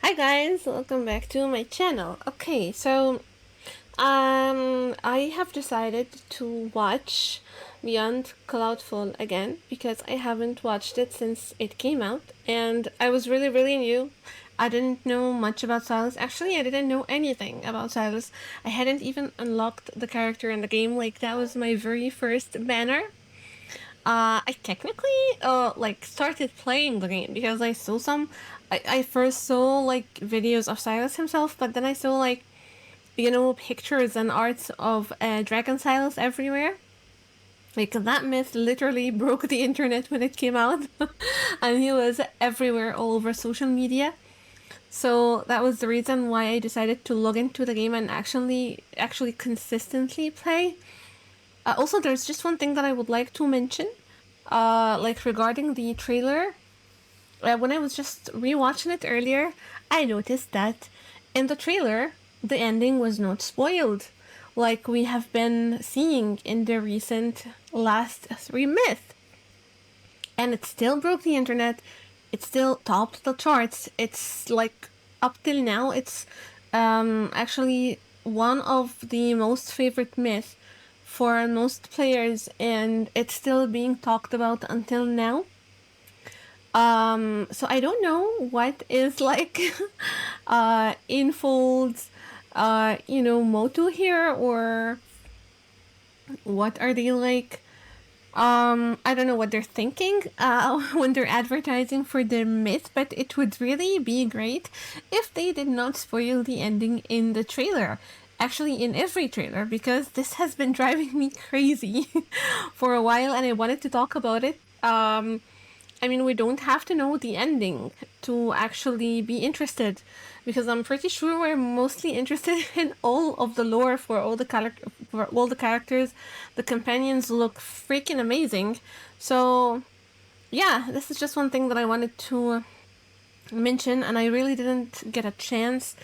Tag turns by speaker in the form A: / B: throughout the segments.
A: Hi guys, welcome back to my channel. Okay, so I have decided to watch Beyond Cloudfall again because I haven't watched it since it came out and I was really new. I didn't know much about Sylus. Actually, I didn't know anything about Sylus. I hadn't even unlocked the character in the game. Like, that was my very first banner. I technically like started playing the game because I saw some. I first saw like videos of Silas himself, but then I saw like pictures and arts of Dragon Silas everywhere. Like, that myth literally broke the internet when it came out, and he was everywhere all over social media. So that was the reason why I decided to log into the game and actually consistently play. Also, there's just one thing that I would like to mention, like regarding the trailer. When I was just rewatching it earlier, I noticed that in the trailer, the ending was not spoiled, like we have been seeing in the recent last three myths. And it still broke the internet. It still topped the charts. It's like, up till now, it's actually one of the most favorite myths for most players, and it's still being talked about until now. So I don't know what is like Infold's motto here, or what are they like. I don't know what they're thinking when they're advertising for their myth, but it would really be great if they did not spoil the ending in the trailer. Actually, in every trailer, because this has been driving me crazy for a while, and I wanted to talk about it. I mean, we don't have to know the ending to actually be interested, because I'm pretty sure we're mostly interested in all of the lore for all the characters. The companions look freaking amazing. So, yeah, this is just one thing that I wanted to mention, and I really didn't get a chance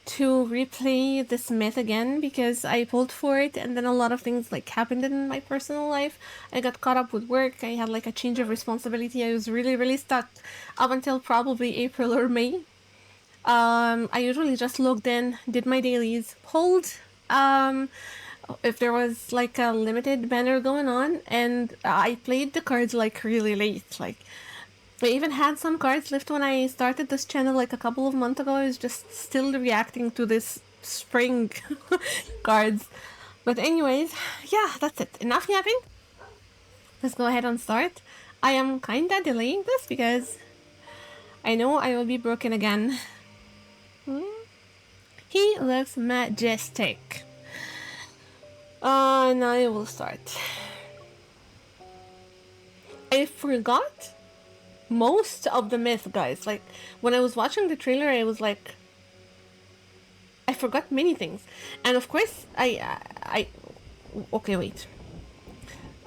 A: to replay this myth again because I pulled for it, and then a lot of things like happened in my personal life. I got caught up with work. I had like a change of responsibility. I was really stuck up until probably April or May. I usually just logged in, did my dailies, pulled if there was like a limited banner going on, and I played the cards like really late. Like, I even had some cards left when I started this channel like a couple of months ago. I was just still reacting to this spring cards. But anyways, yeah, that's it. Enough yapping. Let's go ahead and start. I am kinda delaying this because I know I will be broken again. He looks majestic. Now I will start. I forgot most of the myth, guys. Like, when I was watching the trailer, I was like, I forgot many things. And of course, okay, wait.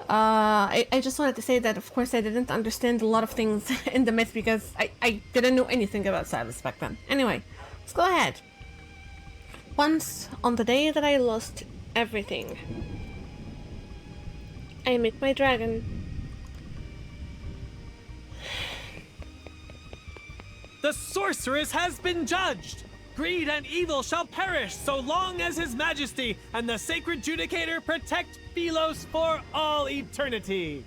A: I just wanted to say that, of course, I didn't understand a lot of things in the myth because I didn't know anything about Silas back then. Anyway, let's go ahead. Once, on the day that I lost everything, I met my dragon.
B: The sorceress has been judged! Greed and evil shall perish so long as His Majesty and the Sacred Judicator protect Philos for all eternity!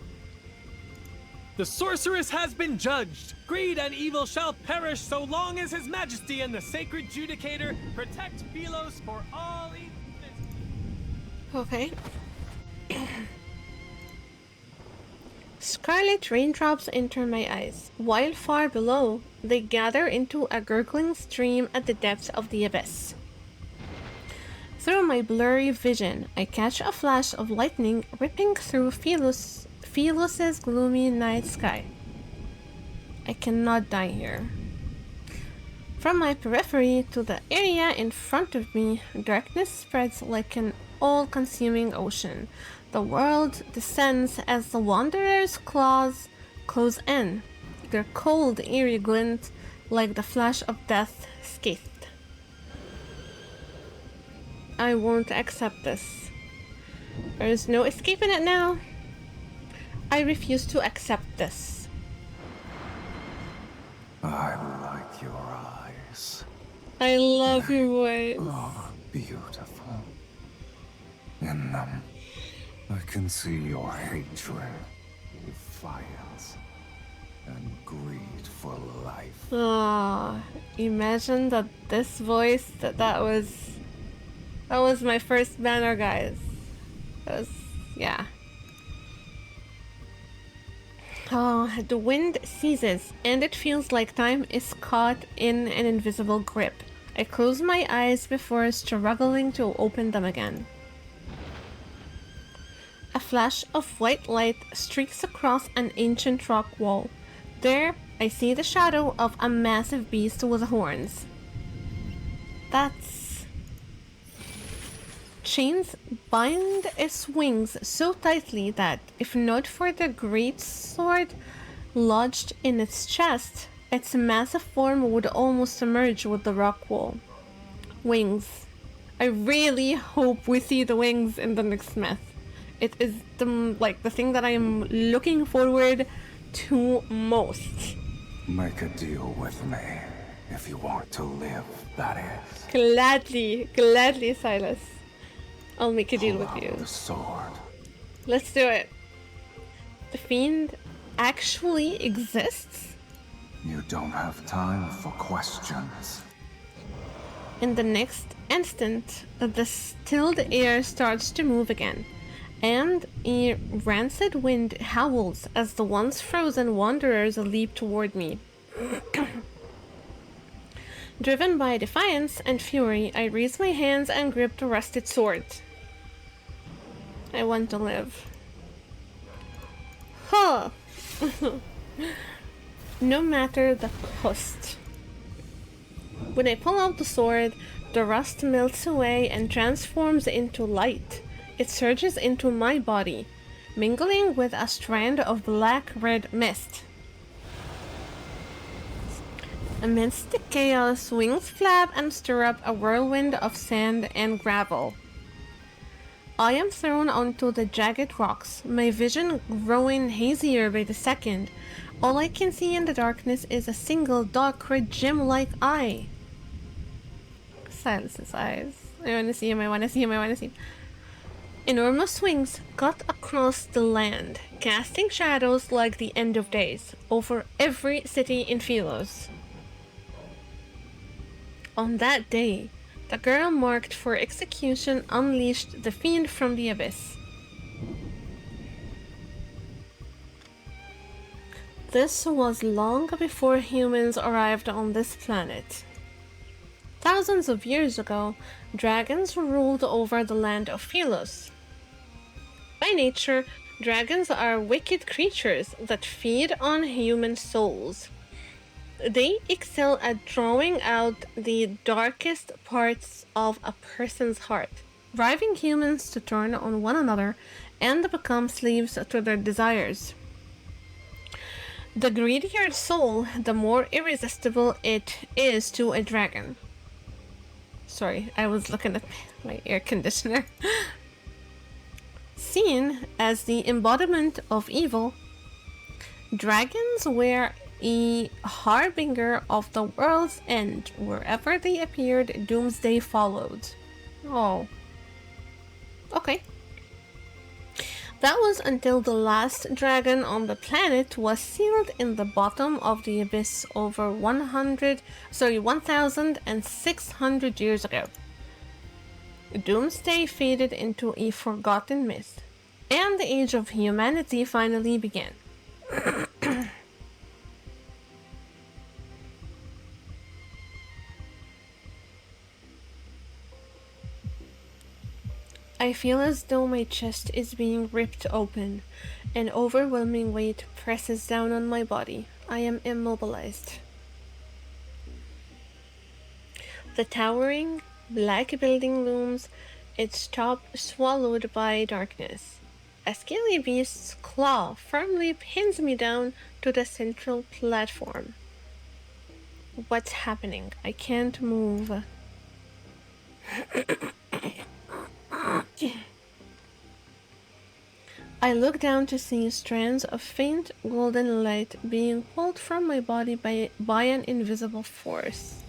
B: The sorceress has been judged! Greed and evil shall perish so long as His Majesty and the Sacred Judicator protect Philos for all eternity!
A: Okay. Scarlet raindrops enter my eyes, while far below, they gather into a gurgling stream at the depths of the abyss. Through my blurry vision, I catch a flash of lightning ripping through Phelos's gloomy night sky. I cannot die here. From my periphery to the area in front of me, darkness spreads like an all-consuming ocean. The world descends as the wanderer's claws close in, their cold, eerie glint like the flash of death scathed. I won't accept this. There is no escaping it now. I refuse to accept this.
C: I like your eyes.
A: I love your voice.
C: Look beautiful. In them, I can see your hatred, defiance, and greed for life.
A: Ah, imagine that this voice, that was my first banner, guys. That was, yeah. Oh, the wind ceases, and it feels like time is caught in an invisible grip. I close my eyes before struggling to open them again. A flash of white light streaks across an ancient rock wall. There, I see the shadow of a massive beast with horns. That's... Chains bind its wings so tightly that, if not for the great sword lodged in its chest, its massive form would almost merge with the rock wall. Wings. I really hope we see the wings in the next myth. It is the thing that I am looking forward to most.
C: Make a deal with me if you want to live, that is.
A: Gladly, gladly, Silas. I'll make a deal
C: Pull
A: with
C: out
A: you.
C: the sword.
A: Let's do it. The fiend actually exists?
C: You don't have time for questions.
A: In the next instant, the stilled air starts to move again, and a rancid wind howls as the once frozen wanderers leap toward me. Driven by defiance and fury, I raise my hands and grip the rusted sword. I want to live. Huh! No matter the cost. When I pull out the sword, the rust melts away and transforms into light. It surges into my body, mingling with a strand of black-red mist. Amidst the chaos, wings flap and stir up a whirlwind of sand and gravel. I am thrown onto the jagged rocks, my vision growing hazier by the second. All I can see in the darkness is a single dark red gem-like eye. Silas's eyes. I wanna see him, I wanna see him, I wanna see him. Enormous wings cut across the land, casting shadows like the end of days over every city in Philos. On that day, the girl marked for execution unleashed the fiend from the abyss. This was long before humans arrived on this planet. Thousands of years ago, dragons ruled over the land of Philos. By nature, dragons are wicked creatures that feed on human souls. They excel at drawing out the darkest parts of a person's heart, driving humans to turn on one another and become slaves to their desires. The greedier soul, the more irresistible it is to a dragon. Sorry, I was looking at my air conditioner. Seen as the embodiment of evil, dragons were a harbinger of the world's end. Wherever they appeared, doomsday followed. Oh. Okay. That was until the last dragon on the planet was sealed in the bottom of the abyss over 1,600 years ago. Doomsday faded into a forgotten myth, and the age of humanity finally began. I feel as though my chest is being ripped open. An overwhelming weight presses down on my body. I am immobilized. The towering, black building looms, its top swallowed by darkness. A scaly beast's claw firmly pins me down to the central platform. What's happening? I can't move. I look down to see strands of faint golden light being pulled from my body by an invisible force.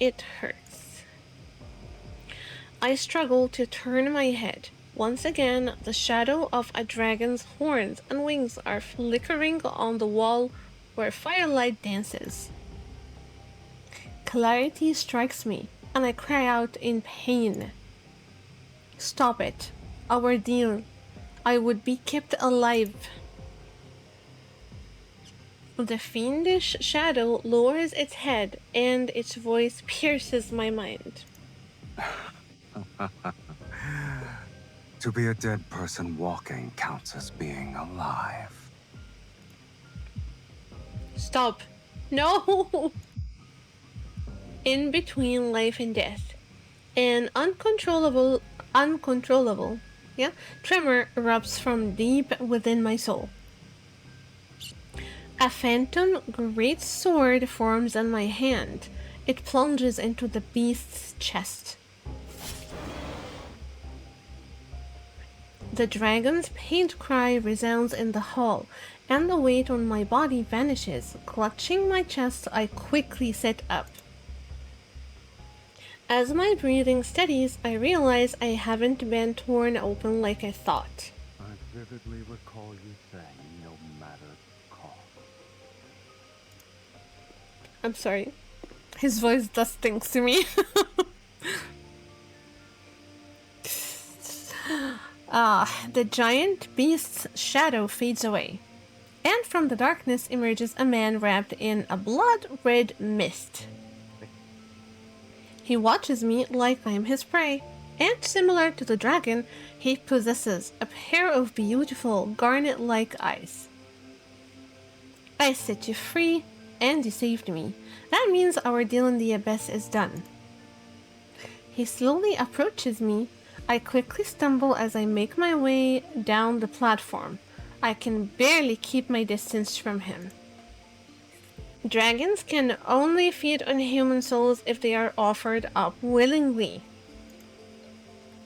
A: It hurts. I struggle to turn my head. Once again, the shadow of a dragon's horns and wings are flickering on the wall where firelight dances. Clarity strikes me, and I cry out in pain. Stop it. Our deal. I would be kept alive. The fiendish shadow lowers its head, and its voice pierces my mind.
C: To be a dead person walking counts as being alive.
A: Stop. No! In between life and death, an uncontrollable, tremor erupts from deep within my soul. A phantom great sword forms in my hand. It plunges into the beast's chest. The dragon's pained cry resounds in the hall, and the weight on my body vanishes. Clutching my chest, I quickly sit up. As my breathing steadies, I realize I haven't been torn open like I thought.
C: I vividly recall you saying no matter the cost.
A: I'm sorry. His voice does things to me. The giant beast's shadow fades away, and from the darkness emerges a man wrapped in a blood-red mist. He watches me like I am his prey, and similar to the dragon, he possesses a pair of beautiful garnet-like eyes. I set you free, and you saved me. That means our deal in the abyss is done. He slowly approaches me. I quickly stumble as I make my way down the platform. I can barely keep my distance from him. Dragons can only feed on human souls if they are offered up willingly.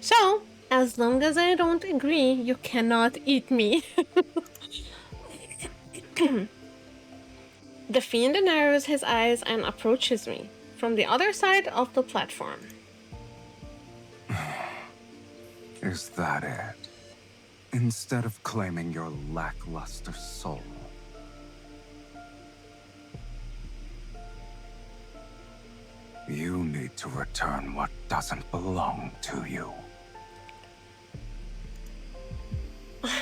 A: So, as long as I don't agree, you cannot eat me. The fiend narrows his eyes and approaches me from the other side of the platform.
C: Is that it? Instead of claiming your lackluster soul. You need to return what doesn't belong to you.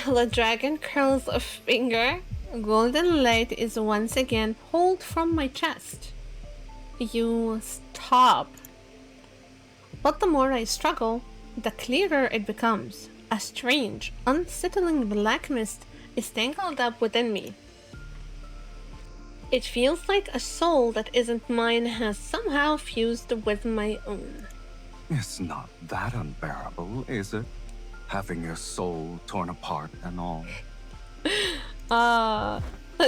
A: The dragon curls a finger. Golden light is once again pulled from my chest. You stop. But the more I struggle, the clearer it becomes. A strange, unsettling black mist is tangled up within me. It feels like a soul that isn't mine has somehow fused with my own.
C: It's not that unbearable, is it? Having your soul torn apart and all.
A: The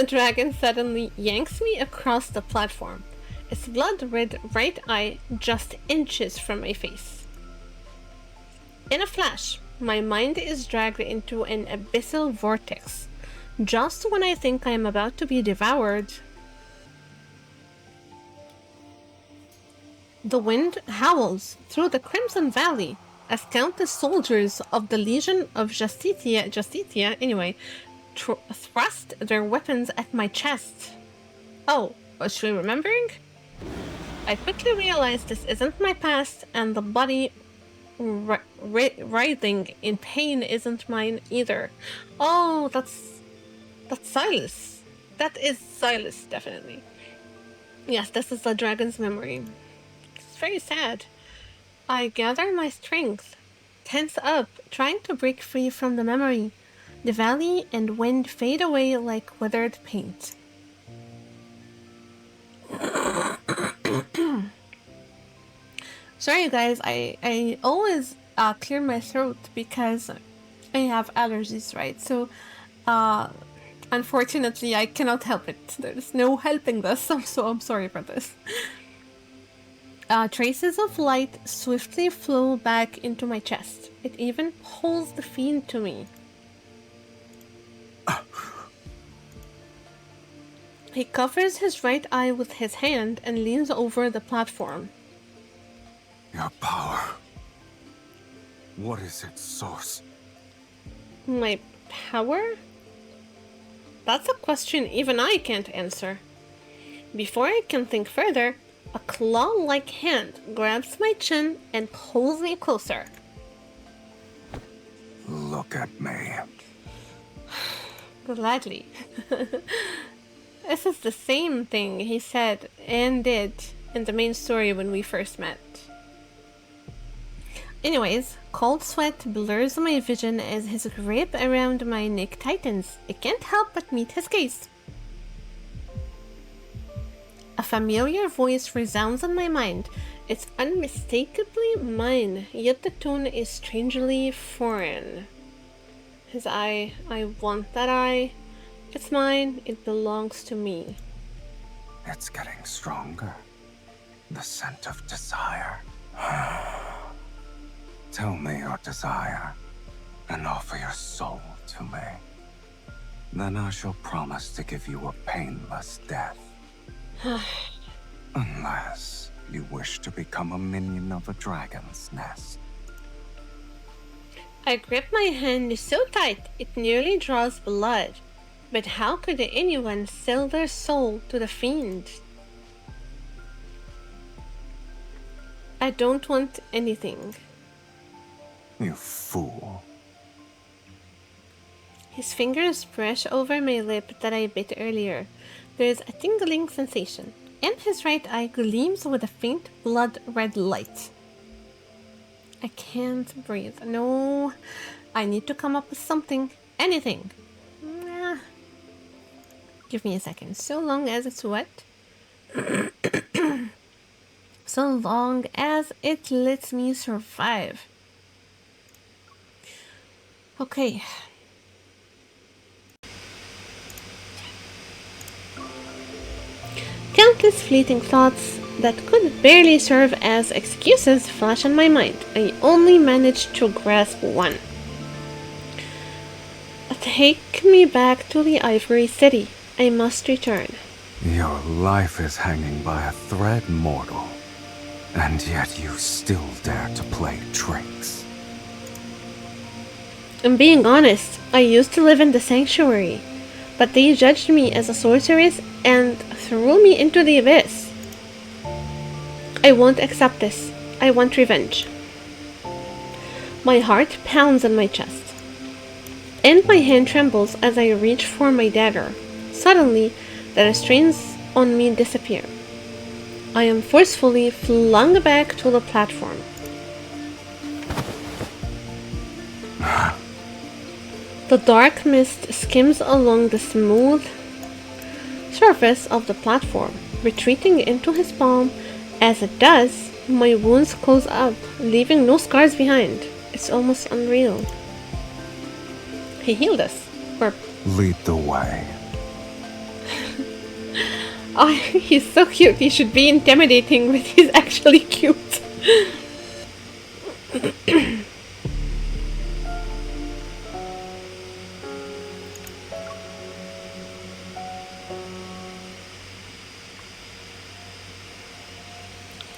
A: dragon suddenly yanks me across the platform. Its blood-red right eye just inches from my face. In a flash, my mind is dragged into an abyssal vortex. Just when I think I am about to be devoured, the wind howls through the Crimson Valley as countless soldiers of the Legion of Justitia, thrust their weapons at my chest. Oh, was she remembering? I quickly realize this isn't my past, and the body writhing in pain isn't mine either. Oh, that's Sylus. That is Sylus, definitely. Yes, this is the dragon's memory. It's very sad. I gather my strength, tense up, trying to break free from the memory. The valley and wind fade away like weathered paint. Sorry guys, I always clear my throat because I have allergies, right? So unfortunately I cannot help it. There's no helping this, so I'm sorry for this. Traces of light swiftly flow back into my chest. It even pulls the fiend to me. He covers his right eye with his hand and leans over the platform.
C: Your power. What is its source?
A: My power? That's a question even I can't answer. Before I can think further, a claw-like hand grabs my chin and pulls me closer.
C: Look at me.
A: Gladly. This is the same thing he said and did in the main story when we first met. Anyways, cold sweat blurs my vision as his grip around my neck tightens. I can't help but meet his gaze. A familiar voice resounds in my mind. It's unmistakably mine, yet the tone is strangely foreign. His eye, I want that eye. It's mine, it belongs to me.
C: It's getting stronger. The scent of desire. Tell me your desire, and offer your soul to me. Then I shall promise to give you a painless death. Unless you wish to become a minion of a dragon's nest.
A: I grip my hand so tight it nearly draws blood. But how could anyone sell their soul to the fiend? I don't want anything.
C: You fool.
A: His fingers brush over my lip that I bit earlier. There's a tingling sensation, and his right eye gleams with a faint blood-red light. I can't breathe. No, I need to come up with something. Anything. Give me a second. So long as it's wet. So long as it lets me survive. Okay. Countless fleeting thoughts that could barely serve as excuses flash in my mind. I only managed to grasp one. Take me back to the Ivory City. I must return.
C: Your life is hanging by a thread, mortal. And yet you still dare to play tricks.
A: I'm being honest. I used to live in the sanctuary, but they judged me as a sorceress and threw me into the abyss. I won't accept this. I want revenge. My heart pounds in my chest, and my hand trembles as I reach for my dagger. Suddenly, the restraints on me disappear. I am forcefully flung back to the platform. The dark mist skims along the smooth surface of the platform, retreating into his palm. As it does, my wounds close up, leaving no scars behind. It's almost unreal. He healed us. Or
C: Lead the way.
A: oh, he's so cute. He should be intimidating, but he's actually cute.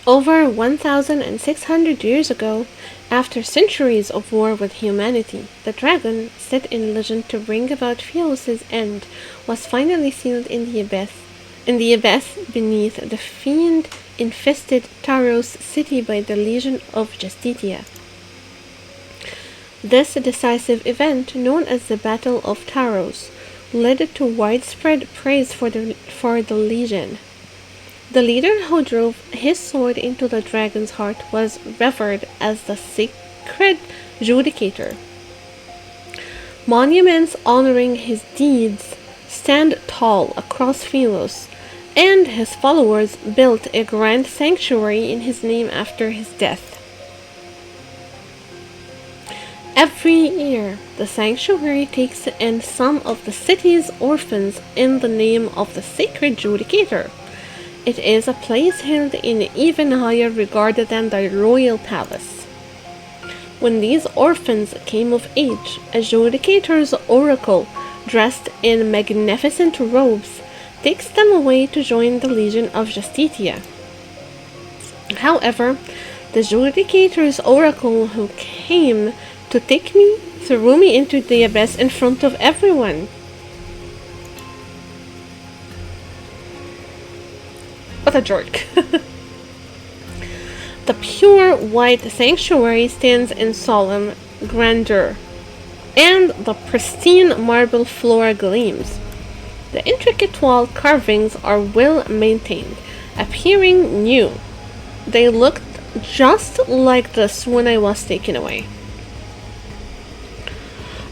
A: Over 1,600 years ago, after centuries of war with humanity, the dragon, set in legend to bring about Phylos' end, was finally sealed in the abyss beneath the fiend-infested Taros city by the Legion of Justitia. This decisive event, known as the Battle of Taros, led to widespread praise for the Legion. The leader who drove his sword into the dragon's heart was revered as the sacred judicator. Monuments honoring his deeds stand tall across Phylos, and his followers built a grand sanctuary in his name after his death. Every year, the sanctuary takes in some of the city's orphans in the name of the sacred judicator. It is a place held in even higher regard than the royal palace. When these orphans came of age, a judicator's oracle, dressed in magnificent robes, takes them away to join the Legion of Justitia. However, The Judicator's oracle who came to take me threw me into the abyss in front of everyone. What a jerk. The pure white sanctuary stands in solemn grandeur, and the pristine marble floor gleams. The intricate wall carvings are well maintained, appearing new. They looked just like this when I was taken away.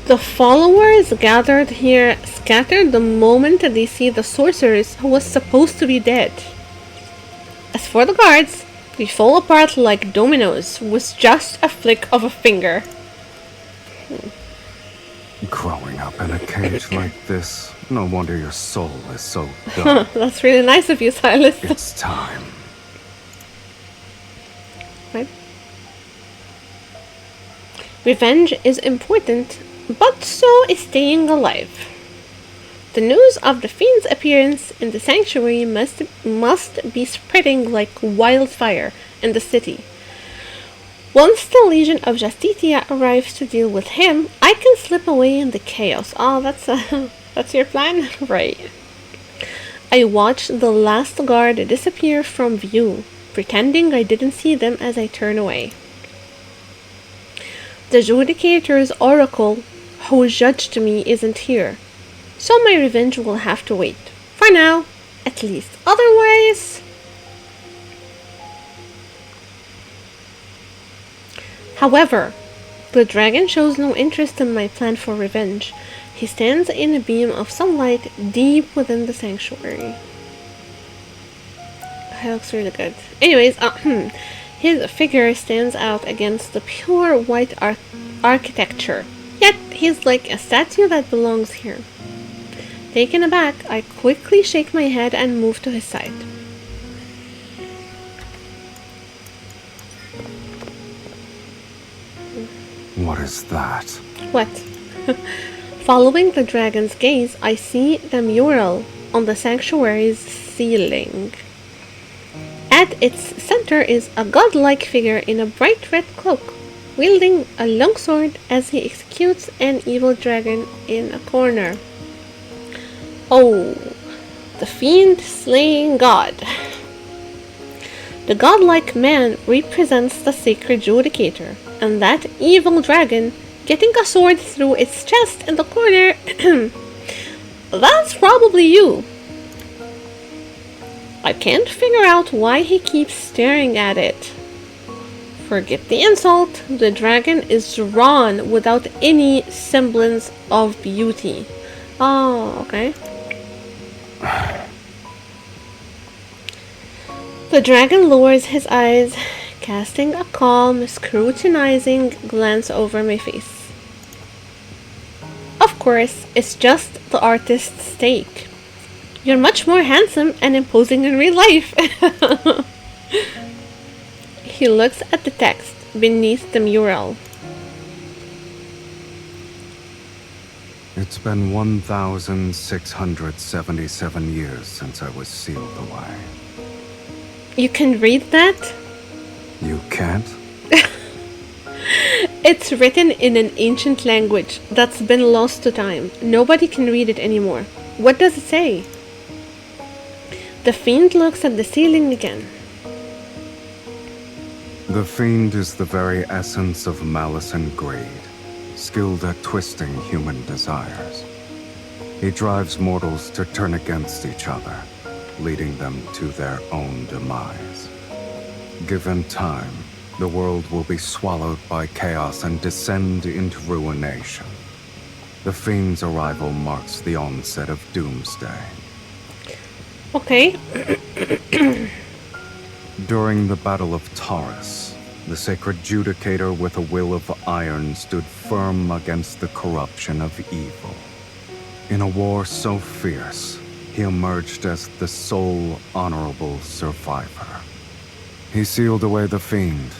A: The followers gathered here scattered the moment they see the sorceress who was supposed to be dead. As for the guards, they fall apart like dominoes with just a flick of a finger.
C: Growing up in a cage like this, no wonder your soul is so dull.
A: That's really nice of you, Sylus.
C: It's time.
A: Right? Revenge is important, but so is staying alive. The news of the fiend's appearance in the sanctuary must be spreading like wildfire in the city. Once the Legion of Justitia arrives to deal with him, I can slip away in the chaos. Oh, that's your plan? Right. I watch the last guard disappear from view, pretending I didn't see them as I turn away. The Judicator's oracle who judged me isn't here, so my revenge will have to wait. For now, at least. Otherwise... However, the dragon shows no interest in my plan for revenge. He stands in a beam of sunlight deep within the sanctuary. That looks really good. Anyways, his figure stands out against the pure white architecture. Yet, he's like a statue that belongs here. Taken aback, I quickly shake my head and move to his side.
C: What is that?
A: What? Following the dragon's gaze, I see the mural on the sanctuary's ceiling. At its center is a godlike figure in a bright red cloak, wielding a long sword as he executes an evil dragon in a corner. Oh, the fiend slaying god. The godlike man represents the sacred Judicator, and that evil dragon getting a sword through its chest in the corner, that's probably you. I can't figure out why he keeps staring at it. Forget the insult, the dragon is drawn without any semblance of beauty. Oh, okay. The dragon lowers his eyes, casting a calm, scrutinizing glance over my face. Of course, it's just the artist's take. You're much more handsome and imposing in real life. He looks at the text beneath the mural.
C: It's been 1,677 years since I was sealed away.
A: You can read that?
C: You can't?
A: It's written in an ancient language that's been lost to time. Nobody can read it anymore. What does it say? The fiend looks at the ceiling again.
C: The fiend is the very essence of malice and greed, skilled at twisting human desires. He drives mortals to turn against each other, leading them to their own demise. Given time, the world will be swallowed by chaos and descend into ruination. The fiend's arrival marks the onset of doomsday.
A: Okay.
C: During the Battle of Taurus, the sacred Judicator with a will of iron stood firm against the corruption of evil. In a war so fierce, he emerged as the sole honorable survivor. He sealed away the fiend,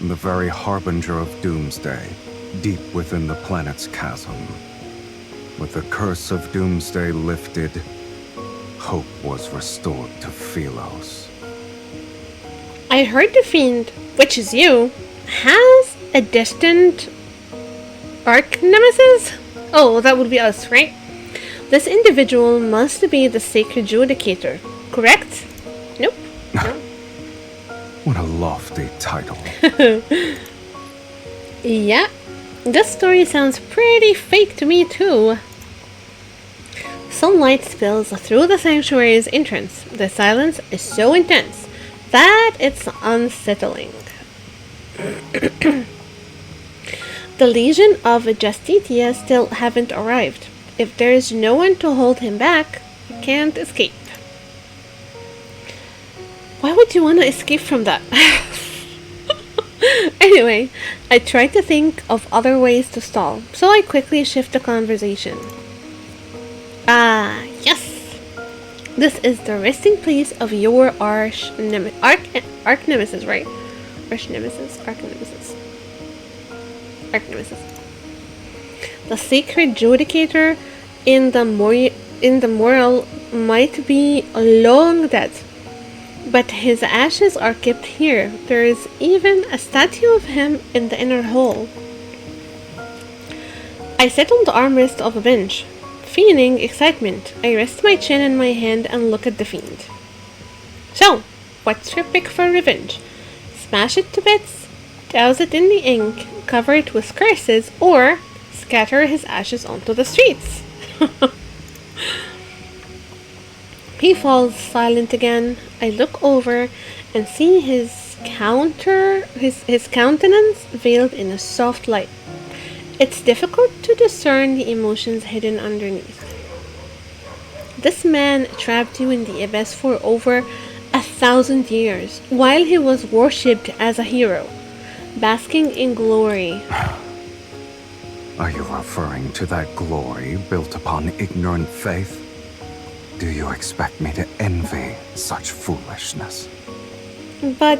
C: the very harbinger of doomsday, deep within the planet's chasm. With the curse of doomsday lifted, hope was restored to Philos.
A: I heard the fiend, which is you, has a distant arch nemesis? Oh, that would be us, right? This individual must be the sacred judicator, correct? Nope. No.
C: What a lofty title.
A: Yeah, this story sounds pretty fake to me too. Sunlight spills through the sanctuary's entrance. The silence is so intense that it's unsettling. The Legion of Justitia still haven't arrived. If there's no one to hold him back, he can't escape. Why would you want to escape from that? Anyway, I try to think of other ways to stall, so I quickly shift the conversation. Ah, yes! This is the resting place of your arch nemesis, right? Arch nemesis? Arch nemesis. Arch nemesis. The sacred judicator in the moral might be long dead, but his ashes are kept here. There is even a statue of him in the inner hall. I sit on the armrest of a bench. Feeling excitement, I rest my chin in my hand and look at the fiend. So, what's your pick for revenge? Smash it to bits, douse it in the ink, cover it with curses, or scatter his ashes onto the streets? He falls silent again. I look over and see his countenance veiled in a soft light. It's difficult to discern the emotions hidden underneath. This man trapped you in the abyss for over 1,000 years, while he was worshipped as a hero, basking in glory.
C: Are you referring to that glory built upon ignorant faith? Do you expect me to envy such foolishness?
A: But...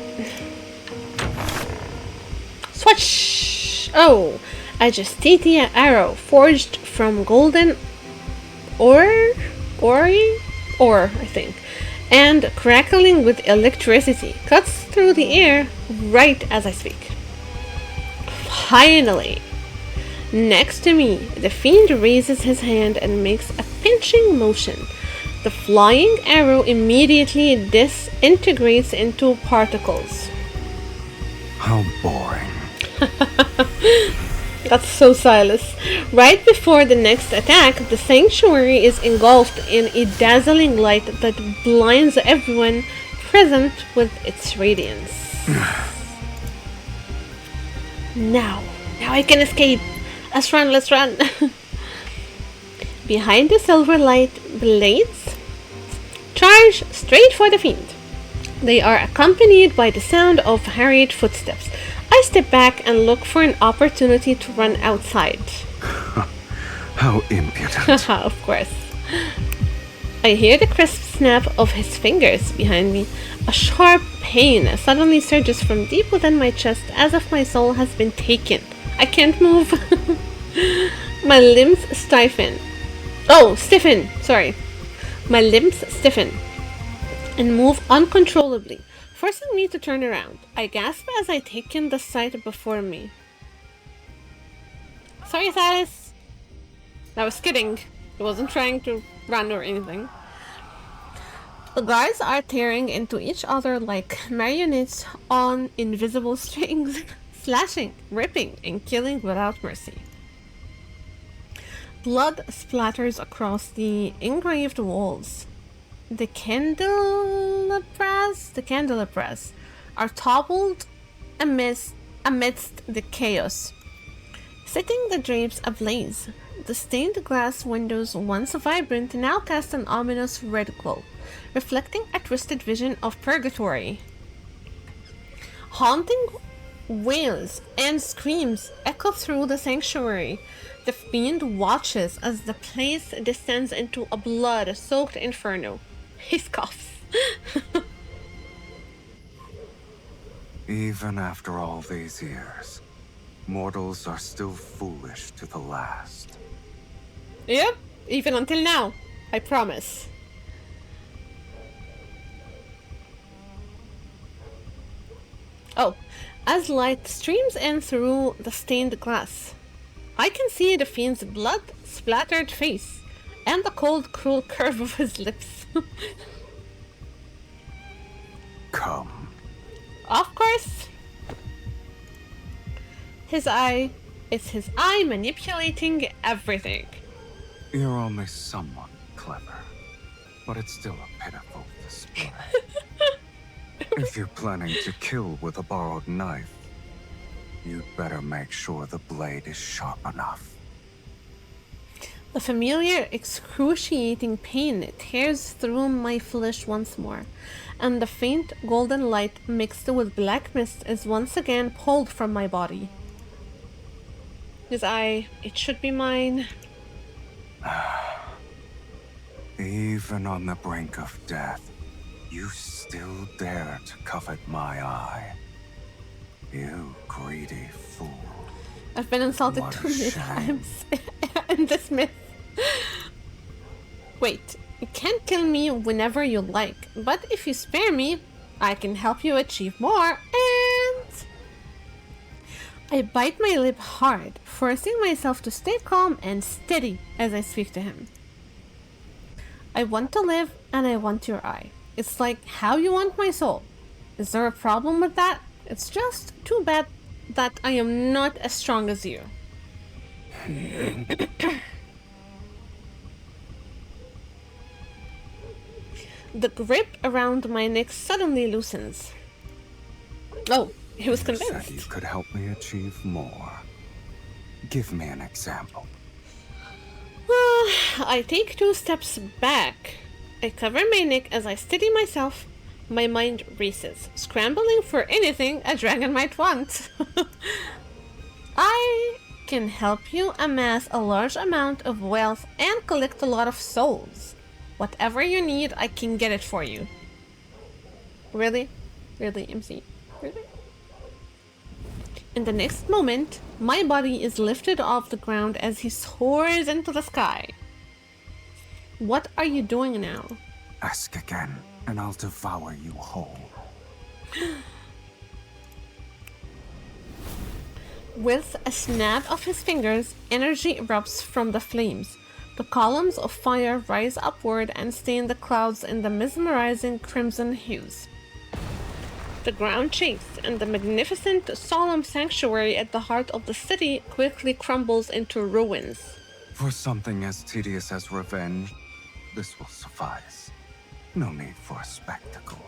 A: Swatch! Oh, a Justitia arrow forged from golden ore, I think, and crackling with electricity cuts through the air right as I speak. Finally! Next to me, the fiend raises his hand and makes a pinching motion. The flying arrow immediately disintegrates into particles.
C: How boring.
A: That's so Sylus. Right before the next attack, the sanctuary is engulfed in a dazzling light that blinds everyone present with its radiance. Now I can escape. Let's run. Behind the silver light blades charge straight for the fiend. They are accompanied by the sound of hurried footsteps. I step back and look for an opportunity to run outside.
C: How impudent.
A: Of course. I hear the crisp snap of his fingers behind me. A sharp pain suddenly surges from deep within my chest as if my soul has been taken. I can't move. My limbs stiffen. Sorry. My limbs stiffen and move uncontrollably, forcing me to turn around. I gasp as I take in the sight before me. Sorry, Sylus. I was kidding. I wasn't trying to run or anything. The guards are tearing into each other like marionettes on invisible strings, slashing, ripping, and killing without mercy. Blood splatters across the engraved walls. The candelabras are toppled amidst the chaos, setting the drapes ablaze. The stained glass windows, once vibrant, now cast an ominous red glow, reflecting a twisted vision of purgatory. Haunting wails and screams echo through the sanctuary. The fiend watches as the place descends into a blood-soaked inferno. He scoffs.
C: Even after all these years, mortals are still foolish to the last.
A: Yep, even until now. I promise. Oh, as light streams in through the stained glass, I can see the fiend's blood-splattered face and the cold, cruel curve of his lips.
C: Come.
A: Of course. It's his eye manipulating everything.
C: You're only somewhat clever, but it's still a pitiful display. If you're planning to kill with a borrowed knife, you'd better make sure the blade is sharp enough.
A: The familiar, excruciating pain tears through my flesh once more, and the faint golden light mixed with black mist is once again pulled from my body. His eye, it should be mine.
C: Even on the brink of death, you still dare to covet my eye. You greedy fool.
A: I've been insulted
C: What a
A: too many
C: shame.
A: times in this myth. Wait, you can't kill me whenever you like, but if you spare me, I can help you achieve more, and... I bite my lip hard, forcing myself to stay calm and steady as I speak to him. I want to live, and I want your eye. It's like how you want my soul. Is there a problem with that? It's just too bad that I am not as strong as you. The grip around my neck suddenly loosens. Oh, he was
C: You
A: convinced.
C: said you could help me achieve more. Give me an example.
A: I take 2 steps back. I cover my neck as I steady myself. My mind races, scrambling for anything a dragon might want. I can help you amass a large amount of wealth and collect a lot of souls. Whatever you need, I can get it for you. Really? Really, MC? Really? In the next moment, my body is lifted off the ground as he soars into the sky. What are you doing now?
C: Ask again, and I'll devour you whole.
A: With a snap of his fingers, energy erupts from the flames. The columns of fire rise upward and stain the clouds in the mesmerizing crimson hues. The ground shakes, and the magnificent, solemn sanctuary at the heart of the city quickly crumbles into ruins.
C: For something as tedious as revenge, this will suffice. No need for a spectacle.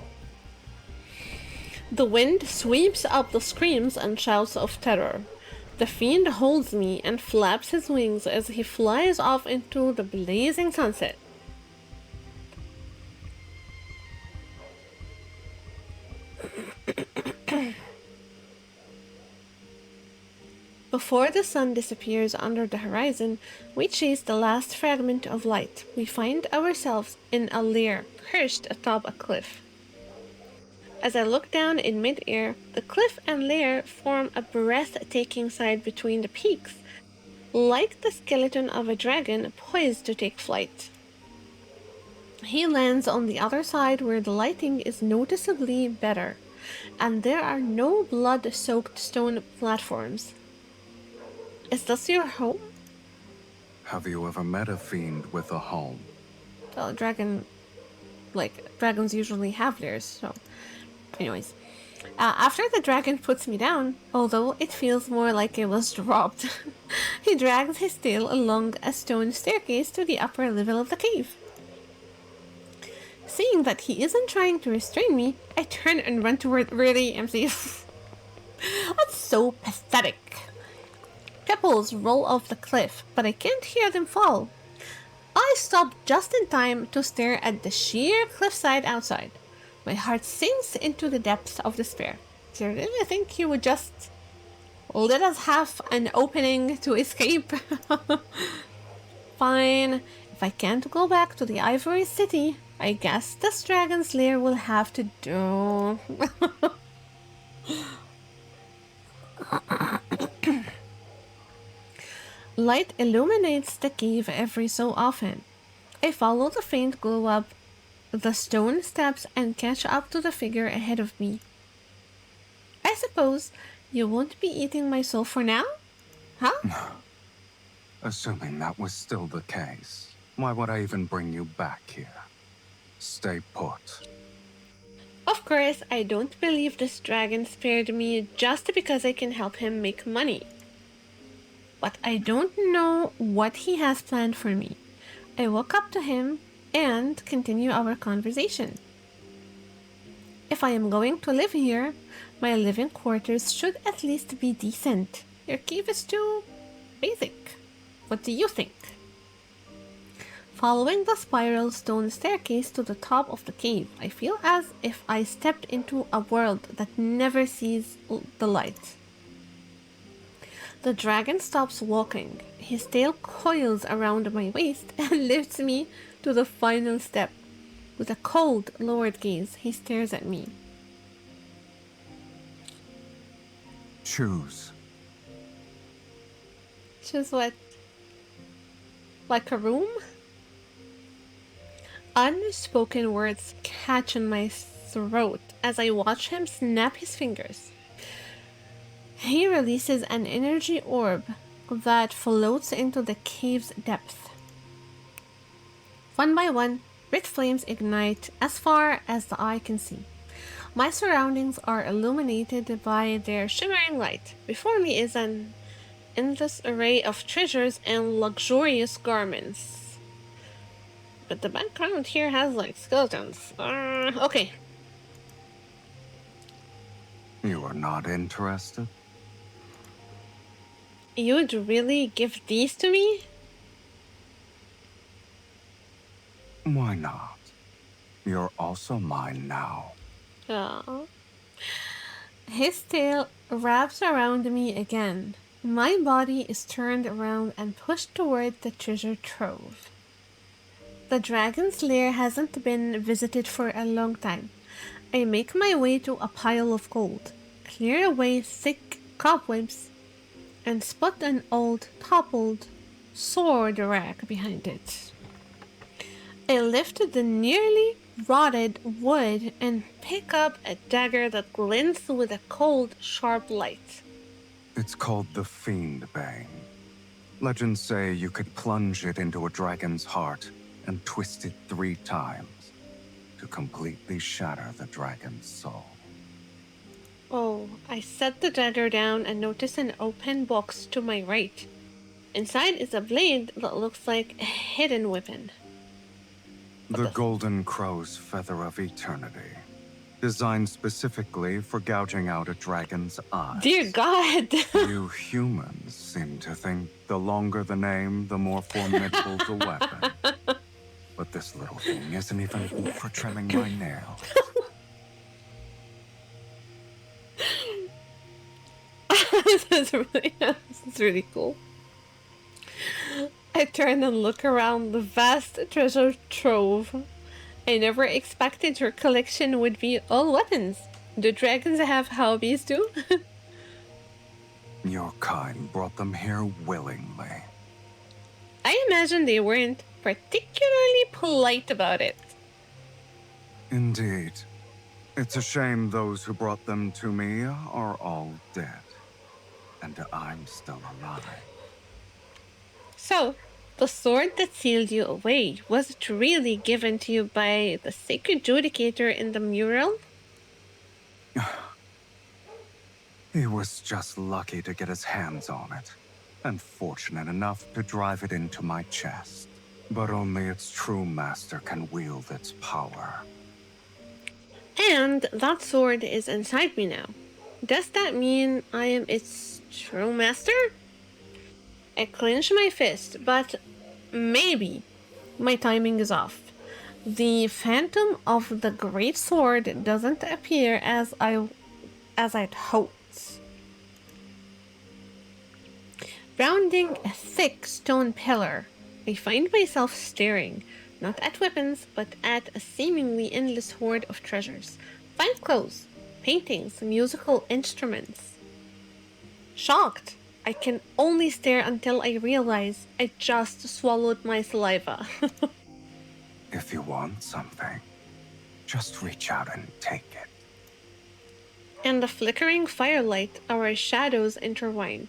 A: The wind sweeps up the screams and shouts of terror. The fiend holds me and flaps his wings as he flies off into the blazing sunset. Before the sun disappears under the horizon, we chase the last fragment of light. We find ourselves in a lair perched atop a cliff. As I look down in mid-air, the cliff and lair form a breathtaking sight between the peaks, like the skeleton of a dragon poised to take flight. He lands on the other side where the lighting is noticeably better, and there are no blood-soaked stone platforms. Is this your home?
C: Have you ever met a fiend with a home?
A: Well, dragons usually have theirs, so... Anyways. After the dragon puts me down, although it feels more like it was dropped, he drags his tail along a stone staircase to the upper level of the cave. Seeing that he isn't trying to restrain me, I turn and run toward really MC. That's so pathetic. Pebbles roll off the cliff, but I can't hear them fall. I stop just in time to stare at the sheer cliffside outside. My heart sinks into the depths of despair. Do you really think you would just let us have an opening to escape? Fine. If I can't go back to the Ivory City, I guess this dragon's lair will have to do. Light illuminates the cave every so often. I follow the faint glow up the stone steps and catch up to the figure ahead of me. I suppose you won't be eating my soul for now? Huh?
C: Assuming that was still the case, why would I even bring you back here? Stay put.
A: Of course, I don't believe this dragon spared me just because I can help him make money. But I don't know what he has planned for me. I walk up to him and continue our conversation. If I am going to live here, my living quarters should at least be decent. Your cave is too basic. What do you think? Following the spiral stone staircase to the top of the cave, I feel as if I stepped into a world that never sees the light. The dragon stops walking. His tail coils around my waist and lifts me to the final step. With a cold, lowered gaze, he stares at me.
C: Choose.
A: Choose what? Like a room? Unspoken words catch in my throat as I watch him snap his fingers. He releases an energy orb that floats into the cave's depth. One by one, red flames ignite as far as the eye can see. My surroundings are illuminated by their shimmering light. Before me is an endless array of treasures and luxurious garments. But the background here has like skeletons. Okay.
C: You are not interested?
A: You'd really give these to me?
C: Why not? You're also mine now.
A: Oh. His tail wraps around me again. My body is turned around and pushed toward the treasure trove. The dragon's lair hasn't been visited for a long time. I make my way to a pile of gold, clear away thick cobwebs, and spot an old, toppled sword rack behind it. I lift the nearly rotted wood and pick up a dagger that glints with a cold, sharp light.
C: It's called the Fiend Bane. Legends say you could plunge it into a dragon's heart and twist it 3 times to completely shatter the dragon's soul.
A: Oh, I set the dagger down and notice an open box to my right. Inside is a blade that looks like a hidden weapon.
C: The Golden Crow's Feather of Eternity. Designed specifically for gouging out a dragon's eyes.
A: Dear God!
C: You humans seem to think the longer the name, the more formidable the weapon. But this little thing isn't even good for trimming my nails.
A: This is really cool. I turn and look around the vast treasure trove. I never expected your collection would be all weapons. Do dragons have hobbies too?
C: Your kind brought them here willingly.
A: I imagine they weren't particularly polite about it.
C: Indeed. It's a shame those who brought them to me are all dead. And I'm still alive.
A: So, the sword that sealed you away, was it really given to you by the sacred judicator in the mural?
C: He was just lucky to get his hands on it, and fortunate enough to drive it into my chest. But only its true master can wield its power.
A: And that sword is inside me now. Does that mean I am its true master? I clench my fist, but maybe my timing is off. The phantom of the great sword doesn't appear as I'd hoped. Rounding a thick stone pillar, I find myself staring, not at weapons, but at a seemingly endless hoard of treasures. Fine clothes, paintings, musical instruments. Shocked, I can only stare until I realize I just swallowed my saliva.
C: If you want something, just reach out and take it.
A: and the flickering firelight, our shadows intertwine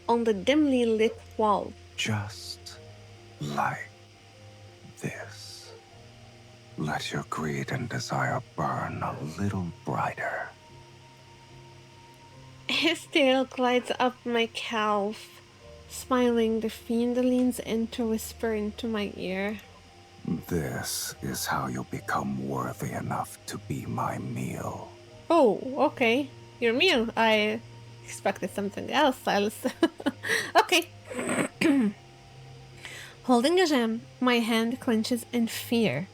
A: on the dimly lit wall.
C: Just like this. Let your greed and desire burn a little brighter.
A: His tail glides up my calf. Smiling, the fiend leans in to whisper into my ear.
C: This is how you'll become worthy enough to be my meal.
A: Oh, okay. Your meal. I expected something else, Sylus. Okay. Holding a gem, my hand clenches in fear.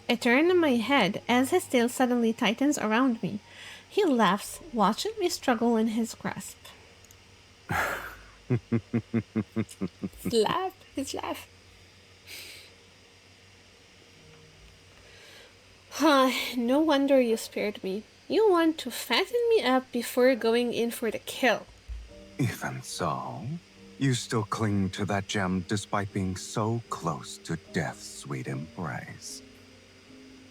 A: I turn my head as his tail suddenly tightens around me. He laughs, watching me struggle in his grasp. His laugh. No wonder you spared me. You want to fatten me up before going in for the kill.
C: Even so, you still cling to that gem despite being so close to death's sweet embrace.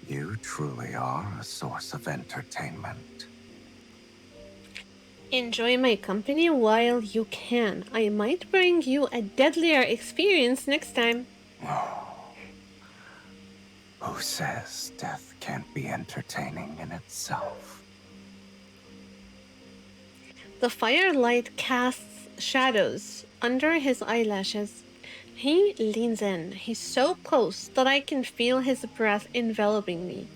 C: You truly are a source of entertainment.
A: Enjoy my company while you can. I might bring you a deadlier experience next time.
C: Who says death can't be entertaining in itself?
A: The firelight casts shadows under his eyelashes. He leans in. He's so close that I can feel his breath enveloping me.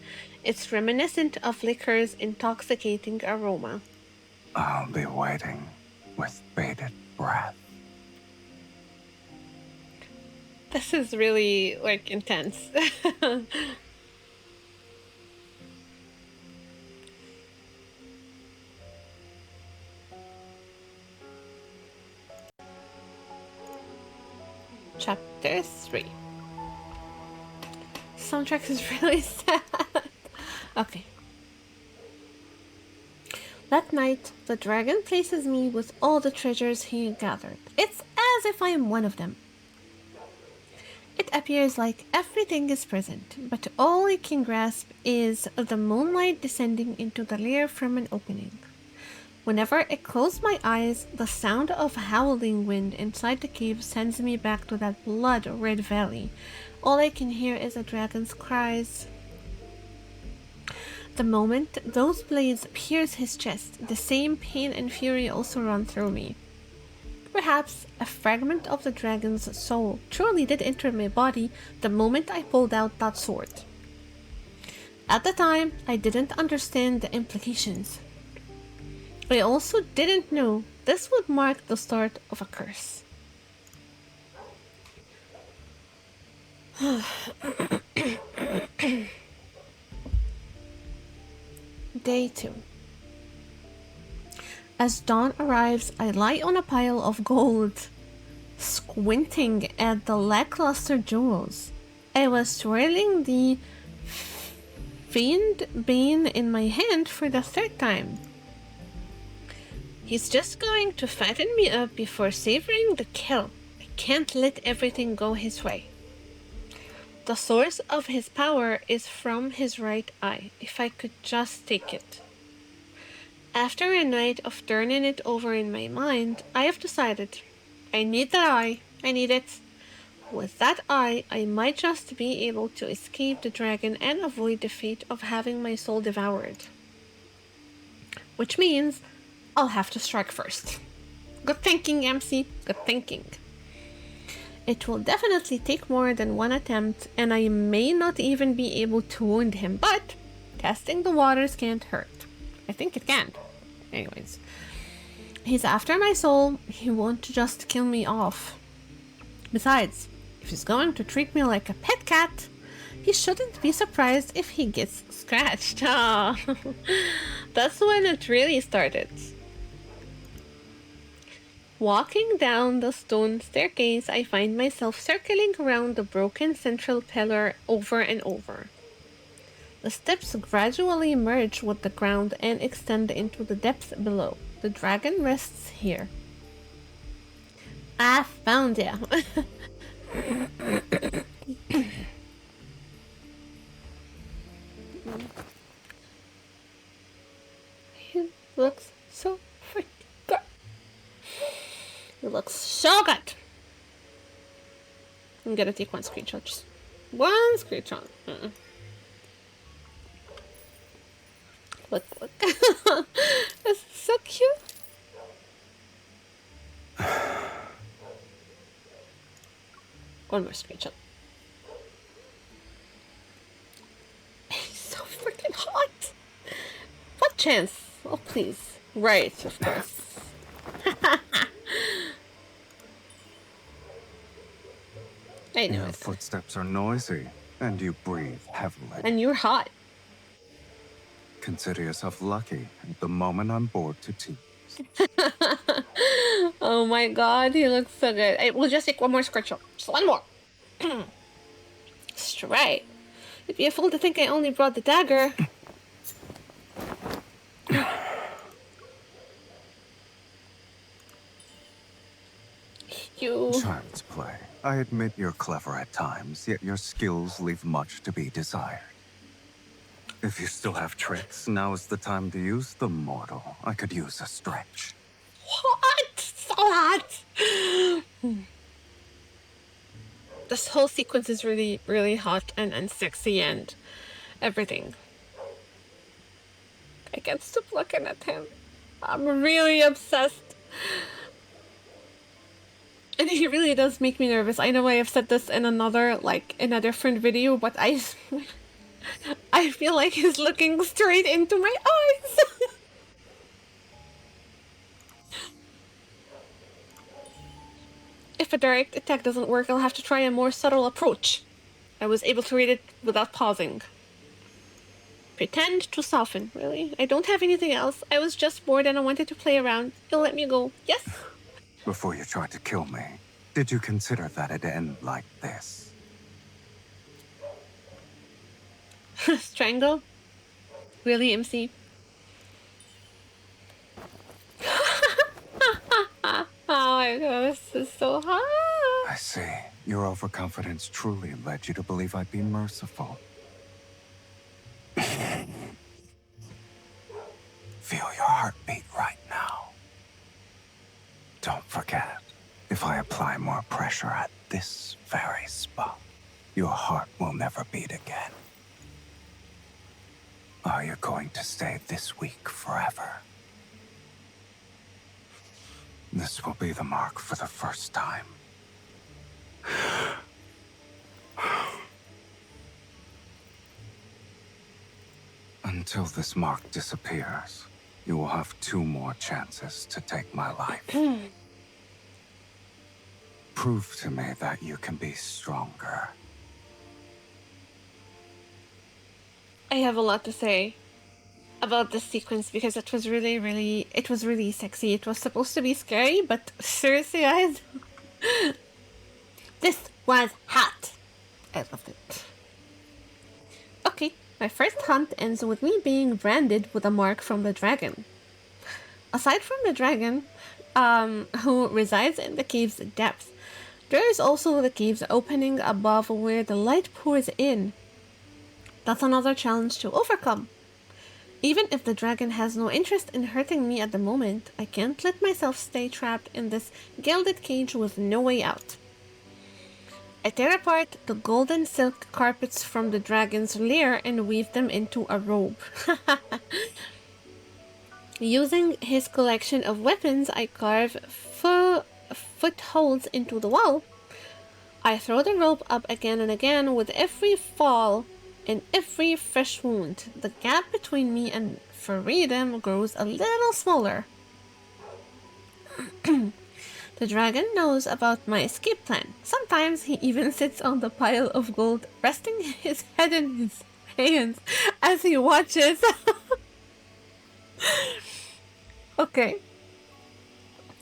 A: It's reminiscent of liquor's intoxicating aroma.
C: I'll be waiting with bated breath.
A: This is really, intense. Chapter 3. Soundtrack is really sad. Okay. That night, the dragon places me with all the treasures he gathered. It's as if I am one of them. It appears like everything is present, but all I can grasp is the moonlight descending into the lair from an opening. Whenever I close my eyes, the sound of howling wind inside the cave sends me back to that blood-red valley. All I can hear is a dragon's cries. The moment those blades pierce his chest, the same pain and fury also run through me. Perhaps a fragment of the dragon's soul truly did enter my body the moment I pulled out that sword. At the time, I didn't understand the implications. I also didn't know this would mark the start of a curse. Day 2. As dawn arrives, I lie on a pile of gold, squinting at the lackluster jewels. I was swirling the fiend bane in my hand for the third time. He's just going to fatten me up before savoring the kill. I can't let everything go his way. The source of his power is from his right eye, if I could just take it. After a night of turning it over in my mind, I have decided I need that eye. I need it. With that eye, I might just be able to escape the dragon and avoid the fate of having my soul devoured. Which means I'll have to strike first. Good thinking, MC. Good thinking. It will definitely take more than one attempt, and I may not even be able to wound him, but testing the waters can't hurt. I think it can. Anyways. He's after my soul. He won't just kill me off. Besides, if he's going to treat me like a pet cat, he shouldn't be surprised if he gets scratched. Ah, that's when it really started. Walking down the stone staircase, I find myself circling around the broken central pillar over and over. The steps gradually merge with the ground and extend into the depths below. The dragon rests here. I found you. He so freaking good. It looks so good. I'm gonna take one screenshot. Just one screenshot. Look. It's so cute. One more screenshot. He's so freaking hot. What chance? Oh, please. Right, of course. I know
C: Your
A: it.
C: footsteps are noisy, and you breathe heavily.
A: And you're hot.
C: Consider yourself lucky at the moment I'm bored to tears.
A: Oh my god, he looks so good. We'll just take one more screenshot. Just one more. Straight. It'd be a fool to think I only brought the dagger. You.
C: Child's play. I admit you're clever at times, yet your skills leave much to be desired. If you still have tricks, now is the time to use them, mortal. I could use a stretch.
A: What? So hot. This whole sequence is really, really hot and sexy and everything. I can't stop looking at him. I'm really obsessed. And he really does make me nervous. I know I have said this in another, in a different video, but I feel like he's looking straight into my eyes. If a direct attack doesn't work, I'll have to try a more subtle approach. I was able to read it without pausing. Pretend to soften, really? I don't have anything else. I was just bored and I wanted to play around. You'll let me go, yes?
C: Before you tried to kill me, did you consider that it'd end like this?
A: Strangle? Really, MC? Oh my god, this is so hot.
C: I see. Your overconfidence truly led you to believe I'd be merciful. Feel your heartbeat right now. Don't forget, if I apply more pressure at this very spot, your heart will never beat again. Are you going to stay this weak forever? This will be the mark for the first time. Until this mark disappears, you will have 2 more chances to take my life. Prove to me that you can be stronger.
A: I have a lot to say about this sequence because it was really sexy. It was supposed to be scary, but seriously, guys, this was hot. I loved it. Okay, my first hunt ends with me being branded with a mark from the dragon. Aside from the dragon, who resides in the cave's depths, there is also the cave's opening above where the light pours in. That's another challenge to overcome. Even if the dragon has no interest in hurting me at the moment, I can't let myself stay trapped in this gilded cage with no way out. I tear apart the golden silk carpets from the dragon's lair and weave them into a robe. Using his collection of weapons, I carve footholds into the wall. I throw the rope up again and again. With every fall and every fresh wound, the gap between me and freedom grows a little smaller. The dragon knows about my escape plan. Sometimes he even sits on the pile of gold, resting his head in his hands as he watches. Okay.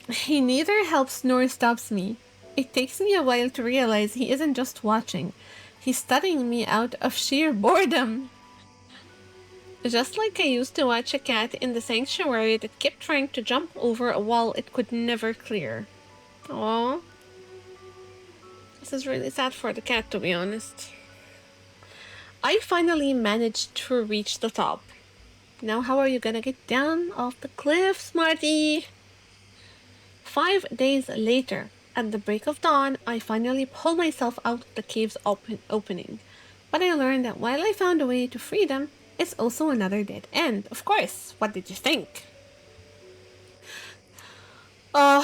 A: He neither helps nor stops me. It takes me a while to realize he isn't just watching. He's studying me out of sheer boredom. Just like I used to watch a cat in the sanctuary that kept trying to jump over a wall it could never clear. Aww. This is really sad for the cat, to be honest. I finally managed to reach the top. Now how are you gonna get down off the cliff, smarty? 5 days later, at the break of dawn, I finally pull myself out of the cave's opening. But I learned that while I found a way to freedom, it's also another dead end. Of course, what did you think? Uh,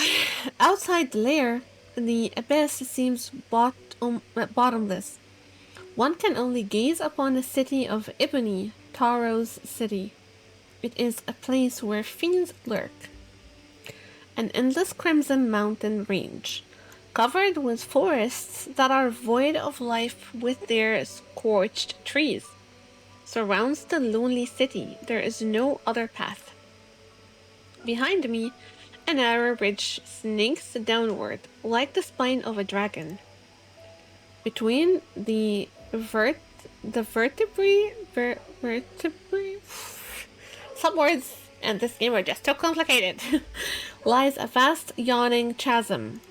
A: Outside the lair, the abyss seems bottomless. One can only gaze upon the city of Ebony, Taro's city. It is a place where fiends lurk. An endless crimson mountain range, covered with forests that are void of life with their scorched trees, surrounds the lonely city. There is no other path. Behind me, a narrow ridge snakes downward, like the spine of a dragon. Between the vertebrae, some words in this game are just too complicated, lies a vast yawning chasm.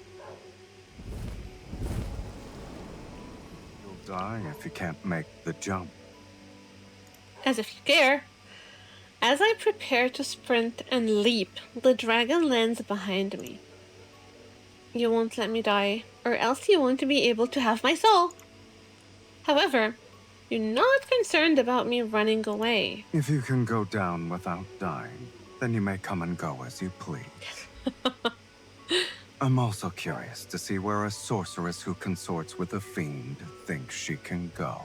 C: You'll die if you can't make the jump.
A: As if you care. As I prepare to sprint and leap, the dragon lands behind me. You won't let me die, or else you won't be able to have my soul. However, you're not concerned about me running away.
C: If you can go down without dying, then you may come and go as you please. I'm also curious to see where a sorceress who consorts with a fiend thinks she can go.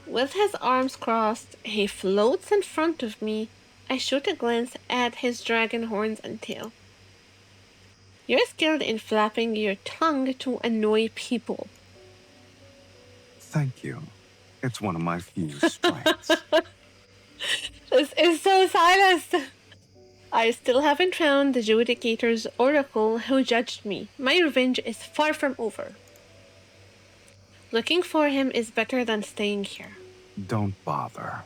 A: With his arms crossed, he floats in front of me. I shoot a glance at his dragon horns and tail. You're skilled in flapping your tongue to annoy people.
C: Thank you. It's one of my few strengths.
A: This is so Silas! I still haven't found the Judicator's oracle who judged me. My revenge is far from over. Looking for him is better than staying here.
C: Don't bother.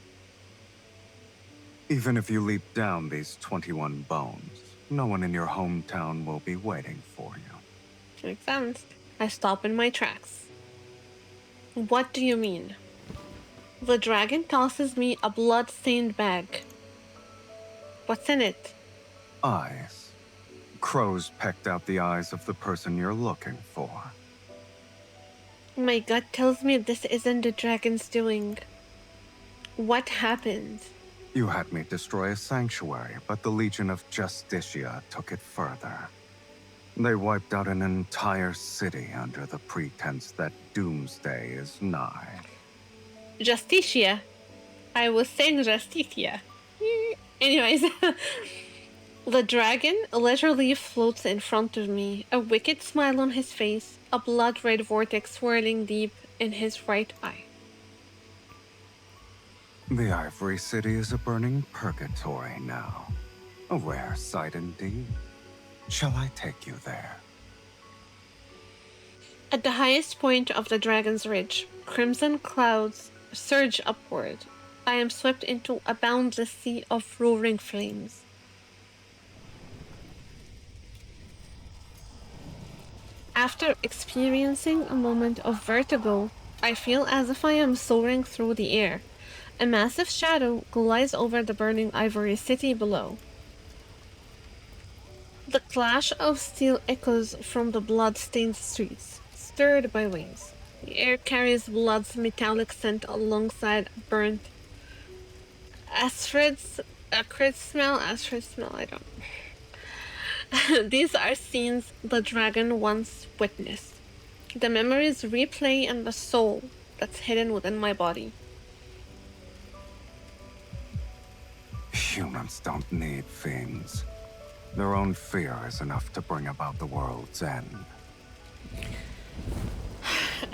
C: Even if you leap down these 21 bones, no one in your hometown will be waiting for you.
A: Makes sense. I stop in my tracks. What do you mean? The dragon tosses me a blood-stained bag. What's in it?
C: Eyes. Crows pecked out the eyes of the person you're looking for.
A: My gut tells me this isn't the dragon's doing. What happened?
C: You had me destroy a sanctuary, but the Legion of Justicia took it further. They wiped out an entire city under the pretense that doomsday is nigh.
A: Justicia. I was saying Justicia. Anyways, the dragon literally floats in front of me, a wicked smile on his face, a blood-red vortex swirling deep in his right eye.
C: The Ivory City is a burning purgatory now. A rare sight indeed. Shall I take you there?
A: At the highest point of the dragon's ridge, crimson clouds surge upward. I am swept into a boundless sea of roaring flames. After experiencing a moment of vertigo, I feel as if I am soaring through the air. A massive shadow glides over the burning Ivory City below. The clash of steel echoes from the blood-stained streets, stirred by wings. The air carries blood's metallic scent alongside burnt acrid smell, I don't. These are scenes the dragon once witnessed. The memories replay in the soul that's hidden within my body.
C: Humans don't need fiends. Their own fear is enough to bring about the world's end.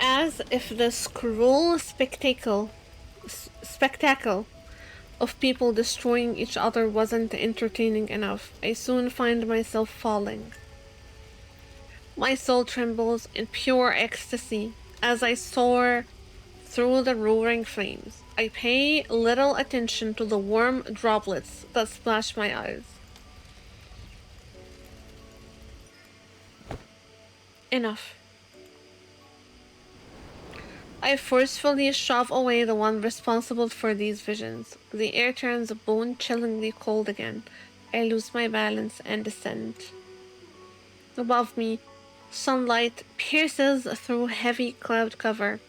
A: As if this cruel spectacle of people destroying each other wasn't entertaining enough, I soon find myself falling. My soul trembles in pure ecstasy as I soar through the roaring flames. I pay little attention to the warm droplets that splash my eyes. Enough. I forcefully shove away the one responsible for these visions. The air turns bone-chillingly cold again. I lose my balance and descend. Above me, sunlight pierces through heavy cloud cover,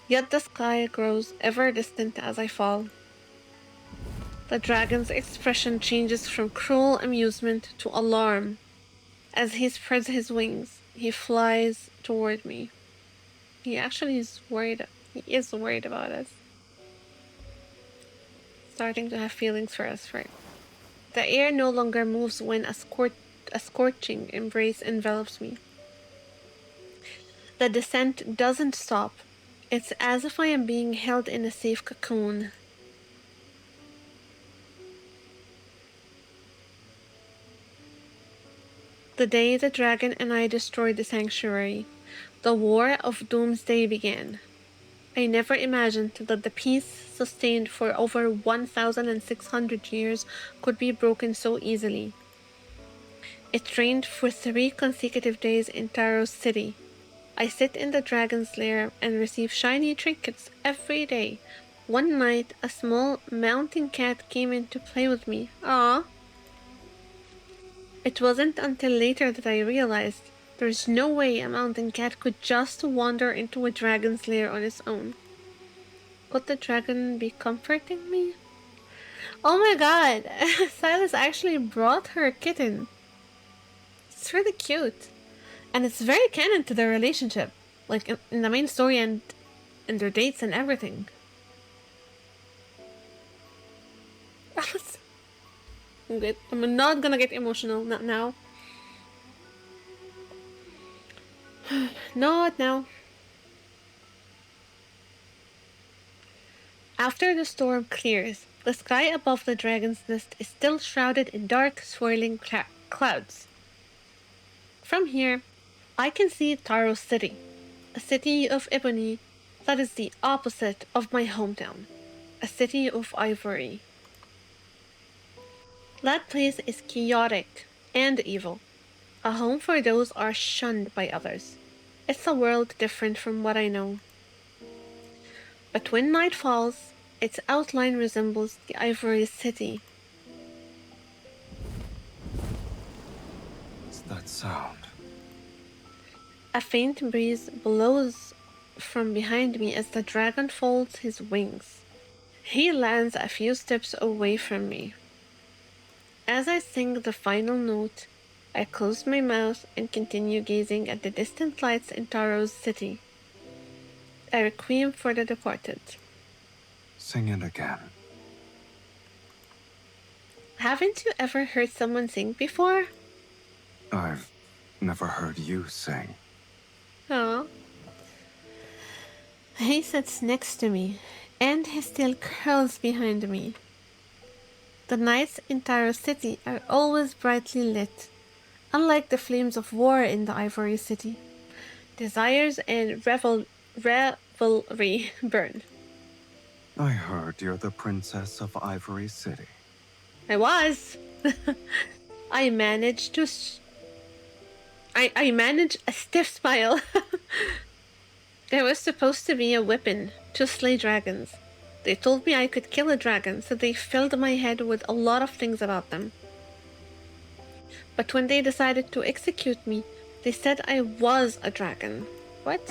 A: yet the sky grows ever distant as I fall. The dragon's expression changes from cruel amusement to alarm. As he spreads his wings, he flies toward me. He actually is worried. He is worried about us. Starting to have feelings for us, right? The air no longer moves when a scorching embrace envelops me. The descent doesn't stop. It's as if I am being held in a safe cocoon. The day the dragon and I destroyed the sanctuary, the war of doomsday began. I never imagined that the peace sustained for over 1,600 years could be broken so easily. It rained for 3 consecutive days in Taro's city. I sit in the dragon's lair and receive shiny trinkets every day. One night, a small mountain cat came in to play with me. Ah! It wasn't until later that I realized there's no way a mountain cat could just wander into a dragon's lair on its own. Could the dragon be comforting me? Oh my god! Sylus actually brought her kitten. It's really cute. And it's very canon to their relationship. Like in the main story and in their dates and everything. I'm good. I'm not gonna get emotional. Not now. Not now. After the storm clears, the sky above the dragon's nest is still shrouded in dark, swirling clouds. From here, I can see Taro's city, a city of ebony that is the opposite of my hometown, a city of ivory. That place is chaotic and evil, a home for those who are shunned by others. It's a world different from what I know. But when night falls, its outline resembles the ivory city.
C: What's that sound?
A: A faint breeze blows from behind me as the dragon folds his wings. He lands a few steps away from me. As I sing the final note, I close my mouth and continue gazing at the distant lights in Taro's city. A requiem for the departed.
C: Sing it again.
A: Haven't you ever heard someone sing before?
C: I've never heard you sing.
A: Oh. He sits next to me, and his tail curls behind me. The nights in Taro City are always brightly lit, unlike the flames of war in the Ivory City. Desires and revelry burn.
C: I heard you're the princess of Ivory City.
A: I was. I managed to. I managed a stiff smile. There was supposed to be a weapon to slay dragons. They told me I could kill a dragon, so they filled my head with a lot of things about them. But when they decided to execute me, they said I was a dragon. What?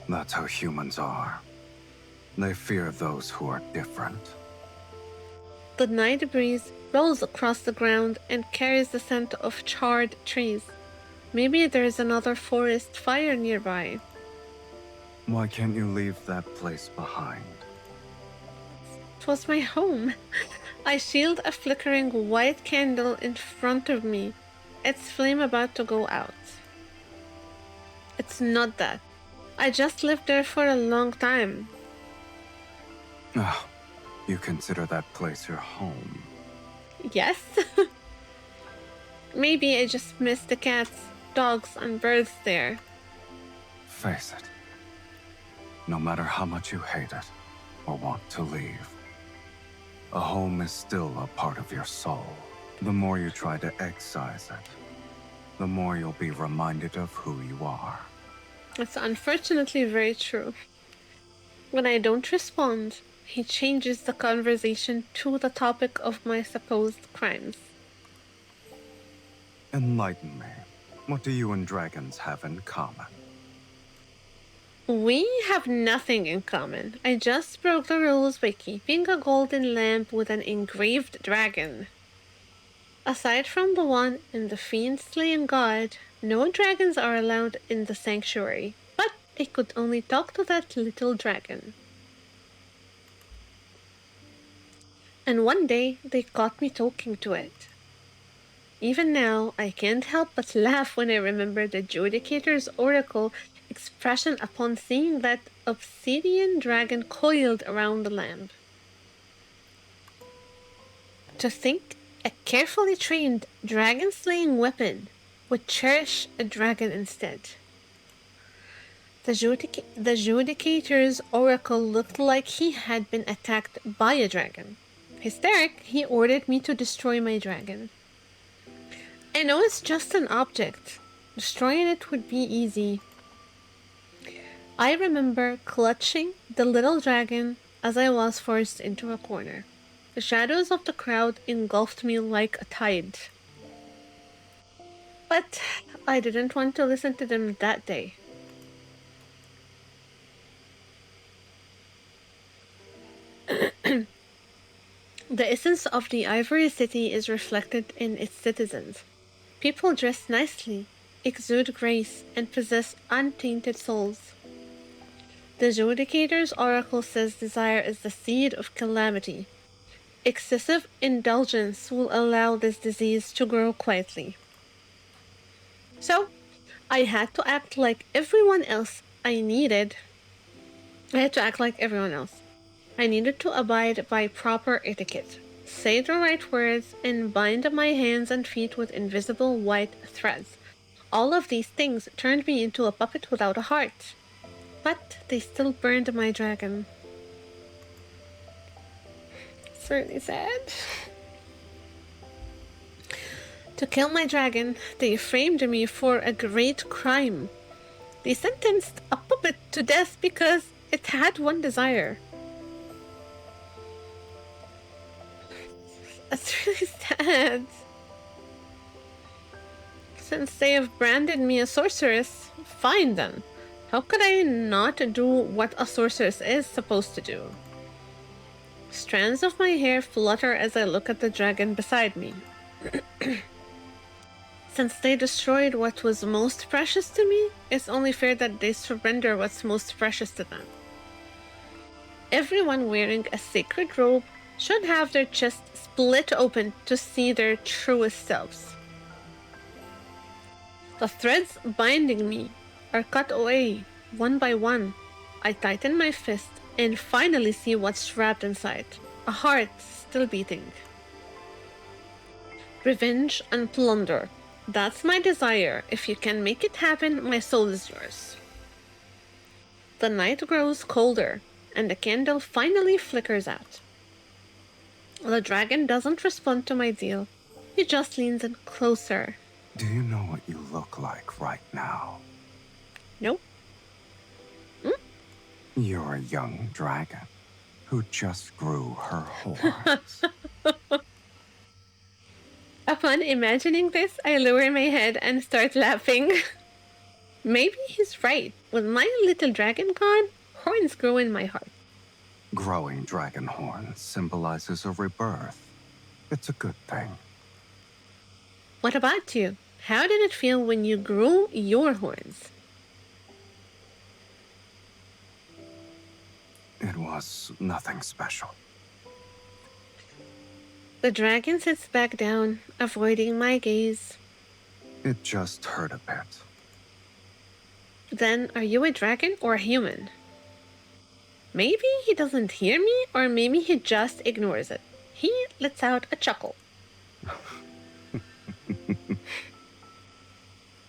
C: That's how humans are. They fear those who are different.
A: The night breeze rolls across the ground and carries the scent of charred trees. Maybe there's another forest fire nearby.
C: Why can't you leave that place behind?
A: It was my home. I shield a flickering white candle in front of me, its flame about to go out. It's not that. I just lived there for a long time.
C: Ah, you consider that place your home.
A: Yes. Maybe I just miss the cats, dogs, and birds there.
C: Face it. No matter how much you hate it or want to leave, a home is still a part of your soul. The more you try to excise it, the more you'll be reminded of who you are.
A: It's unfortunately very true. When I don't respond, he changes the conversation to the topic of my supposed crimes.
C: Enlighten me. What do you and dragons have in common?
A: We have nothing in common. I just broke the rules by keeping a golden lamp with an engraved dragon. Aside from the one in the fiend slaying god, no dragons are allowed in the sanctuary, but I could only talk to that little dragon. And one day they caught me talking to it. Even now, I can't help but laugh when I remember the Judicator's oracle expression upon seeing that obsidian dragon coiled around the lamp. To think a carefully trained dragon slaying weapon would cherish a dragon instead. The Judicator's oracle looked like he had been attacked by a dragon. Hysteric, he ordered me to destroy my dragon. I know it's just an object. Destroying it would be easy. I remember clutching the little dragon as I was forced into a corner. The shadows of the crowd engulfed me like a tide. But I didn't want to listen to them that day. The essence of the Ivory City is reflected in its citizens. People dress nicely, exude grace, and possess untainted souls. The Judicator's oracle says desire is the seed of calamity. Excessive indulgence will allow this disease to grow quietly. So, I had to act like everyone else. I had to act like everyone else. I needed to abide by proper etiquette, say the right words, and bind my hands and feet with invisible white threads. All of these things turned me into a puppet without a heart. But they still burned my dragon. It's really sad. To kill my dragon, they framed me for a great crime. They sentenced a puppet to death because it had one desire. That's really sad. Since they have branded me a sorceress, fine then. How could I not do what a sorceress is supposed to do? Strands of my hair flutter as I look at the dragon beside me. Since they destroyed what was most precious to me, it's only fair that they surrender what's most precious to them. Everyone wearing a sacred robe should have their chest split open to see their truest selves. The threads binding me are cut away, one by one. I tighten my fist and finally see what's wrapped inside. A heart still beating. Revenge and plunder. That's my desire. If you can make it happen, my soul is yours. The night grows colder, and the candle finally flickers out. The dragon doesn't respond to my deal. He just leans in closer.
C: Do you know what you look like right now?
A: Nope.
C: You're a young dragon who just grew her horns.
A: Upon imagining this, I lower my head and start laughing. Maybe he's right. With my little dragon gone, horns grow in my heart.
C: Growing dragon horns symbolizes a rebirth. It's a good thing.
A: What about you? How did it feel when you grew your horns?
C: It was nothing special.
A: The dragon sits back down, avoiding my gaze.
C: It just hurt a bit.
A: Then, are you a dragon or a human? Maybe he doesn't hear me, or maybe he just ignores it. He lets out a chuckle.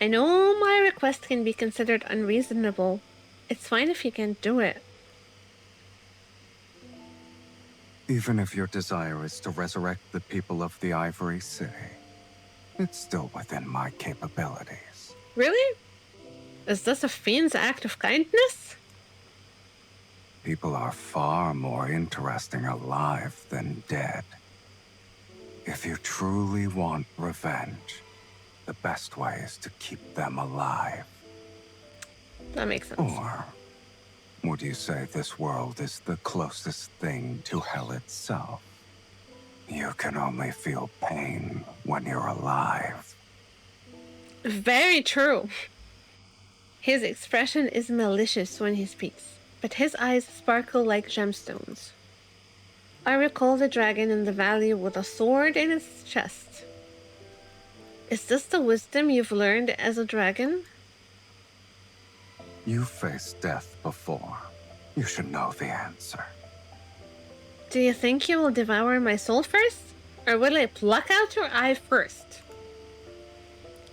A: I know my request can be considered unreasonable. It's fine if you can't do it.
C: Even if your desire is to resurrect the people of the Ivory City, it's still within my capabilities.
A: Really? Is this a fiend's act of kindness?
C: People are far more interesting alive than dead. If you truly want revenge, the best way is to keep them alive.
A: That makes sense.
C: Or would you say this world is the closest thing to hell itself? You can only feel pain when you're alive.
A: Very true. His expression is malicious when he speaks, but his eyes sparkle like gemstones. I recall the dragon in the valley with a sword in its chest. Is this the wisdom you've learned as a dragon?
C: You faced death before. You should know the answer.
A: Do you think you will devour my soul first? Or will I pluck out your eye first?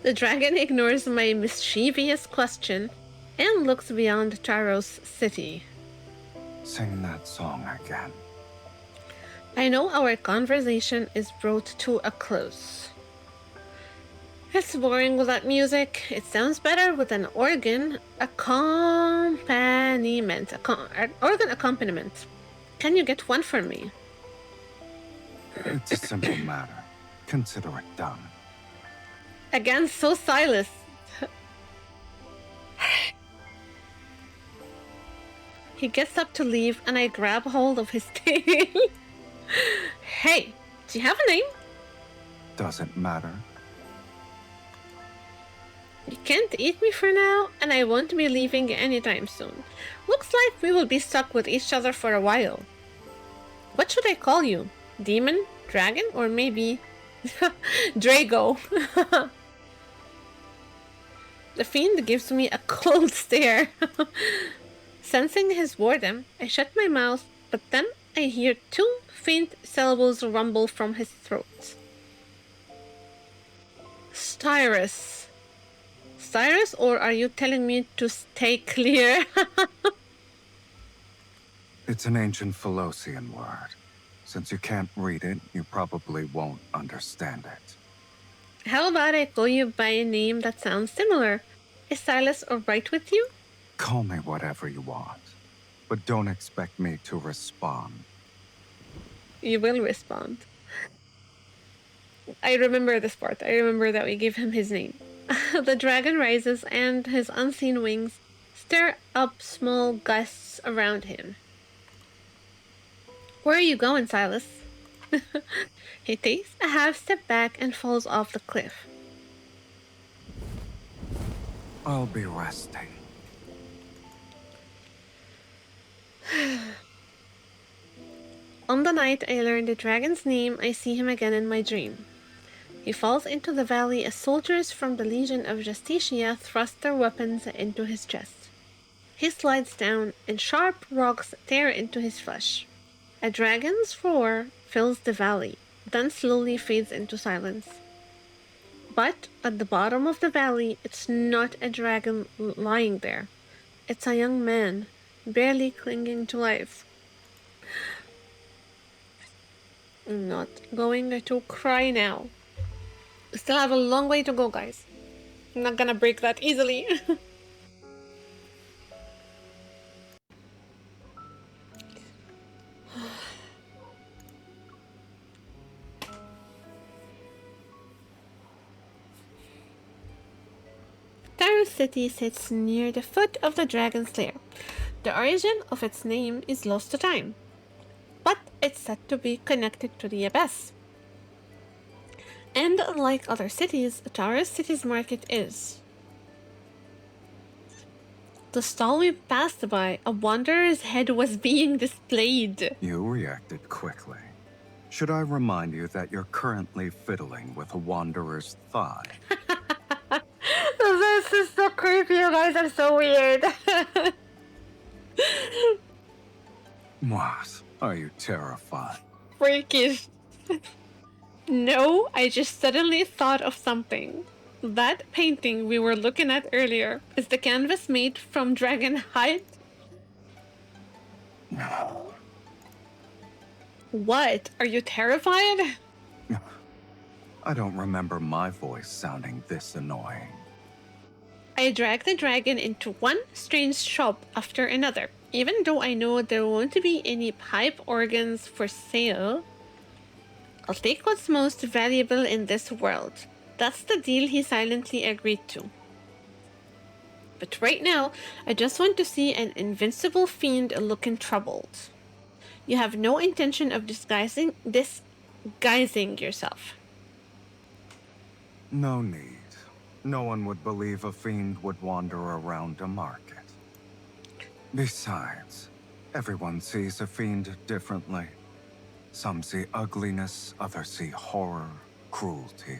A: The dragon ignores my mischievous question and looks beyond Taros city.
C: Sing that song again.
A: I know our conversation is brought to a close. It's boring without music. It sounds better with an organ accompaniment. Organ accompaniment. Can you get one for me?
C: It's a simple matter. Consider it done.
A: Again, so Sylus. He gets up to leave and I grab hold of his tail. Hey, do you have a name?
C: Doesn't matter.
A: You can't eat me for now, and I won't be leaving anytime soon. Looks like we will be stuck with each other for a while. What should I call you? Demon? Dragon? Or maybe... Drago? The fiend gives me a cold stare. Sensing his boredom, I shut my mouth, but then I hear two faint syllables rumble from his throat. Styrus. Cyrus, or are you telling me to stay clear?
C: It's an ancient Philosian word. Since you can't read it, you probably won't understand it.
A: How about I call you by a name that sounds similar? Is Silas alright with you?
C: Call me whatever you want, but don't expect me to respond.
A: You will respond. I remember this part. I remember that we gave him his name. The dragon rises and his unseen wings stir up small gusts around him. Where are you going, Silas? He takes a half step back and falls off the cliff.
C: I'll be resting.
A: On the night I learn the dragon's name, I see him again in my dream. He falls into the valley as soldiers from the Legion of Justitia thrust their weapons into his chest. He slides down, and sharp rocks tear into his flesh. A dragon's roar fills the valley, then slowly fades into silence. But at the bottom of the valley, it's not a dragon lying there. It's a young man, barely clinging to life. I'm not going to cry now. We still have a long way to go, guys. I'm not gonna break that easily. Taros City sits near the foot of the dragon's lair. The origin of its name is lost to time, but it's said to be connected to the abyss. And unlike other cities, Taros City's market is. The stall we passed by, a wanderer's head was being displayed.
C: You reacted quickly. Should I remind you that you're currently fiddling with a wanderer's thigh?
A: This is so creepy, you guys are so weird.
C: What? Are you terrified?
A: Freakish. No, I just suddenly thought of something. That painting we were looking at earlier, is the canvas made from dragon hide?
C: No.
A: What? Are you terrified?
C: I don't remember my voice sounding this annoying.
A: I drag the dragon into one strange shop after another. Even though I know there won't be any pipe organs for sale, I'll take what's most valuable in this world. That's the deal he silently agreed to. But right now, I just want to see an invincible fiend looking troubled. You have no intention of disguising yourself.
C: No need. No one would believe a fiend would wander around a market. Besides, everyone sees a fiend differently. Some see ugliness, others see horror, cruelty.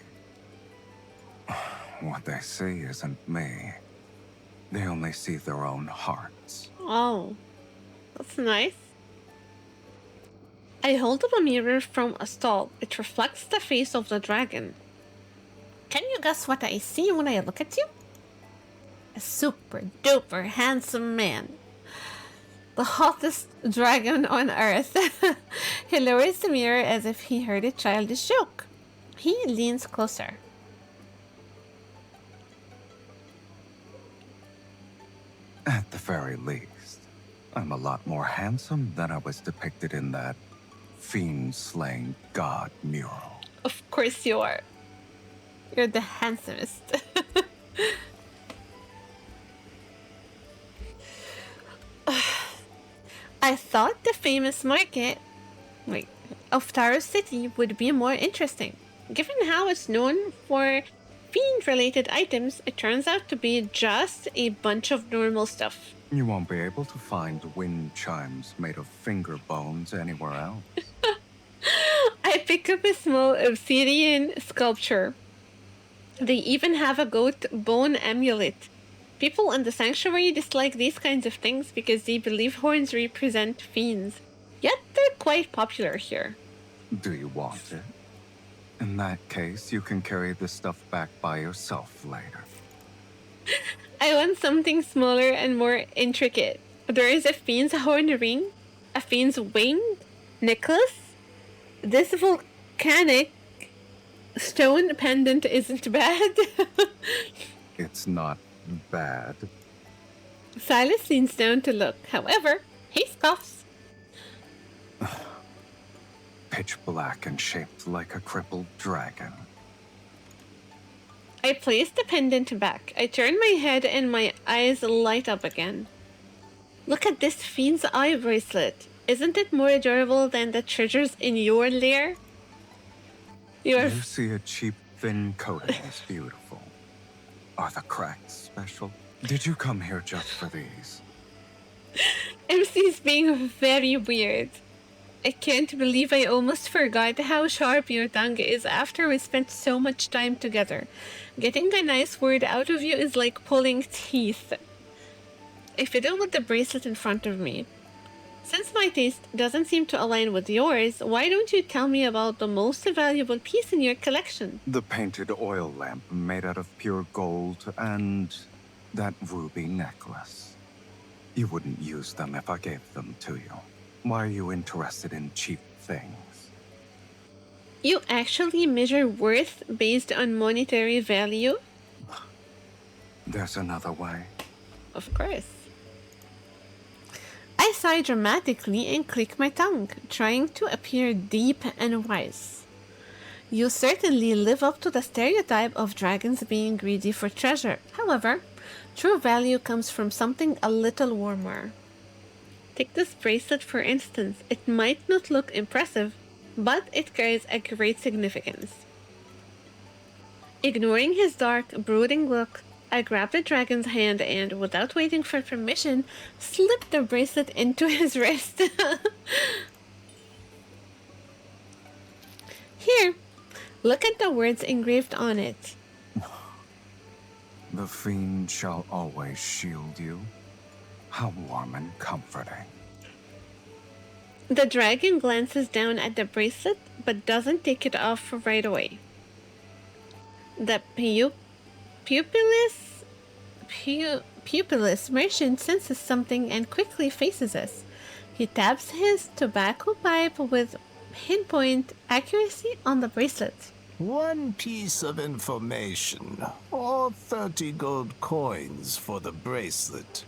C: What they see isn't me. They only see their own hearts.
A: Oh, that's nice. I hold up a mirror from a stall. It reflects the face of the dragon. Can you guess what I see when I look at you? A super duper handsome man. The hottest dragon on earth. He lowers the mirror as if he heard a childish joke. He leans closer.
C: At the very least, I'm a lot more handsome than I was depicted in that fiend-slaying god mural.
A: Of course you are. You're the handsomest. I thought the famous market of Taro City would be more interesting. Given how it's known for fiend-related items, it turns out to be just a bunch of normal stuff.
C: You won't be able to find wind chimes made of finger bones anywhere else.
A: I pick up a small obsidian sculpture. They even have a goat bone amulet. People in the sanctuary dislike these kinds of things because they believe horns represent fiends. Yet they're quite popular here.
C: Do you want it? In that case, you can carry the stuff back by yourself later.
A: I want something smaller and more intricate. There is a fiend's horn ring, a fiend's wing necklace. This volcanic stone pendant isn't bad.
C: It's not bad.
A: Sylus leans down to look. However, he scoffs.
C: Pitch black and shaped like a crippled dragon.
A: I place the pendant back. I turn my head and my eyes light up again. Look at this fiend's eye bracelet. Isn't it more adorable than the treasures in your lair?
C: You see a cheap, thin coating is beautiful. Are the cracks special? Did you come here just for these?
A: MC's being very weird. I can't believe I almost forgot how sharp your tongue is after we spent so much time together. Getting a nice word out of you is like pulling teeth. I fiddle with the bracelet in front of me. Since my taste doesn't seem to align with yours, why don't you tell me about the most valuable piece in your collection?
C: The painted oil lamp made out of pure gold and that ruby necklace. You wouldn't use them if I gave them to you. Why are you interested in cheap things?
A: You actually measure worth based on monetary value?
C: There's another way.
A: Of course. I sigh dramatically and click my tongue, trying to appear deep and wise. You certainly live up to the stereotype of dragons being greedy for treasure. However, true value comes from something a little warmer. Take this bracelet for instance. It might not look impressive, but it carries a great significance. Ignoring his dark, brooding look, I grab the dragon's hand and, without waiting for permission, slip the bracelet into his wrist. Here, look at the words engraved on it.
C: The fiend shall always shield you. How warm and comforting.
A: The dragon glances down at the bracelet, but doesn't take it off right away. The pupilless merchant senses something and quickly faces us. He taps his tobacco pipe with pinpoint accuracy on the bracelet.
D: 1 piece of information, or 30 gold coins for the bracelet.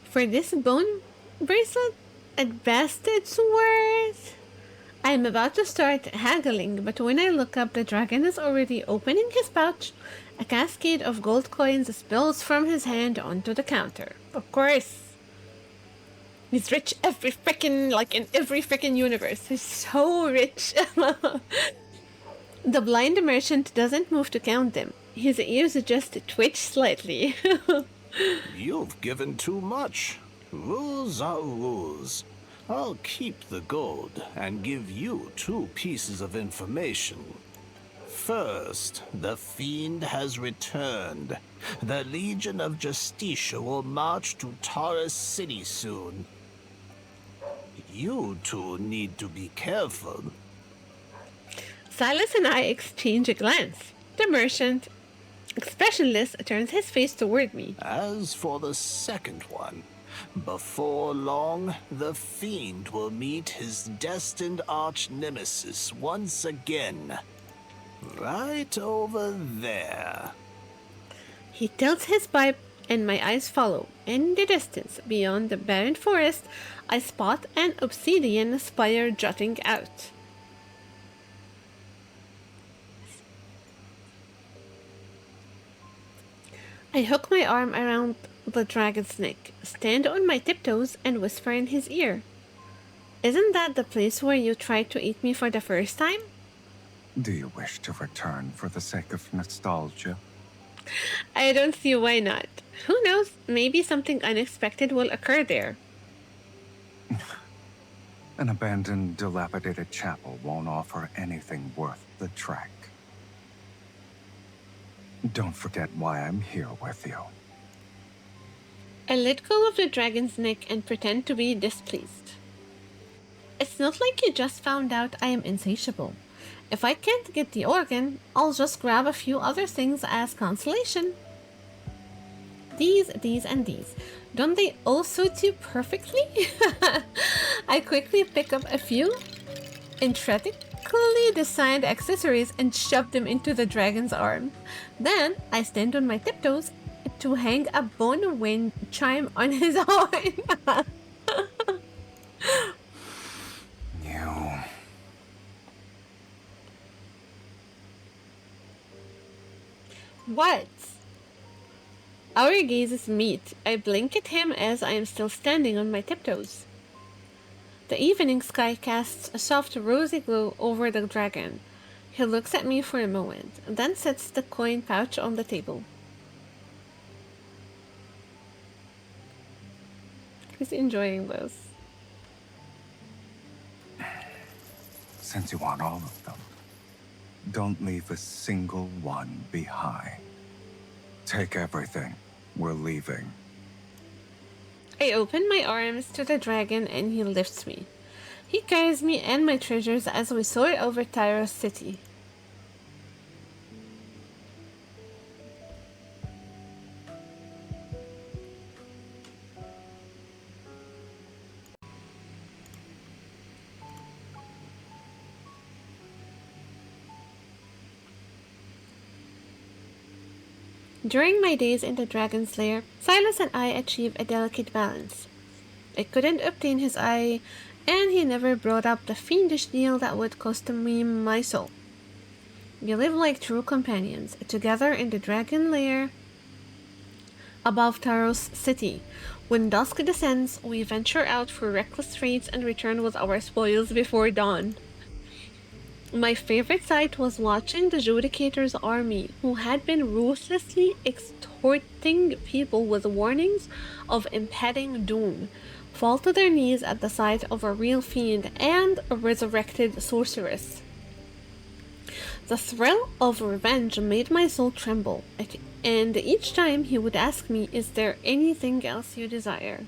A: For this bone bracelet, at best it's worth. I'm about to start haggling, but when I look up, the dragon is already opening his pouch. A cascade of gold coins spills from his hand onto the counter. Of course. He's rich in every freaking universe. He's so rich. The blind merchant doesn't move to count them. His ears just twitch slightly.
D: You've given too much. Rules are rules. I'll keep the gold and give you 2 pieces of information. First, the fiend has returned. The Legion of Justicia will march to Taurus City soon. You two need to be careful.
A: Sylus and I exchange a glance. The merchant, expressionless, turns his face toward me.
D: As for the second one, before long, the fiend will meet his destined arch-nemesis once again. Right over there.
A: He tilts his pipe, and my eyes follow. In the distance, beyond the barren forest, I spot an obsidian spire jutting out. I hook my arm around the dragon's neck, stand on my tiptoes, and whisper in his ear. Isn't that the place where you tried to eat me for the first time?
C: Do you wish to return for the sake of nostalgia?
A: I don't see why not. Who knows? Maybe something unexpected will occur there.
C: An abandoned, dilapidated chapel won't offer anything worth the trek. Don't forget why I'm here with you.
A: I let go of the dragon's neck and pretend to be displeased. It's not like you just found out I am insatiable. If I can't get the organ, I'll just grab a few other things as consolation. These, and these. Don't they all suit you perfectly? I quickly pick up a few intricately designed accessories and shove them into the dragon's arm. Then I stand on my tiptoes to hang a bone wind chime on his horn.
C: You...
A: What? Our gazes meet. I blink at him as I am still standing on my tiptoes. The evening sky casts a soft rosy glow over the dragon. He looks at me for a moment, then sets the coin pouch on the table. He's enjoying this.
C: Since you want all of them, don't leave a single one behind. Take everything. We're leaving.
A: I open my arms to the dragon and he lifts me. He carries me and my treasures as we soar over Taurus City. During my days in the Dragon's Lair, Sylus and I achieved a delicate balance. I couldn't obtain his eye, and he never brought up the fiendish deal that would cost me my soul. We live like true companions, together in the Dragon Lair above Taurus City. When dusk descends, we venture out for reckless raids and return with our spoils before dawn. My favorite sight was watching the Judicator's army, who had been ruthlessly extorting people with warnings of impending doom, fall to their knees at the sight of a real fiend and a resurrected sorceress. The thrill of revenge made my soul tremble, and each time he would ask me, "Is there anything else you desire?"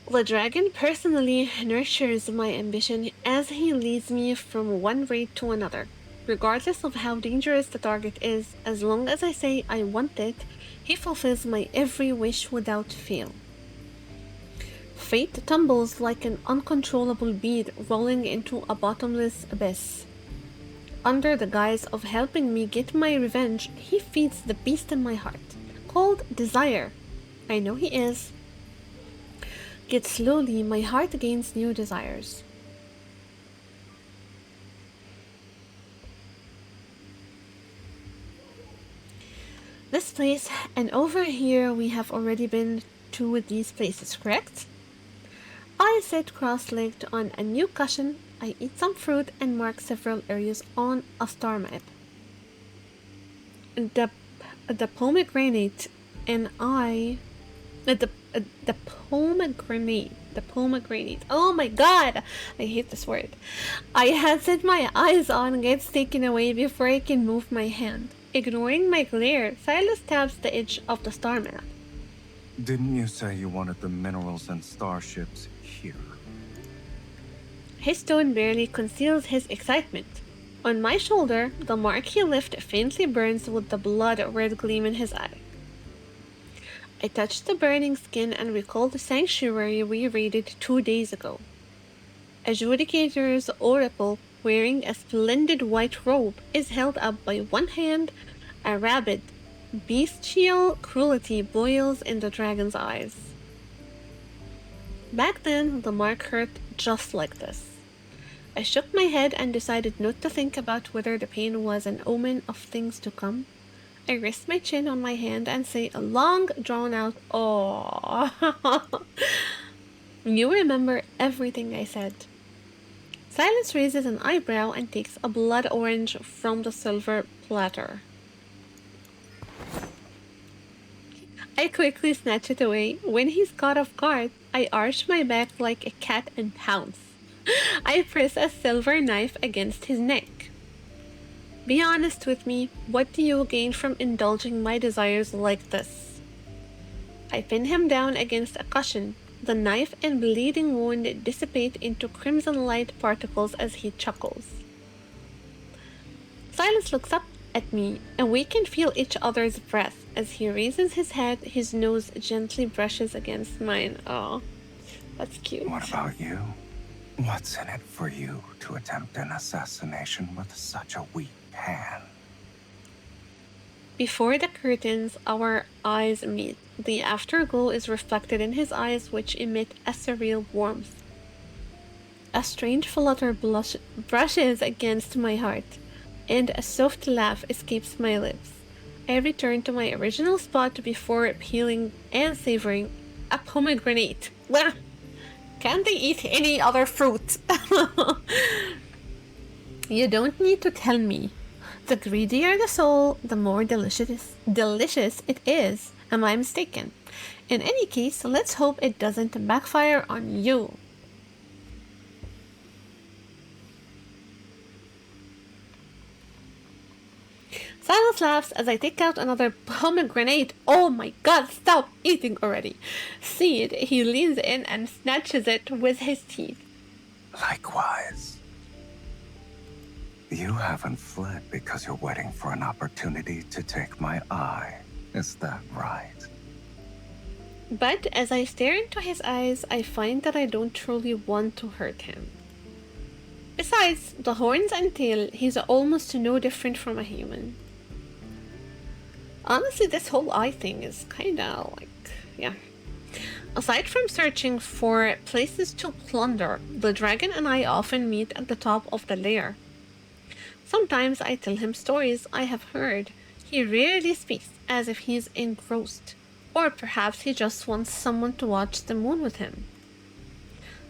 A: The dragon personally nurtures my ambition as he leads me from one raid to another. Regardless of how dangerous the target is, as long as I say I want it, he fulfills my every wish without fail. Fate tumbles like an uncontrollable bead rolling into a bottomless abyss. Under the guise of helping me get my revenge, he feeds the beast in my heart, called desire. I know he is. Yet slowly my heart gains new desires. This place, and over here we have already been to these places, correct? I sit cross-legged on a new cushion, I eat some fruit and mark several areas on a star map. The, the pomegranate and I... the pomegranate. Oh my god! I hate this word. I had set my eyes on gets taken away before I can move my hand. Ignoring my glare, Sylus taps the edge of the star map.
C: Didn't you say you wanted the minerals and starships here?
A: His tone barely conceals his excitement. On my shoulder, the mark he left faintly burns with the blood-red gleam in his eye. I touch the burning skin and recall the sanctuary we raided 2 days ago. Adjudicator's oracle, wearing a splendid white robe, is held up by one hand. A rabid, bestial cruelty boils in the dragon's eyes. Back then, the mark hurt just like this. I shook my head and decided not to think about whether the pain was an omen of things to come. I rest my chin on my hand and say a long, drawn-out "Aww." You remember everything I said. Sylus raises an eyebrow and takes a blood orange from the silver platter. I quickly snatch it away. When he's caught off guard, I arch my back like a cat and pounce. I press a silver knife against his neck. Be honest with me, what do you gain from indulging my desires like this? I pin him down against a cushion. The knife and bleeding wound dissipate into crimson light particles as he chuckles. Sylus looks up at me, and we can feel each other's breath. As he raises his head, his nose gently brushes against mine. Oh, that's cute.
C: What about you? What's in it for you to attempt an assassination with such a weak hand?
A: Before the curtains, our eyes meet. The afterglow is reflected in his eyes, which emit a surreal warmth. A strange flutter brushes against my heart, and a soft laugh escapes my lips. I return to my original spot before peeling and savoring a pomegranate. Well, can't they eat any other fruit? You don't need to tell me. The greedier the soul, the more delicious it is. Am I mistaken? In any case, let's hope it doesn't backfire on you. Silas laughs as I take out another pomegranate. Oh my god, stop eating already. See it, he leans in and snatches it with his teeth.
C: Likewise. You haven't fled because you're waiting for an opportunity to take my eye. Is that right?
A: But as I stare into his eyes, I find that I don't truly want to hurt him. Besides the horns and tail, he's almost no different from a human. Honestly, this whole eye thing is kinda like, yeah. Aside from searching for places to plunder, the dragon and I often meet at the top of the lair. Sometimes I tell him stories I have heard. He rarely speaks, as if he's engrossed. Or perhaps he just wants someone to watch the moon with him.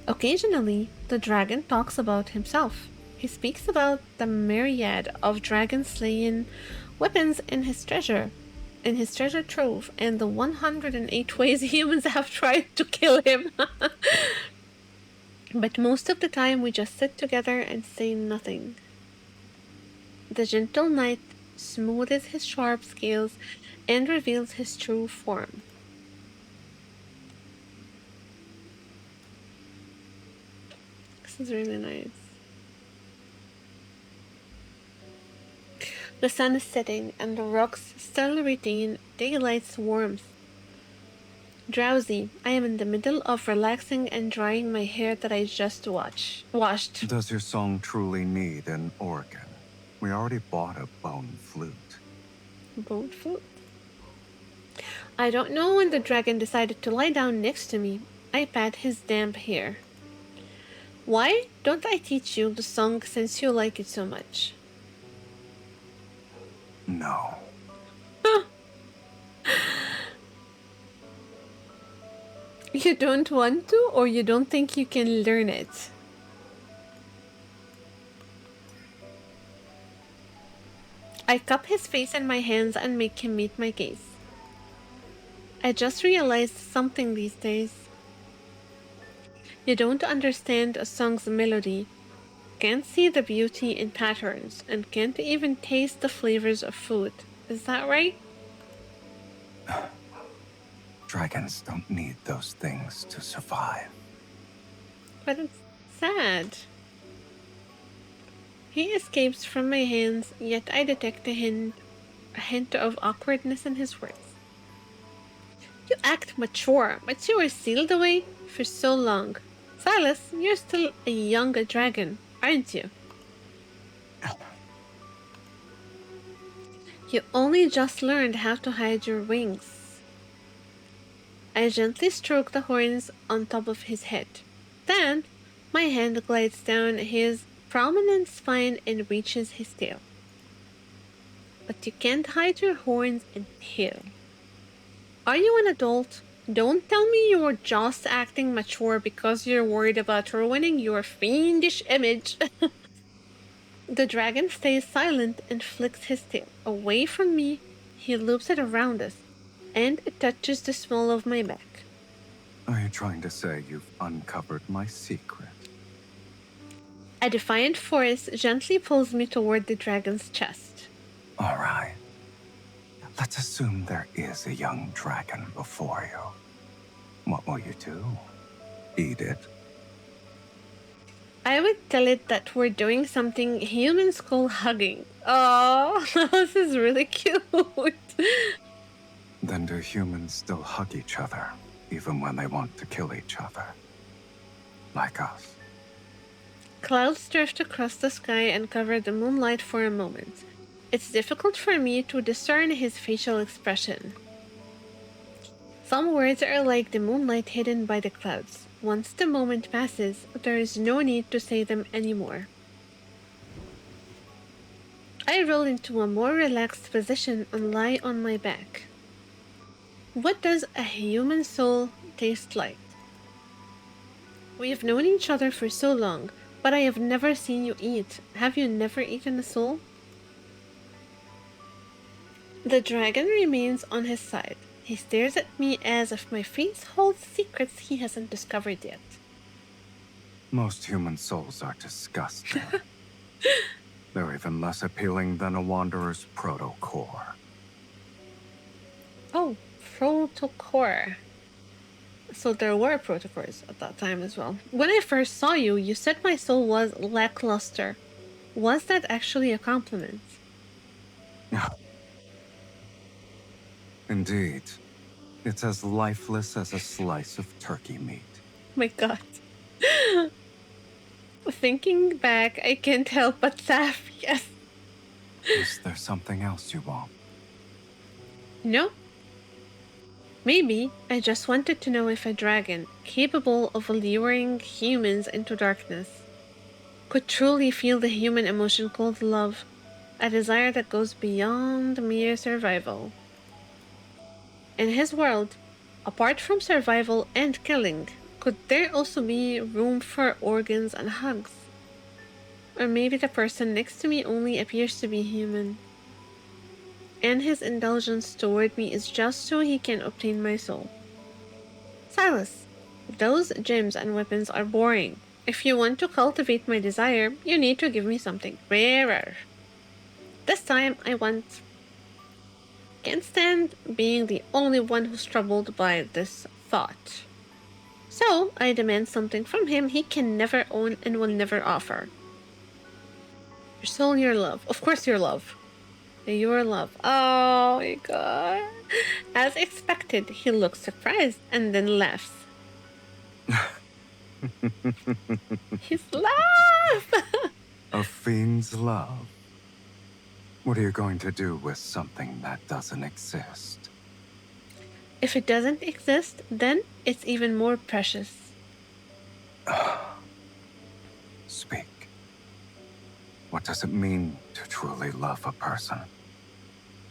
A: Occasionally, the dragon talks about himself. He speaks about the myriad of dragon-slaying weapons in his treasure trove, and the 108 ways humans have tried to kill him. But most of the time we just sit together and say nothing. The gentle night smoothes his sharp scales and reveals his true form. This is really nice. The sun is setting and the rocks still retain daylight's warmth. Drowsy. I am in the middle of relaxing and drying my hair that I just washed.
C: Does your song truly need an organ? We already bought a bone flute.
A: Bone flute. I don't know when the dragon decided to lie down next to me. I pat his damp hair. Why don't I teach you the song since you like it so much?
C: No.
A: You don't want to, or you don't think you can learn it? I cup his face in my hands and make him meet my gaze. I just realized something these days. You don't understand a song's melody, can't see the beauty in patterns, and can't even taste the flavors of food. Is that right?
C: Dragons don't need those things to survive.
A: But it's sad. He escapes from my hands, yet I detect a hint of awkwardness in his words. You act mature, but you were sealed away for so long. Sylus, you're still a young dragon, aren't you? You only just learned how to hide your wings. I gently stroke the horns on top of his head. Then, my hand glides down his prominent spine and reaches his tail. But you can't hide your horns and tail. Are you an adult? Don't tell me you're just acting mature because you're worried about ruining your fiendish image. The dragon stays silent and flicks his tail. Away from me, he loops it around us, and it touches the small of my back.
C: Are you trying to say you've uncovered my secret?
A: A defiant force gently pulls me toward the dragon's chest.
C: All right. Let's assume there is a young dragon before you. What will you do? Eat it?
A: I would tell it that we're doing something humans call hugging. Oh, this is really cute.
C: Then do humans still hug each other, even when they want to kill each other? Like us.
A: Clouds drift across the sky and cover the moonlight for a moment. It's difficult for me to discern his facial expression. Some words are like the moonlight hidden by the clouds. Once the moment passes, there is no need to say them anymore. I roll into a more relaxed position and lie on my back. What does a human soul taste like? We have known each other for so long, but I have never seen you eat. Have you never eaten a soul? The dragon remains on his side. He stares at me as if my face holds secrets he hasn't discovered yet.
C: Most human souls are disgusting. They're even less appealing than a wanderer's protocore.
A: Oh, protocore. So there were protocores at that time as well. When I first saw you, you said my soul was lackluster. Was that actually a compliment?
C: Indeed. It's as lifeless as a slice of turkey meat.
A: My god. Thinking back, I can't help but laugh, yes.
C: Is there something else you want?
A: No. Maybe I just wanted to know if a dragon, capable of luring humans into darkness, could truly feel the human emotion called love, a desire that goes beyond mere survival. In his world, apart from survival and killing, could there also be room for organs and hugs? Or maybe the person next to me only appears to be human, and his indulgence toward me is just so he can obtain my soul. Sylus, those gems and weapons are boring. If you want to cultivate my desire, you need to give me something rarer. This time I want... Can't stand being the only one who's troubled by this thought. So I demand something from him he can never own and will never offer. Your soul, your love. Of course your love. Your love. Oh my god. As expected, he looks surprised and then laughs. His laugh!
C: A fiend's love. What are you going to do with something that doesn't exist?
A: If it doesn't exist, then it's even more precious.
C: Speak. What does it mean to truly love a person?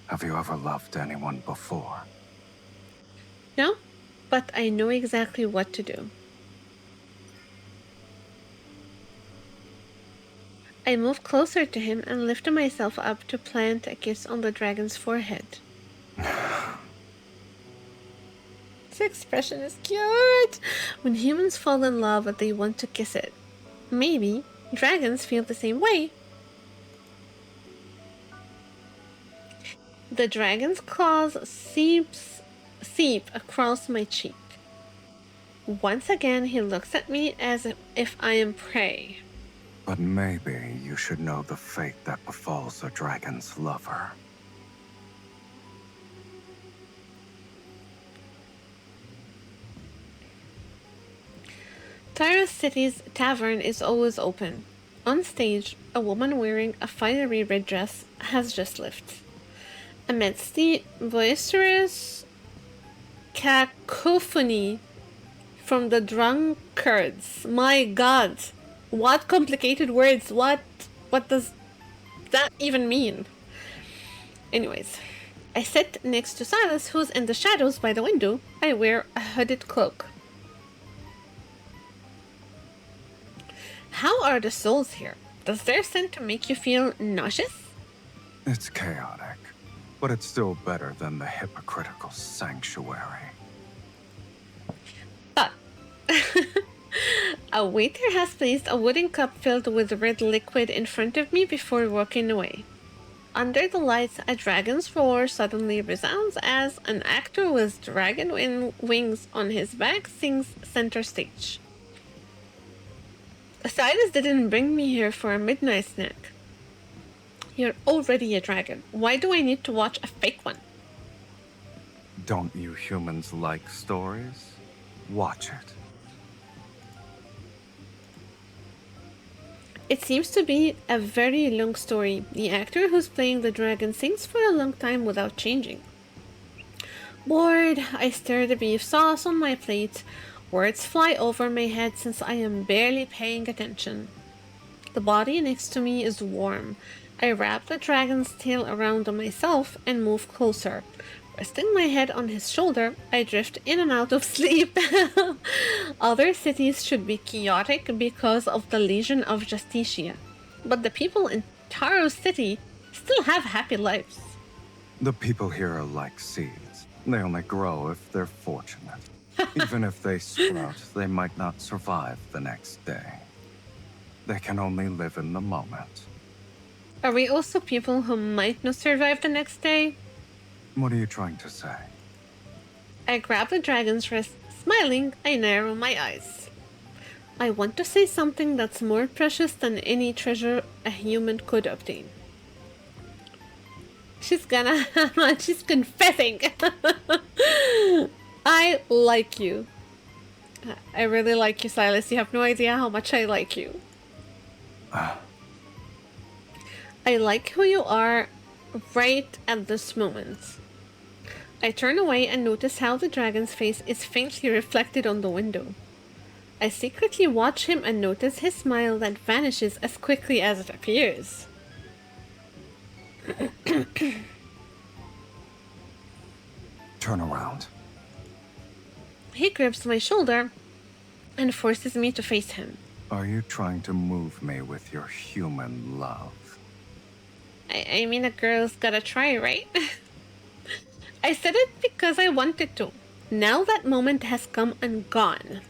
C: Have you ever loved anyone before?
A: No, but I know exactly what to do. I move closer to him and lift myself up to plant a kiss on the dragon's forehead. This expression is cute! When humans fall in love, they want to kiss it. Maybe dragons feel the same way. The dragon's claws seep across my cheek. Once again, he looks at me as if I am prey.
C: But maybe you should know the fate that befalls a dragon's lover.
A: Tyra's city's tavern is always open. On stage, a woman wearing a fiery red dress has just left. Amidst the boisterous cacophony from the drunkards. My god! What complicated words? What does that even mean? Anyways, I sit next to Sylus, who's in the shadows by the window. I wear a hooded cloak. How are the souls here? Does their scent make you feel nauseous?
C: It's chaotic, but it's still better than the hypocritical sanctuary.
A: But a waiter has placed a wooden cup filled with red liquid in front of me before walking away. Under the lights, a dragon's roar suddenly resounds as an actor with dragon wings on his back sings center stage. Sylus didn't bring me here for a midnight snack. You're already a dragon. Why do I need to watch a fake one?
C: Don't you humans like stories? Watch it.
A: It seems to be a very long story. The actor who's playing the dragon sings for a long time without changing. Bored, I stir the beef sauce on my plate. Words fly over my head since I am barely paying attention. The body next to me is warm. I wrap the dragon's tail around myself and move closer. Resting my head on his shoulder, I drift in and out of sleep. Other cities should be chaotic because of the Legion of Justicia. But the people in Taro City still have happy lives.
C: The people here are like seeds. They only grow if they're fortunate. Even if they sprout, they might not survive the next day. They can only live in the moment.
A: Are we also people who might not survive the next day?
C: What are you trying to say?
A: I grab the dragon's wrist. Smiling, I narrow my eyes. I want to say something that's more precious than any treasure a human could obtain. She's confessing. I like you. I really like you, Sylus. You have no idea how much I like you. I like who you are right at this moment. I turn away and notice how the dragon's face is faintly reflected on the window. I secretly watch him and notice his smile that vanishes as quickly as it appears.
C: Turn around.
A: He grips my shoulder and forces me to face him.
C: Are you trying to move me with your human love?
A: I mean, a girl's gotta try, right? I said it because I wanted to. Now that moment has come and gone.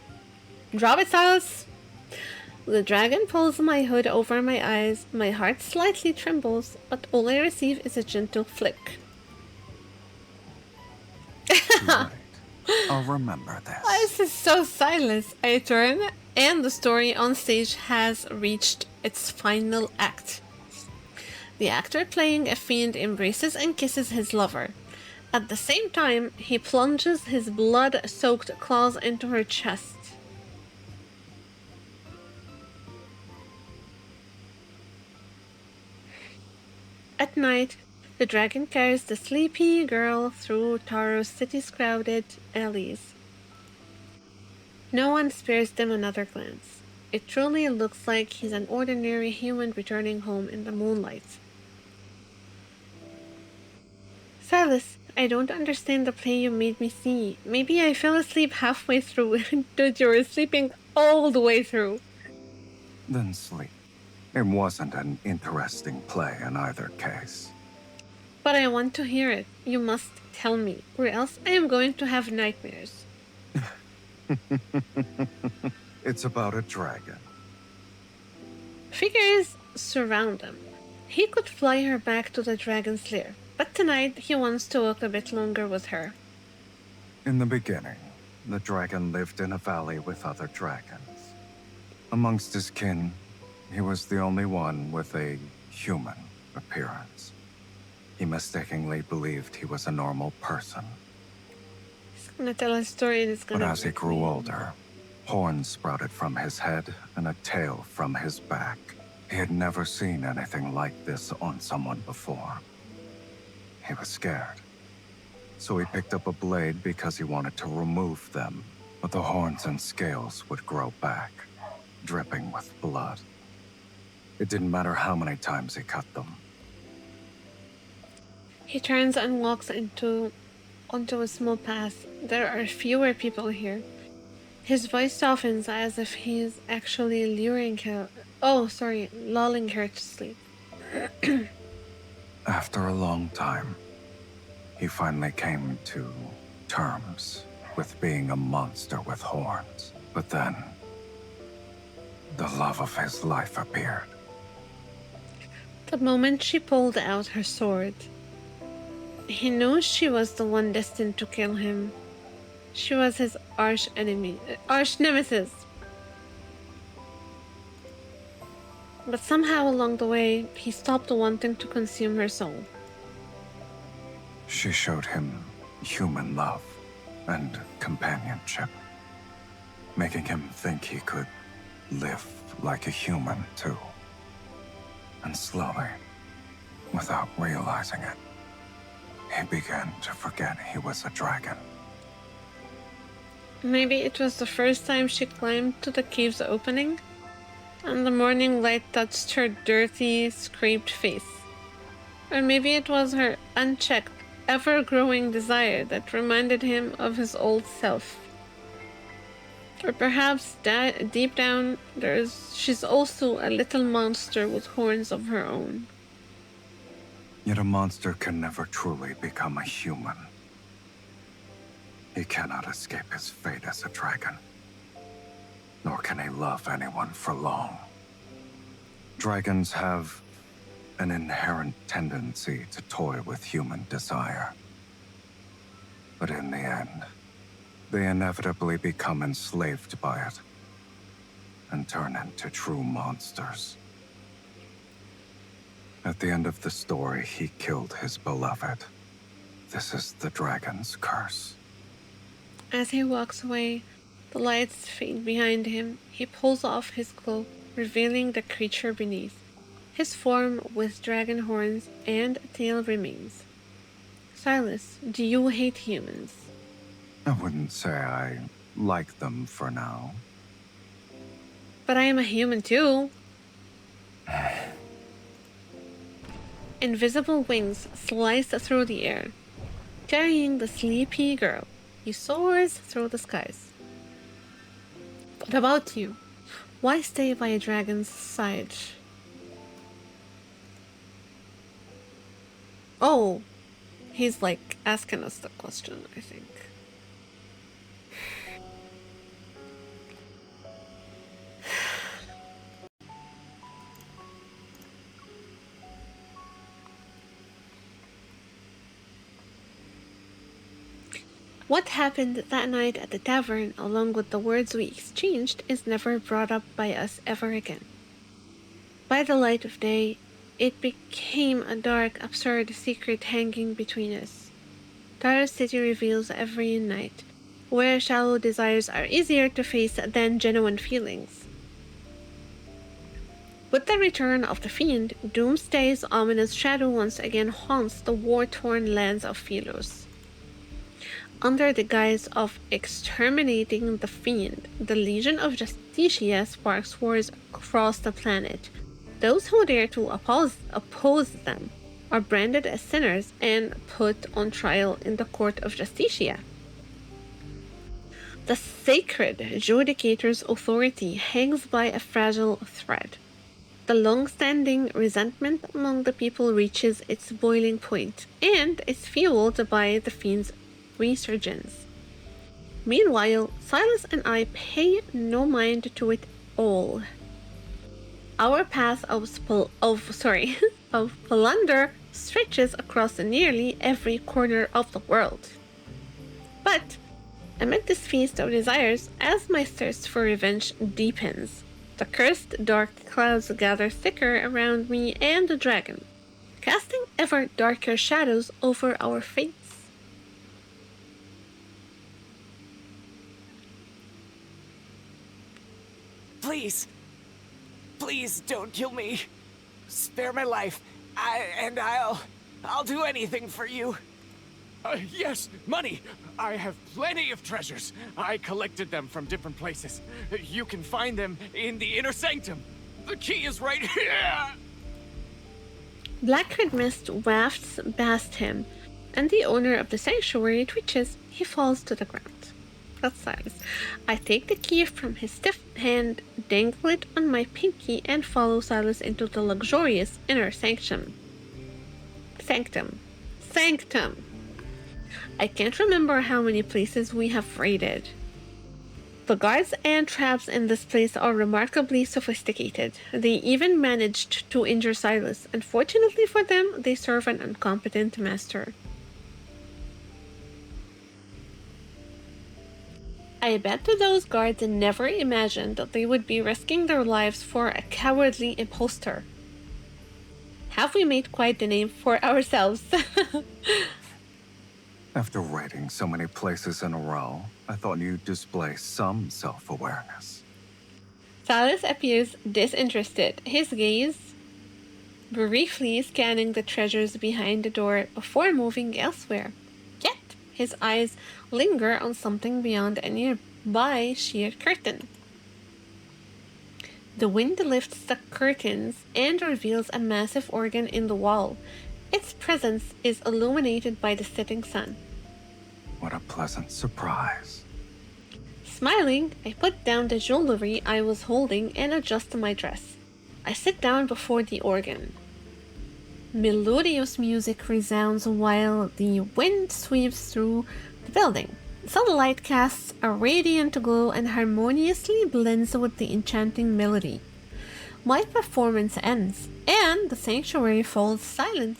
A: Drop it, Sylus! The dragon pulls my hood over my eyes. My heart slightly trembles, but all I receive is a gentle flick.
C: Right. I'll remember this.
A: This is so Sylus. I turn, and the story on stage has reached its final act. The actor playing a fiend embraces and kisses his lover. At the same time, he plunges his blood soaked claws into her chest. At night, the dragon carries the sleepy girl through Taro's city's crowded alleys. No one spares them another glance. It truly looks like he's an ordinary human returning home in the moonlight. Silas, I don't understand the play you made me see. Maybe I fell asleep halfway through and thought you were sleeping all the way through.
C: Then sleep. It wasn't an interesting play in either case.
A: But I want to hear it. You must tell me, or else I am going to have nightmares.
C: It's about a dragon.
A: Figures surround him. He could fly her back to the dragon's lair, but tonight he wants to walk a bit longer with her.
C: In the beginning, the dragon lived in a valley with other dragons. Amongst his kin, he was the only one with a human appearance. He mistakenly believed he was a normal person.
A: He's gonna tell a story and it's
C: But
A: gonna...
C: as he grew older, horns sprouted from his head and a tail from his back. He had never seen anything like this on someone before. He was scared. So he picked up a blade because he wanted to remove them, but the horns and scales would grow back, dripping with blood. It didn't matter how many times he cut them.
A: He turns and walks onto a small path. There are fewer people here. His voice softens as if he is actually lulling her to sleep.
C: After a long time, he finally came to terms with being a monster with horns. But then, the love of his life appeared.
A: The moment she pulled out her sword, he knew she was the one destined to kill him. She was his arch nemesis. But somehow along the way, he stopped wanting to consume her soul.
C: She showed him human love and companionship, making him think he could live like a human too. And slowly, without realizing it, he began to forget he was a dragon.
A: Maybe it was the first time she climbed to the cave's opening, and the morning light touched her dirty, scraped face. Or maybe it was her unchecked, ever-growing desire that reminded him of his old self. Or perhaps deep down, she's also a little monster with horns of her own.
C: Yet a monster can never truly become a human. He cannot escape his fate as a dragon, nor can he love anyone for long. Dragons have an inherent tendency to toy with human desire. But in the end, they inevitably become enslaved by it and turn into true monsters. At the end of the story, he killed his beloved. This is the dragon's curse.
A: As he walks away, the lights fade behind him. He pulls off his cloak, revealing the creature beneath. His form with dragon horns and a tail remains. Silas, do you hate humans?
C: I wouldn't say I like them for now.
A: But I am a human too. Invisible wings slice through the air. Carrying the sleepy girl, he soars through the skies. What about you? Why stay by a dragon's side? Oh, he's like asking us the question, I think. What happened that night at the tavern, along with the words we exchanged, is never brought up by us ever again. By the light of day, It became a dark, absurd secret hanging between us. Tara's city reveals every night, where shallow desires are easier to face than genuine feelings. With the return of the Fiend, Doomsday's ominous shadow once again haunts the war-torn lands of Philos. Under the guise of exterminating the Fiend, the Legion of Justicia sparks wars across the planet. Those who dare to oppose them are branded as sinners and put on trial in the court of Justicia. The sacred judicator's authority hangs by a fragile thread. The long-standing resentment among the people reaches its boiling point and is fueled by the Fiend's resurgence. Meanwhile, Silas and I pay no mind to it all. Our path of plunder stretches across nearly every corner of the world. But amid this feast of desires, as my thirst for revenge deepens, the cursed dark clouds gather thicker around me and the dragon, casting ever darker shadows over our fates.
E: Please, please don't kill me. Spare my life. I'll do anything for you.
F: Yes, money. I have plenty of treasures. I collected them from different places. You can find them in the inner sanctum. The key is right here.
A: Black red mist wafts past him, and the owner of the sanctuary twitches. He falls to the ground. That's Silas. I take the key from his stiff hand, dangle it on my pinky, and follow Silas into the luxurious inner sanctum. Sanctum! I can't remember how many places we have raided. The guards and traps in this place are remarkably sophisticated. They even managed to injure Silas. Unfortunately for them, they serve an incompetent master. I bet those guards never imagined that they would be risking their lives for a cowardly impostor. Have we made quite the name for ourselves?
C: After raiding so many places in a row, I thought you'd display some self-awareness.
A: Silas appears disinterested, his gaze briefly scanning the treasures behind the door before moving elsewhere. Yet, his eyes linger on something beyond a nearby sheer curtain. The wind lifts the curtains and reveals a massive organ in the wall. Its presence is illuminated by the setting sun.
C: What a pleasant surprise.
A: Smiling, I put down the jewelry I was holding and adjust my dress. I sit down before the organ. Melodious music resounds while the wind sweeps through the building. Sunlight casts a radiant glow and harmoniously blends with the enchanting melody. My performance ends, and the sanctuary falls silent.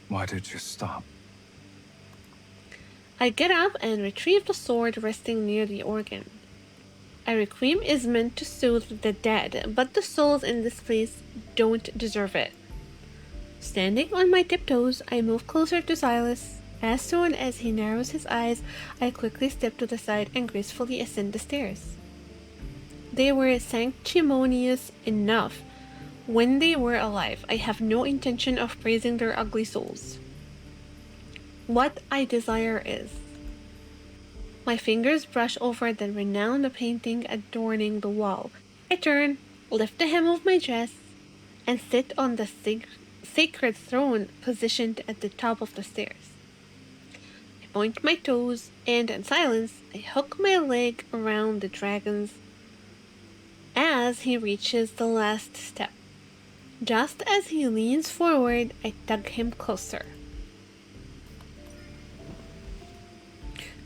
C: Why did you stop?
A: I get up and retrieve the sword resting near the organ. A requiem is meant to soothe the dead, but the souls in this place don't deserve it. Standing on my tiptoes, I move closer to Silas. As soon as he narrows his eyes, I quickly step to the side and gracefully ascend the stairs. They were sanctimonious enough when they were alive. I have no intention of praising their ugly souls. What I desire is... My fingers brush over the renowned painting adorning the wall. I turn, lift the hem of my dress, and sit on the sacred throne positioned at the top of the stairs. I point my toes, and in silence, I hook my leg around the dragon's as he reaches the last step. Just as he leans forward, I tug him closer.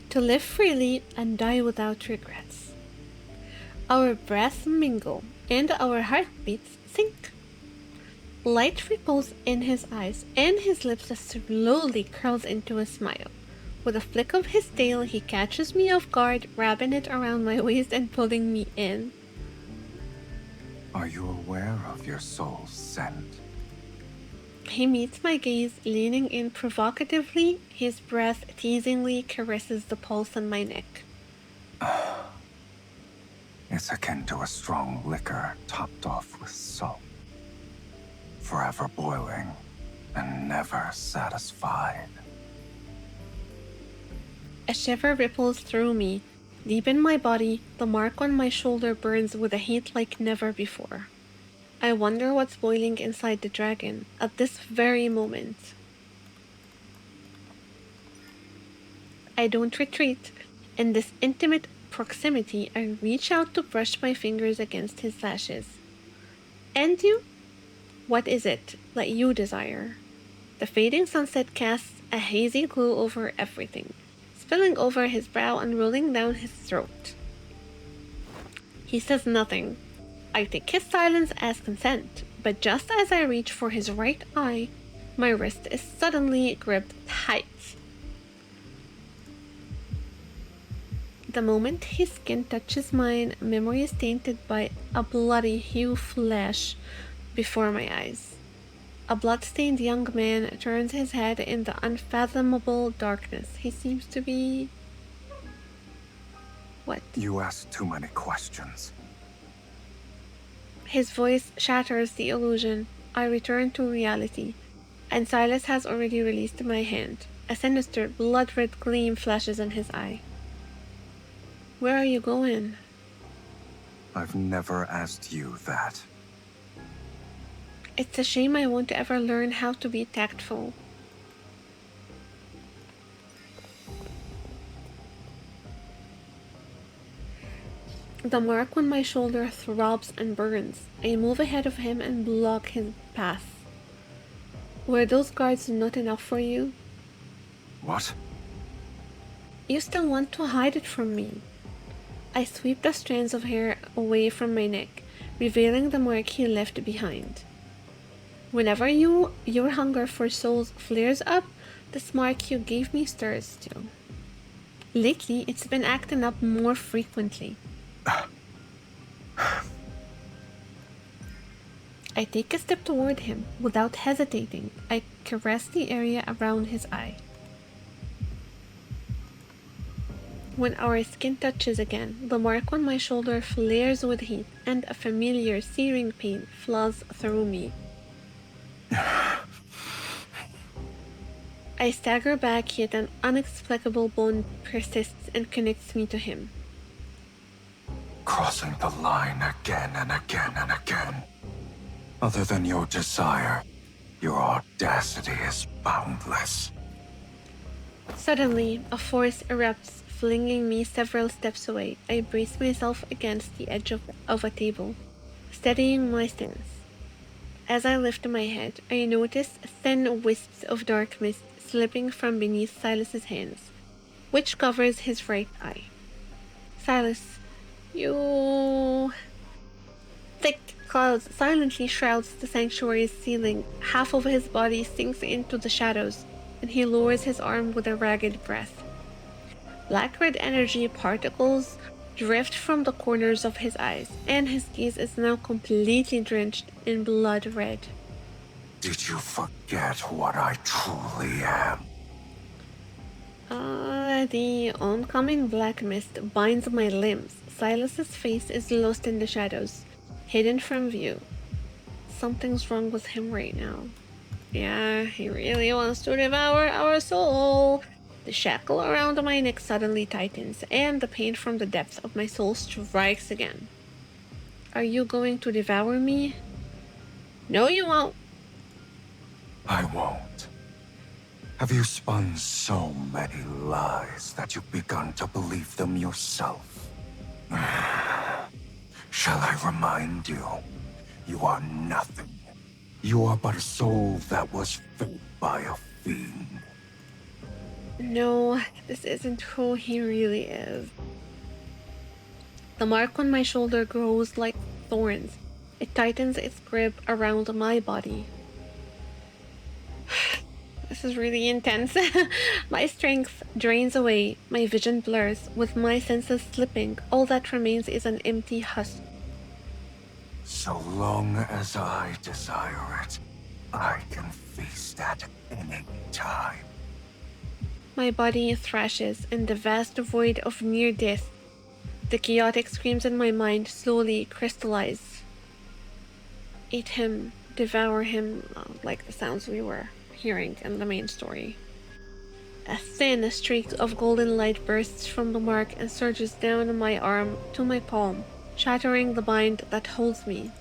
A: To live freely and die without regrets. Our breaths mingle, and our heartbeats sync. Light ripples in his eyes, and his lips slowly curls into a smile. With a flick of his tail, he catches me off guard, wrapping it around my waist and pulling me in.
C: Are you aware of your soul's scent?
A: He meets my gaze, leaning in provocatively. His breath teasingly caresses the pulse on my neck.
C: It's akin to a strong liquor topped off with salt. Forever boiling and never satisfied.
A: A shiver ripples through me. Deep in my body, the mark on my shoulder burns with a heat like never before. I wonder what's boiling inside the dragon at this very moment. I don't retreat. In this intimate proximity, I reach out to brush my fingers against his lashes. And you? What is it that you desire? The fading sunset casts a hazy glow over everything, spilling over his brow and rolling down his throat. He says nothing. I take his silence as consent, but just as I reach for his right eye, my wrist is suddenly gripped tight. The moment his skin touches mine, memory is tainted by a bloody hue flash before my eyes. A blood-stained young man turns his head in the unfathomable darkness. He seems to be... What?
C: You ask too many questions.
A: His voice shatters the illusion. I return to reality, and Sylus has already released my hand. A sinister, blood-red gleam flashes in his eye. Where are you going?
C: I've never asked you that.
A: It's a shame I won't ever learn how to be tactful. The mark on my shoulder throbs and burns. I move ahead of him and block his path. Were those guards not enough for you?
C: What?
A: You still want to hide it from me. I sweep the strands of hair away from my neck, revealing the mark he left behind. Whenever your hunger for souls flares up, this mark you gave me stirs too. Lately, it's been acting up more frequently. I take a step toward him. Without hesitating, I caress the area around his eye. When our skin touches again, the mark on my shoulder flares with heat, and a familiar searing pain floods through me. I stagger back, yet an inexplicable bond persists and connects me to him.
C: Crossing the line again and again and again. Other than your desire, your audacity is boundless.
A: Suddenly, a force erupts, flinging me several steps away. I brace myself against the edge of a table, steadying my stance. As I lift my head, I notice thin wisps of dark mist slipping from beneath Sylus's hands, which covers his right eye. Sylus, you... Thick clouds silently shrouds the sanctuary's ceiling. Half of his body sinks into the shadows, and he lowers his arm with a ragged breath. Black-red energy particles drift from the corners of his eyes, and his gaze is now completely drenched in blood red.
C: Did you forget what I truly am?
A: The oncoming black mist binds my limbs. Sylus's face is lost in the shadows, hidden from view. Something's wrong with him right now. Yeah, he really wants to devour our soul. The shackle around my neck suddenly tightens, and the pain from the depths of my soul strikes again. Are you going to devour me? No, you won't.
C: I won't. Have you spun so many lies that you've begun to believe them yourself? Shall I remind you? You are nothing. You are but a soul that was fed by a fiend.
A: No, this isn't who he really is. The mark on my shoulder grows like thorns. It tightens its grip around my body. This is really intense. My strength drains away, my vision blurs, with my senses slipping. All that remains is an empty husk.
C: So long as I desire it,
G: I can face that any time.
A: My body thrashes in the vast void of near death. The chaotic screams in my mind slowly crystallize. Eat him, devour him, like the sounds we were hearing in the main story. A thin streak of golden light bursts from the mark and surges down my arm to my palm, shattering the bind that holds me.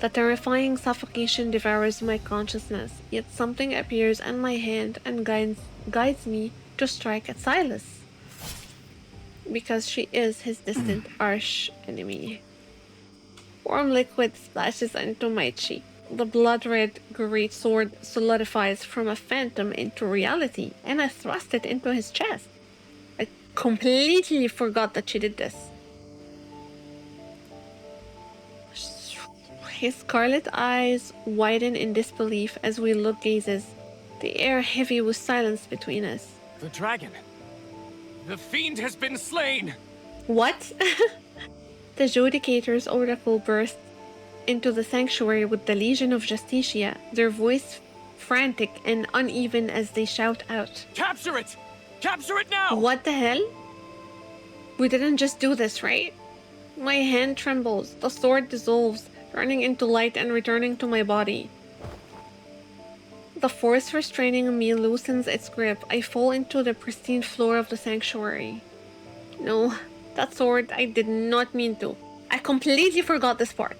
A: The terrifying suffocation devours my consciousness, yet something appears in my hand and guides me to strike at Sylus. Because she is his distant arch enemy. Warm liquid splashes into my cheek. The blood-red great sword solidifies from a phantom into reality, and I thrust it into his chest. I completely forgot that she did this. His scarlet eyes widen in disbelief as we look gazes, the air heavy with silence between us.
F: The dragon. The fiend has been slain!
A: What? The Judicator's oracle bursts into the sanctuary with the Legion of Justicia, their voice frantic and uneven as they shout out.
F: Capture it! Capture it now!
A: What the hell? We didn't just do this, right? My hand trembles, the sword dissolves, turning into light and returning to my body. The force restraining me loosens its grip. I fall into the pristine floor of the sanctuary. No, that sword, I did not mean to. I completely forgot this part.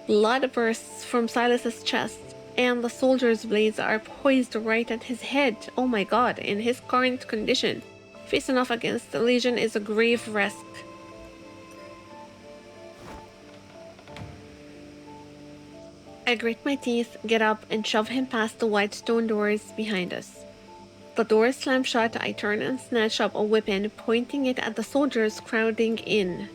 A: Blood bursts from Silas's chest, and the soldier's blades are poised right at his head. Oh my god, in his current condition, facing off against the Legion is a grave risk. I grit my teeth, get up, and shove him past the white stone doors behind us. The doors slam shut. I turn and snatch up a weapon, pointing it at the soldiers crowding in.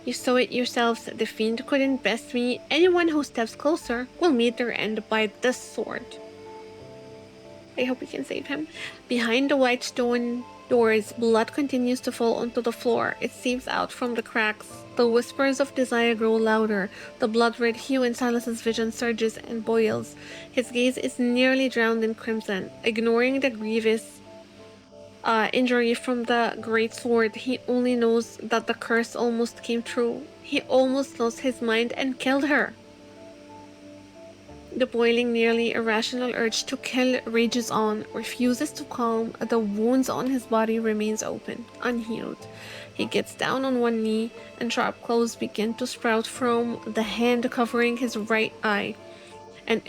A: You saw it yourselves, the fiend couldn't best me. Anyone who steps closer will meet their end by this sword. I hope we can save him. Behind the white stone doors, blood continues to fall onto the floor. It seeps out from the cracks. The whispers of desire grow louder. The blood-red hue in Silas's vision surges and boils. His gaze is nearly drowned in crimson. Ignoring the grievous injury from the great sword, he only knows that the curse almost came true. He almost lost his mind and killed her. The boiling, nearly irrational urge to kill rages on, refuses to calm. The wounds on his body remains open, unhealed. He gets down on one knee, and sharp claws begin to sprout from the hand covering his right eye. An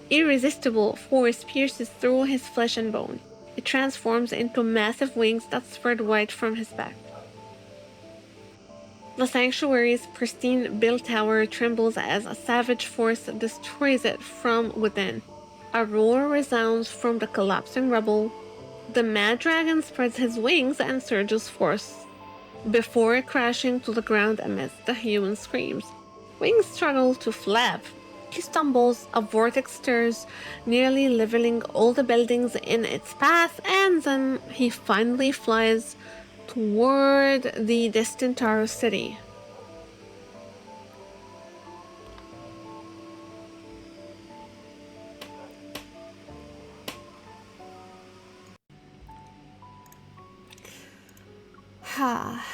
A: irresistible force pierces through his flesh and bone. It transforms into massive wings that spread wide from his back. The sanctuary's pristine bell tower trembles as a savage force destroys it from within. A roar resounds from the collapsing rubble. The mad dragon spreads his wings and surges forth before crashing to the ground amidst the human screams. Wings struggle to flap. He stumbles, a vortex stirs, nearly leveling all the buildings in its path, and then he finally flies toward the distant Taro city. Ha.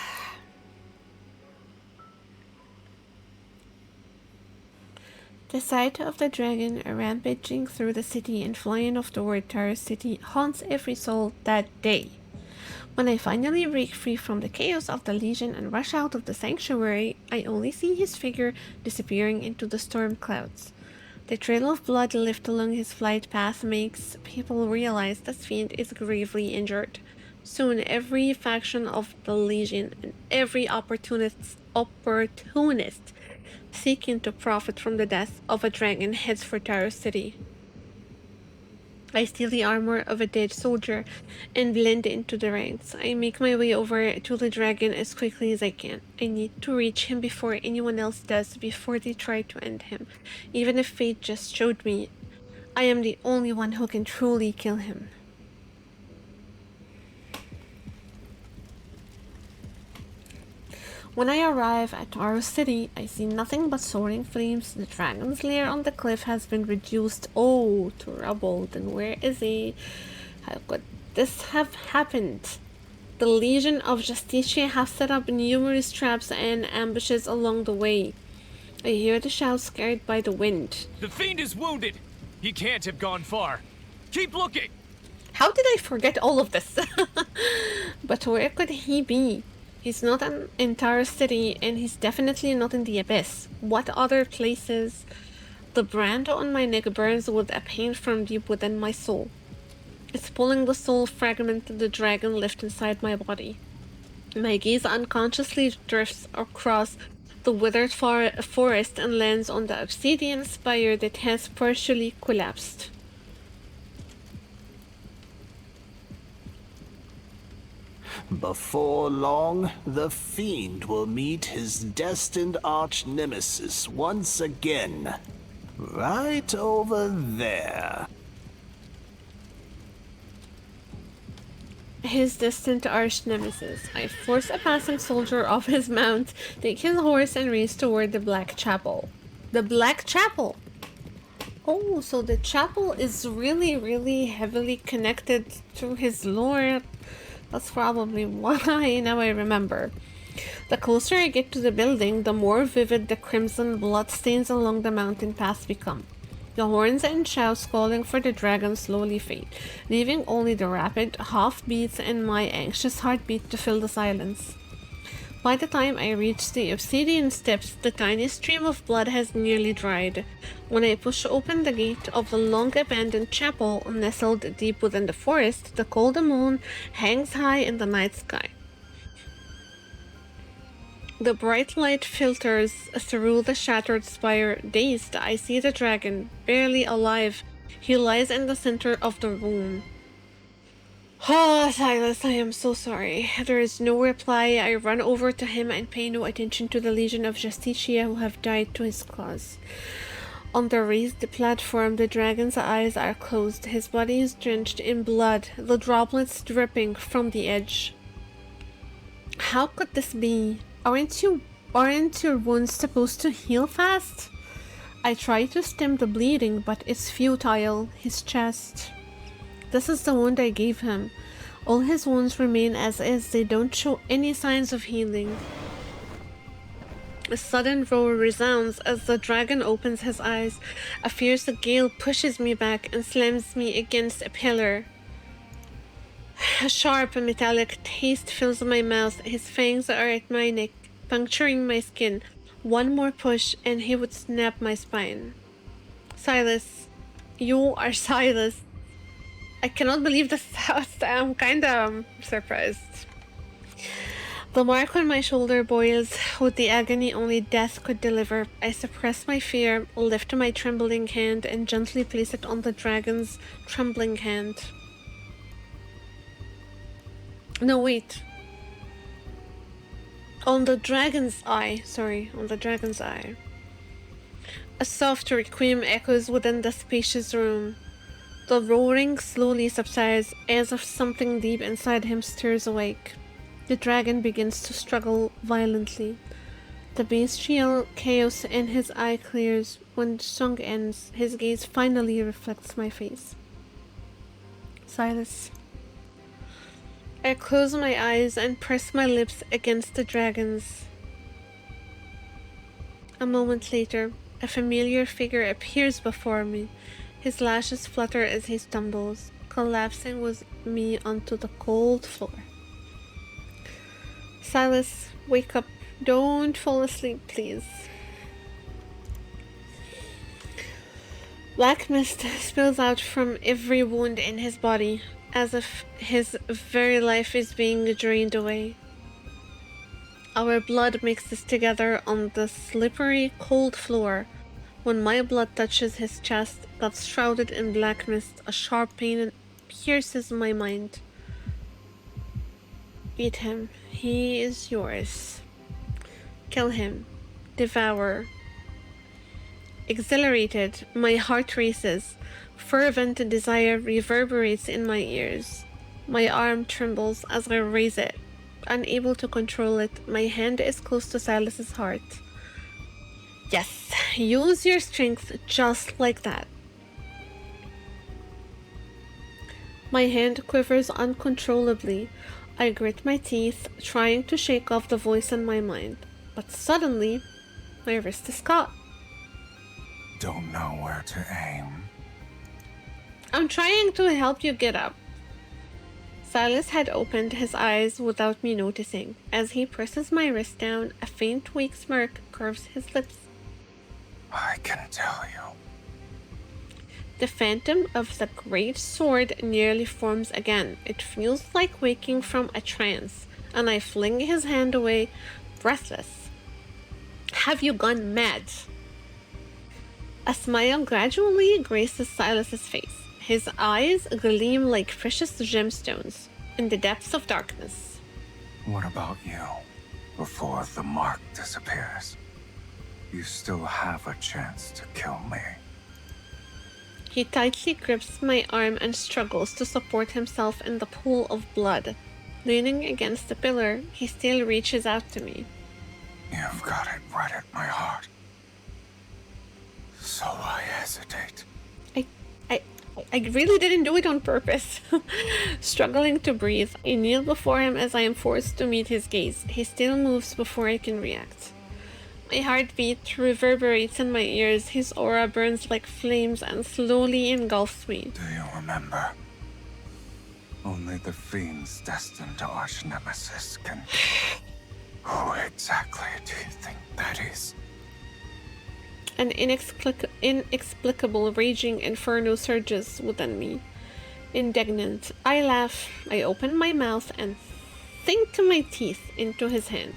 A: The sight of the dragon rampaging through the city and flying off toward Taro City haunts every soul that day. When I finally break free from the chaos of the Legion and rush out of the sanctuary, I only see his figure disappearing into the storm clouds. The trail of blood left along his flight path makes people realize the fiend is gravely injured. Soon every faction of the Legion and every opportunist seeking to profit from the death of a dragon heads for Taro City. I steal the armor of a dead soldier and blend into the ranks. I make my way over to the dragon as quickly as I can. I need to reach him before anyone else does, before they try to end him. Even if fate just showed me I am the only one who can truly kill him. When I arrive at Taro City, I see nothing but soaring flames. The dragon's lair on the cliff has been reduced, to rubble. Then where is he? How could this have happened? The Legion of Justicia have set up numerous traps and ambushes along the way. I hear the shouts carried by the wind.
F: The fiend is wounded. He can't have gone far. Keep looking.
A: How did I forget all of this? But where could he be? He's not in Taro City, and he's definitely not in the Abyss. What other places? The brand on my neck burns with a pain from deep within my soul. It's pulling the soul fragment the dragon left inside my body. My gaze unconsciously drifts across the withered forest and lands on the obsidian spire that has partially collapsed.
D: Before long, the fiend will meet his destined arch-nemesis once again. Right over there.
A: His distant arch-nemesis. I force a passing soldier off his mount, take his horse, and race toward the Black Chapel. The Black Chapel! Oh, so the chapel is really, really heavily connected to his lore. That's probably why now I remember. The closer I get to the building, the more vivid the crimson bloodstains along the mountain path become. The horns and shouts calling for the dragon slowly fade, leaving only the rapid half-beats and my anxious heartbeat to fill the silence. By the time I reach the obsidian steps, the tiny stream of blood has nearly dried. When I push open the gate of the long-abandoned chapel nestled deep within the forest, the cold moon hangs high in the night sky. The bright light filters through the shattered spire. Dazed, I see the dragon, barely alive. He lies in the center of the room. Oh, Sylus, I am so sorry. There is no reply. I run over to him and pay no attention to the Legion of Justicia who have died to his cause. On the raised platform, the dragon's eyes are closed. His body is drenched in blood, the droplets dripping from the edge. How could this be? Aren't your wounds supposed to heal fast? I try to stem the bleeding, but it's futile. His chest. This is the wound I gave him. All his wounds remain as is. They don't show any signs of healing. A sudden roar resounds as the dragon opens his eyes. A fierce gale pushes me back and slams me against a pillar. A sharp metallic taste fills my mouth. His fangs are at my neck, puncturing my skin. One more push and he would snap my spine. Sylus. You are Sylus. I cannot believe this. I'm kinda surprised. The mark on my shoulder boils with the agony only death could deliver. I suppress my fear, lift my trembling hand, and gently place it on the dragon's trembling hand. No, wait. On the dragon's eye. Sorry, on the dragon's eye. A soft requiem echoes within the spacious room. The roaring slowly subsides as if something deep inside him stirs awake. The dragon begins to struggle violently. The bestial chaos in his eye clears. When the song ends, his gaze finally reflects my face. Sylus. I close my eyes and press my lips against the dragon's. A moment later, a familiar figure appears before me. His lashes flutter as he stumbles, collapsing with me onto the cold floor. Sylus, wake up. Don't fall asleep, please. Black mist spills out from every wound in his body, as if his very life is being drained away. Our blood mixes together on the slippery, cold floor. When my blood touches his chest that's shrouded in black mist, a sharp pain pierces my mind. Eat him. He is yours. Kill him. Devour. Exhilarated, my heart races. Fervent desire reverberates in my ears. My arm trembles as I raise it. Unable to control it, my hand is close to Silas's heart. Yes, use your strength just like that. My hand quivers uncontrollably. I grit my teeth, trying to shake off the voice in my mind. But suddenly, my wrist is caught.
G: Don't know where to aim.
A: I'm trying to help you get up. Sylus had opened his eyes without me noticing. As he presses my wrist down, a faint, weak smirk curves his lips.
G: I can tell you.
A: The phantom of the great sword nearly forms again. It feels like waking from a trance, and I fling his hand away, breathless. Have you gone mad? A smile gradually graces Silas's face. His eyes gleam like precious gemstones in the depths of darkness.
G: What about you? Before the mark disappears, you still have a chance to kill me.
A: He tightly grips my arm and struggles to support himself in the pool of blood. Leaning against the pillar, he still reaches out to me.
G: You've got it right at my heart. So I hesitate.
A: I really didn't do it on purpose. Struggling to breathe, I kneel before him as I am forced to meet his gaze. He still moves before I can react. My heartbeat reverberates in my ears. His aura burns like flames and slowly engulfs me.
G: Do you remember? Only the fiends destined to arch nemesis can... Who exactly do you think that is?
A: An inexplicable raging inferno surges within me. Indignant, I laugh. I open my mouth and sink my teeth into his hand.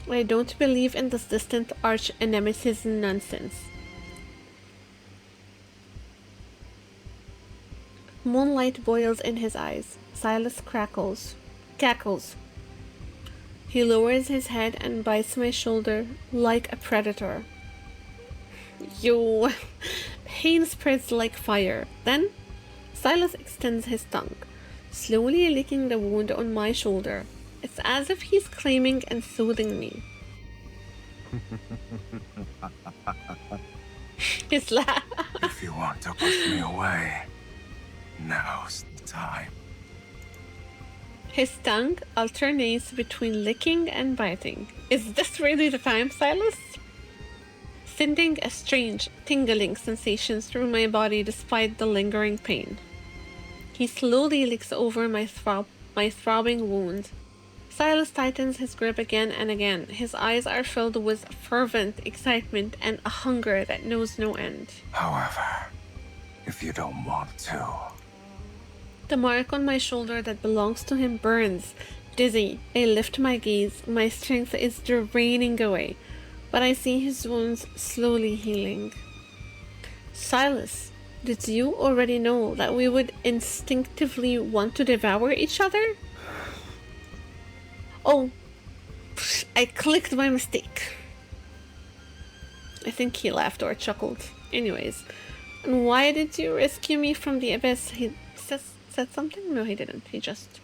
A: I don't believe in this distant arch nemesis nonsense. Moonlight boils in his eyes. Silas cackles. He lowers his head and bites my shoulder like a predator. Pain spreads like fire. Then, Silas extends his tongue, slowly licking the wound on my shoulder. It's as if he's claiming and soothing me. His laugh.
G: If you want to push me away, now's the time.
A: His tongue alternates between licking and biting. Is this really the time, Silas? Sending a strange, tingling sensation through my body despite the lingering pain. He slowly licks over my throbbing wound. Silas tightens his grip again and again. His eyes are filled with fervent excitement and a hunger that knows no end.
G: However, if you don't want to...
A: The mark on my shoulder that belongs to him burns. Dizzy, I lift my gaze. My strength is draining away, but I see his wounds slowly healing. Silas, did you already know that we would instinctively want to devour each other? Oh, I clicked by mistake. I think he laughed or chuckled. Anyways, and why did you rescue me from the abyss? He said something? No, he didn't. He just,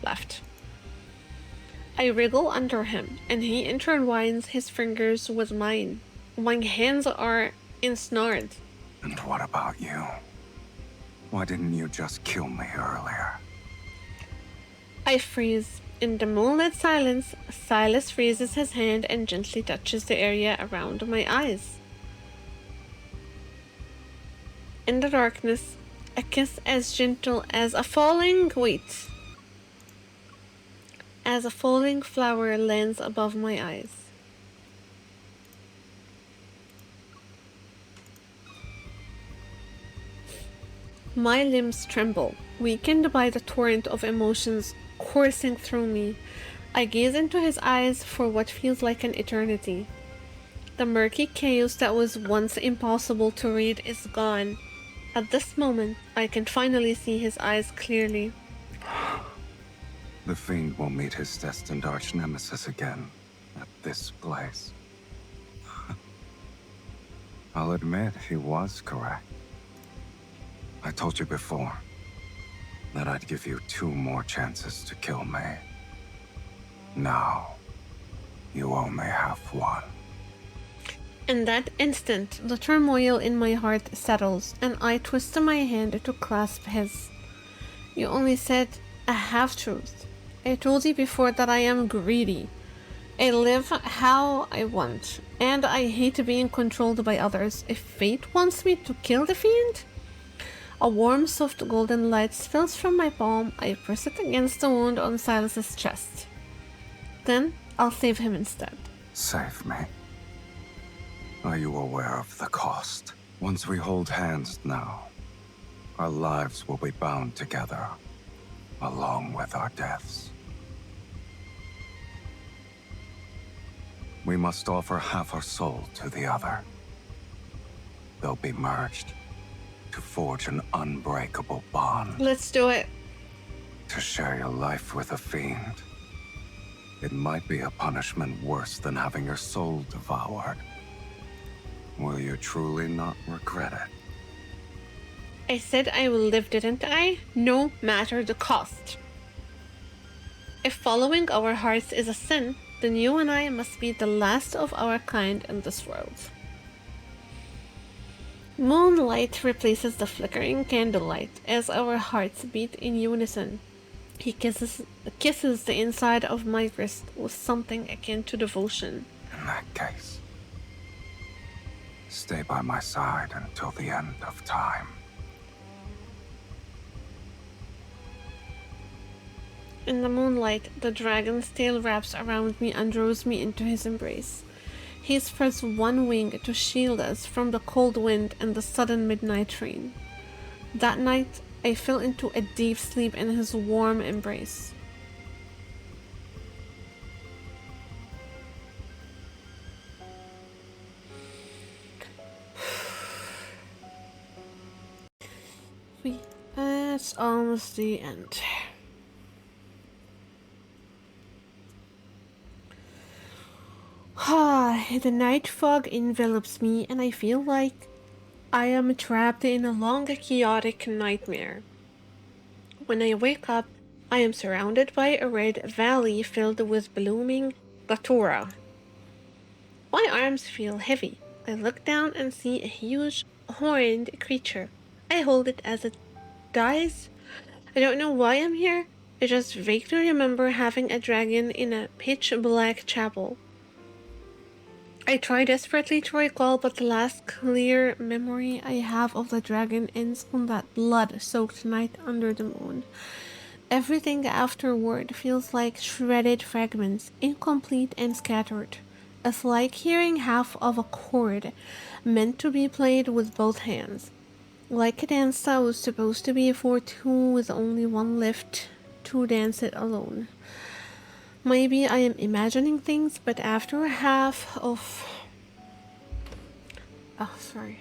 A: laughed. I wriggle under him, and he intertwines his fingers with mine. My hands are ensnared.
G: And what about you? Why didn't you just kill me earlier?
A: I freeze. In the moonlit silence, Silas raises his hand and gently touches the area around my eyes. In the darkness, a kiss as gentle as a falling flower lands above my eyes. My limbs tremble, weakened by the torrent of emotions coursing through me. I gaze into his eyes for what feels like an eternity. The murky chaos that was once impossible to read is gone. At this moment, I can finally see his eyes clearly.
G: The fiend will meet his destined arch nemesis again at this place. I'll admit he was correct. I told you before. that I'd give you 2 more chances to kill me. Now, you only have 1.
A: In that instant, the turmoil in my heart settles, and I twist my hand to clasp his. You only said a half-truth. I told you before that I am greedy. I live how I want, and I hate being controlled by others. If fate wants me to kill the fiend, a warm, soft golden light spills from my palm. I press it against the wound on Silas's chest. Then I'll save him instead.
G: Save me. Are you aware of the cost? Once we hold hands now, our lives will be bound together, along with our deaths. We must offer half our soul to the other. They'll be merged to forge an unbreakable bond.
A: Let's do it.
G: To share your life with a fiend. It might be a punishment worse than having your soul devoured. Will you truly not regret it?
A: I said I will live, didn't I? No matter the cost. If following our hearts is a sin, then you and I must be the last of our kind in this world. Moonlight replaces the flickering candlelight as our hearts beat in unison. He kisses the inside of my wrist with something akin to devotion.
G: In that case, stay by my side until the end of time.
A: In the moonlight, the dragon's tail wraps around me and draws me into his embrace. He spreads one wing to shield us from the cold wind and the sudden midnight rain. That night, I fell into a deep sleep in his warm embrace. It's almost the end. The night fog envelops me, and I feel like I am trapped in a long, chaotic nightmare. When I wake up, I am surrounded by a red valley filled with blooming datura. My arms feel heavy. I look down and see a huge, horned creature. I hold it as it dies. I don't know why I'm here. I just vaguely remember having a dragon in a pitch-black chapel. I try desperately to recall, but the last clear memory I have of the dragon ends on that blood-soaked night under the moon. Everything afterward feels like shredded fragments, incomplete and scattered. It's like hearing half of a chord meant to be played with both hands. Like a dance that was supposed to be for 2 with only 1 left to dance it alone. Maybe I am imagining things, but after half of... Oh, sorry.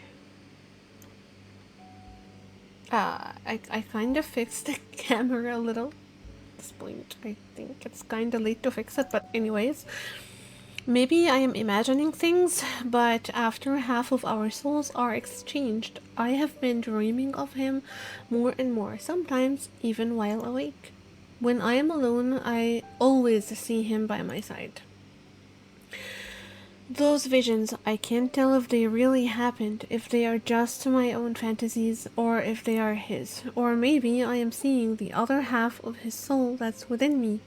A: I kind of fixed the camera a little. At this point, I think it's kind of late to fix it, but anyways. Maybe I am imagining things, but after half of our souls are exchanged, I have been dreaming of him more and more, sometimes even while awake. When I am alone, I always see him by my side. Those visions, I can't tell if they really happened, if they are just my own fantasies, or if they are his. Or maybe I am seeing the other half of his soul that's within me.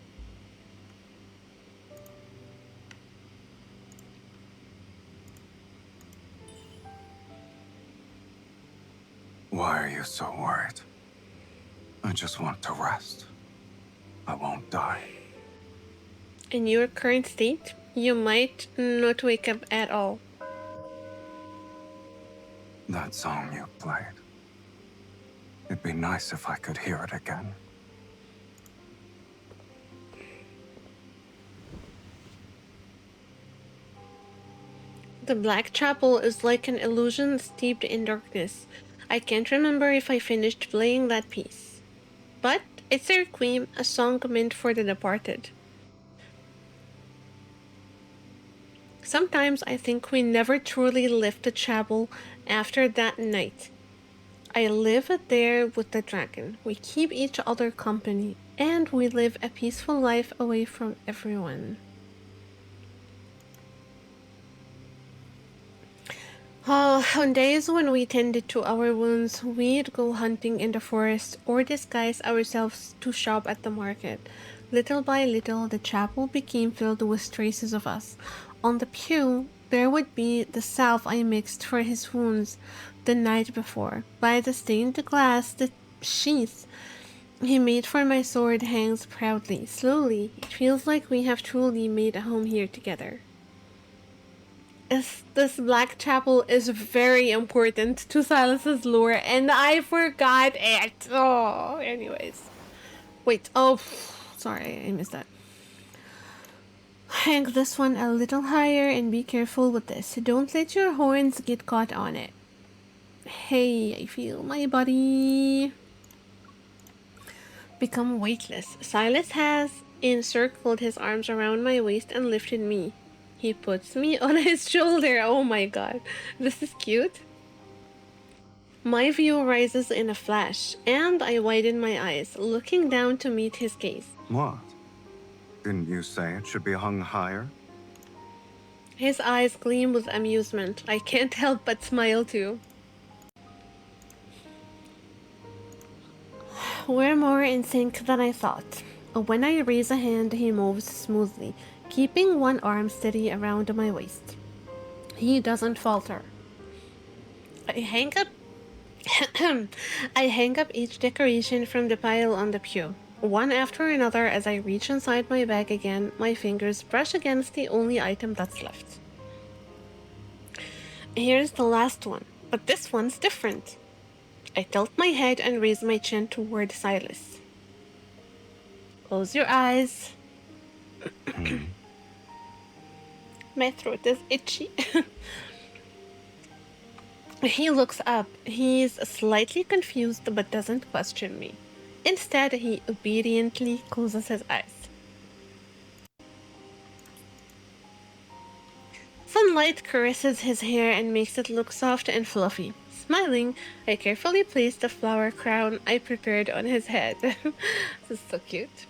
G: Why are you so worried? I just want to rest. I won't die.
A: In your current state, you might not wake up at all.
G: That song you played. It'd be nice if I could hear it again.
A: The Black Chapel is like an illusion steeped in darkness. I can't remember if I finished playing that piece. But it's a requiem, a song meant for the departed. Sometimes I think we never truly left the chapel after that night. I live there with the dragon. We keep each other company, and we live a peaceful life away from everyone. On days when we tended to our wounds, we'd go hunting in the forest or disguise ourselves to shop at the market. Little by little, the chapel became filled with traces of us. On the pew, there would be the salve I mixed for his wounds the night before. By the stained glass, the sheath he made for my sword hangs proudly. Slowly, it feels like we have truly made a home here together. This black chapel is very important to Sylus' lore, and I forgot it. Oh, anyways. Wait, oh, sorry, I missed that. Hang this one a little higher and be careful with this. Don't let your horns get caught on it. Hey, I feel my body become weightless. Sylus has encircled his arms around my waist and lifted me. He puts me on his shoulder. Oh my god. This is cute. My view rises in a flash, and I widen my eyes, looking down to meet his gaze.
C: What? Didn't you say it should be hung higher?
A: His eyes gleam with amusement. I can't help but smile too. We're more in sync than I thought. When I raise a hand, he moves smoothly, keeping one arm steady around my waist. He doesn't falter. I hang up I hang up each decoration from the pile on the pew, one after another. As I reach inside my bag again, my fingers brush against the only item that's left. Here's the last one, but this one's different. I tilt my head and raise my chin toward Sylus. Close your eyes. My throat is itchy. He looks up. He's slightly confused but doesn't question me. Instead, he obediently closes his eyes. Sunlight caresses his hair and makes it look soft and fluffy. Smiling, I carefully place the flower crown I prepared on his head. This is so cute.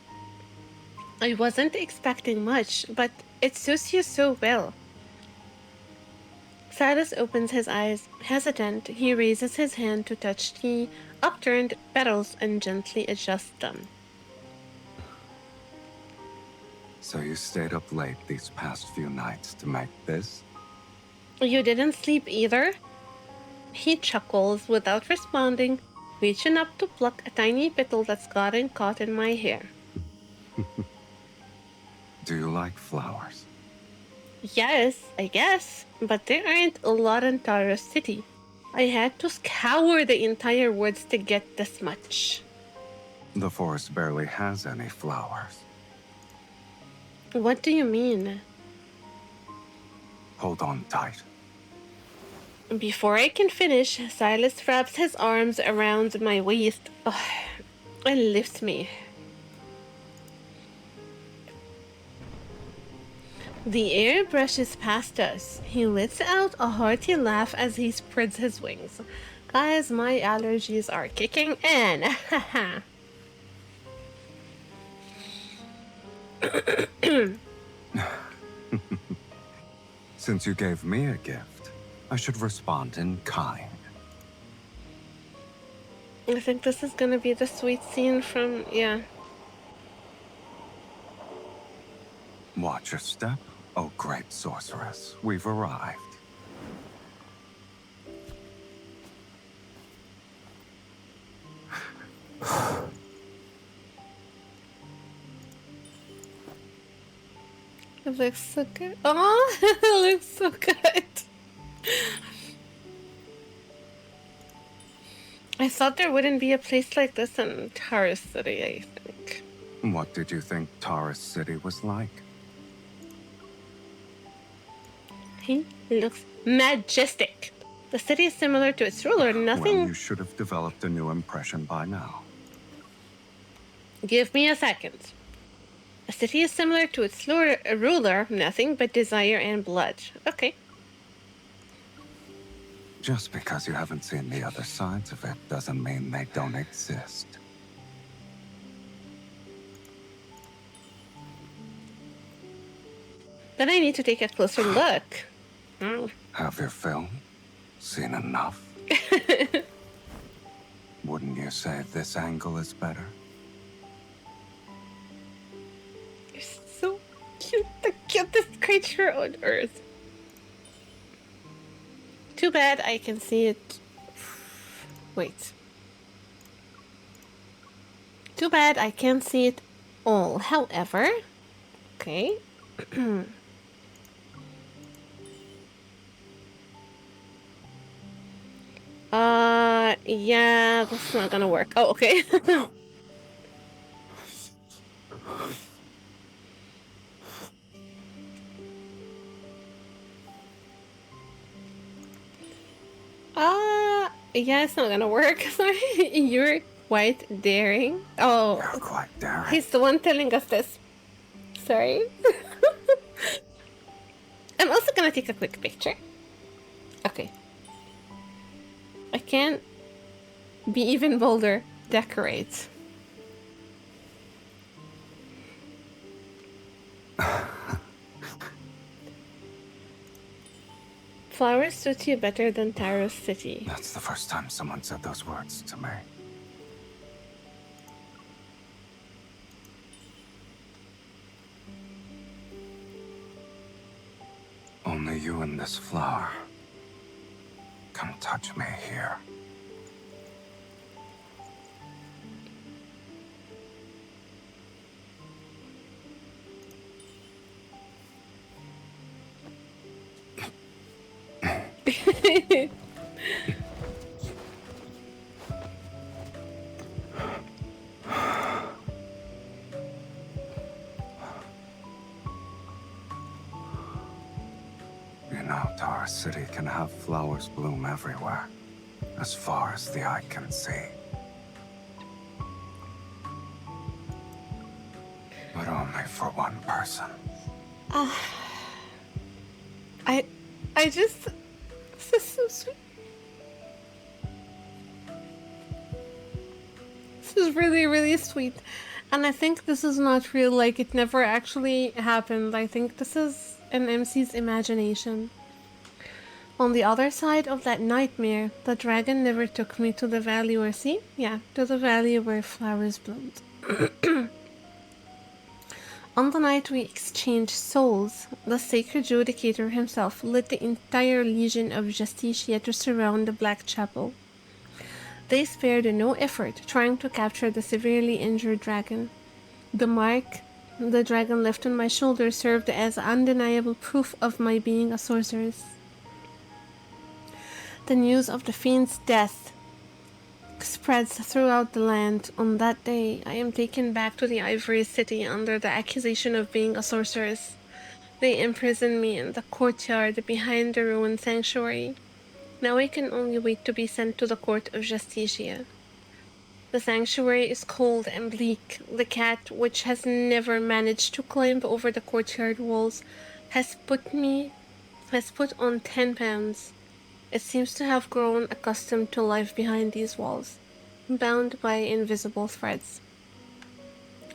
A: I wasn't expecting much, but it suits you so well. Sylus opens his eyes. Hesitant, he raises his hand to touch the upturned petals and gently adjusts them.
G: So you stayed up late these past few nights to make this?
A: You didn't sleep either? He chuckles without responding, reaching up to pluck a tiny petal that's gotten caught in my hair.
G: Do you like flowers?
A: Yes, I guess, but there aren't a lot in Taros City. I had to scour the entire woods to get this much.
G: The forest barely has any flowers.
A: What do you mean?
G: Hold on tight.
A: Before I can finish, Sylus wraps his arms around my waist and lifts me. The air brushes past us. He lets out a hearty laugh as he spreads his wings. Guys, my allergies are kicking in.
G: Since you gave me a gift, I should respond in kind.
A: I think this is gonna be the sweet scene from, yeah.
G: Watch your step, oh great sorceress. We've arrived.
A: It looks so good. Oh, it looks so good. I thought there wouldn't be a place like this in Taros City, I think.
G: What did you think Taros City was like?
A: He looks majestic. The city is similar to its ruler, nothing...
G: Well, you should have developed a new impression by now.
A: Give me a second. A city is similar to its ruler, nothing but desire and blood. Okay.
G: Just because you haven't seen the other sides of it doesn't mean they don't exist.
A: Then I need to take a closer look. Mm.
G: Have your fill? Seen enough? Wouldn't you say this angle is better?
A: You're so cute. The cutest creature on earth. Too bad I can see it. Wait. Too bad I can't see it all. However, okay. Yeah, that's not gonna work. Oh, okay. Yeah, it's not gonna work. Sorry, you're quite daring. Oh,
G: You're quite daring.
A: he's the one telling us this. Sorry. I'm also gonna take a quick picture. Okay. I can be even bolder. Decorate. Flowers suit you better than Taros City.
G: That's the first time someone said those words to me. Only you and this flower can touch me here. You know, Taros City can have flowers bloom everywhere, as far as the eye can see. But only for one person.
A: I just... This is so sweet. This is really, really sweet. And I think this is not real, like it never actually happened. I think this is an MC's imagination. On the other side of that nightmare, the dragon never took me to the valley where, see? Yeah, to the valley where flowers bloomed. On the night we exchanged souls, the sacred judicator himself led the entire legion of Justicia to surround the Black Chapel. They spared no effort trying to capture the severely injured dragon. The mark the dragon left on my shoulder served as undeniable proof of my being a sorceress. The news of the fiend's death spreads throughout the land. On that day, I am taken back to the Ivory City under the accusation of being a sorceress. They imprison me in the courtyard behind the ruined sanctuary. Now I can only wait to be sent to the court of Justicia. The sanctuary is cold and bleak. The cat, which has never managed to climb over the courtyard walls, has put on 10 pounds. It seems to have grown accustomed to life behind these walls, bound by invisible threads.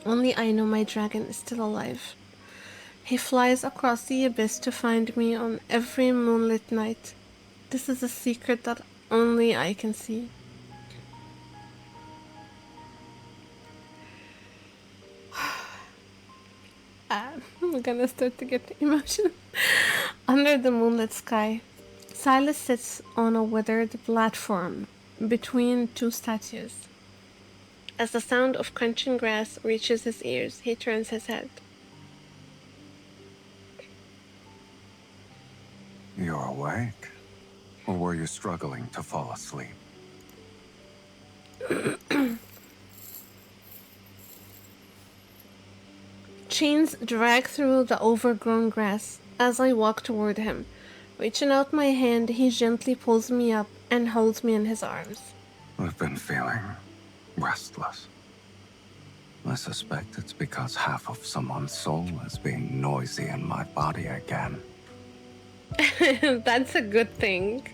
A: Only I know my dragon is still alive. He flies across the abyss to find me on every moonlit night. This is a secret that only I can see. I'm gonna start to get emotional. Under the moonlit sky, Sylus sits on a withered platform between two statues. As the sound of crunching grass reaches his ears, he turns his head.
G: You're awake? Or were you struggling to fall asleep?
A: Chains drag through the overgrown grass as I walk toward him. Reaching out my hand, he gently pulls me up and holds me in his arms.
G: I've been feeling restless. I suspect it's because half of someone's soul is being noisy in my body again.
A: That's a good thing.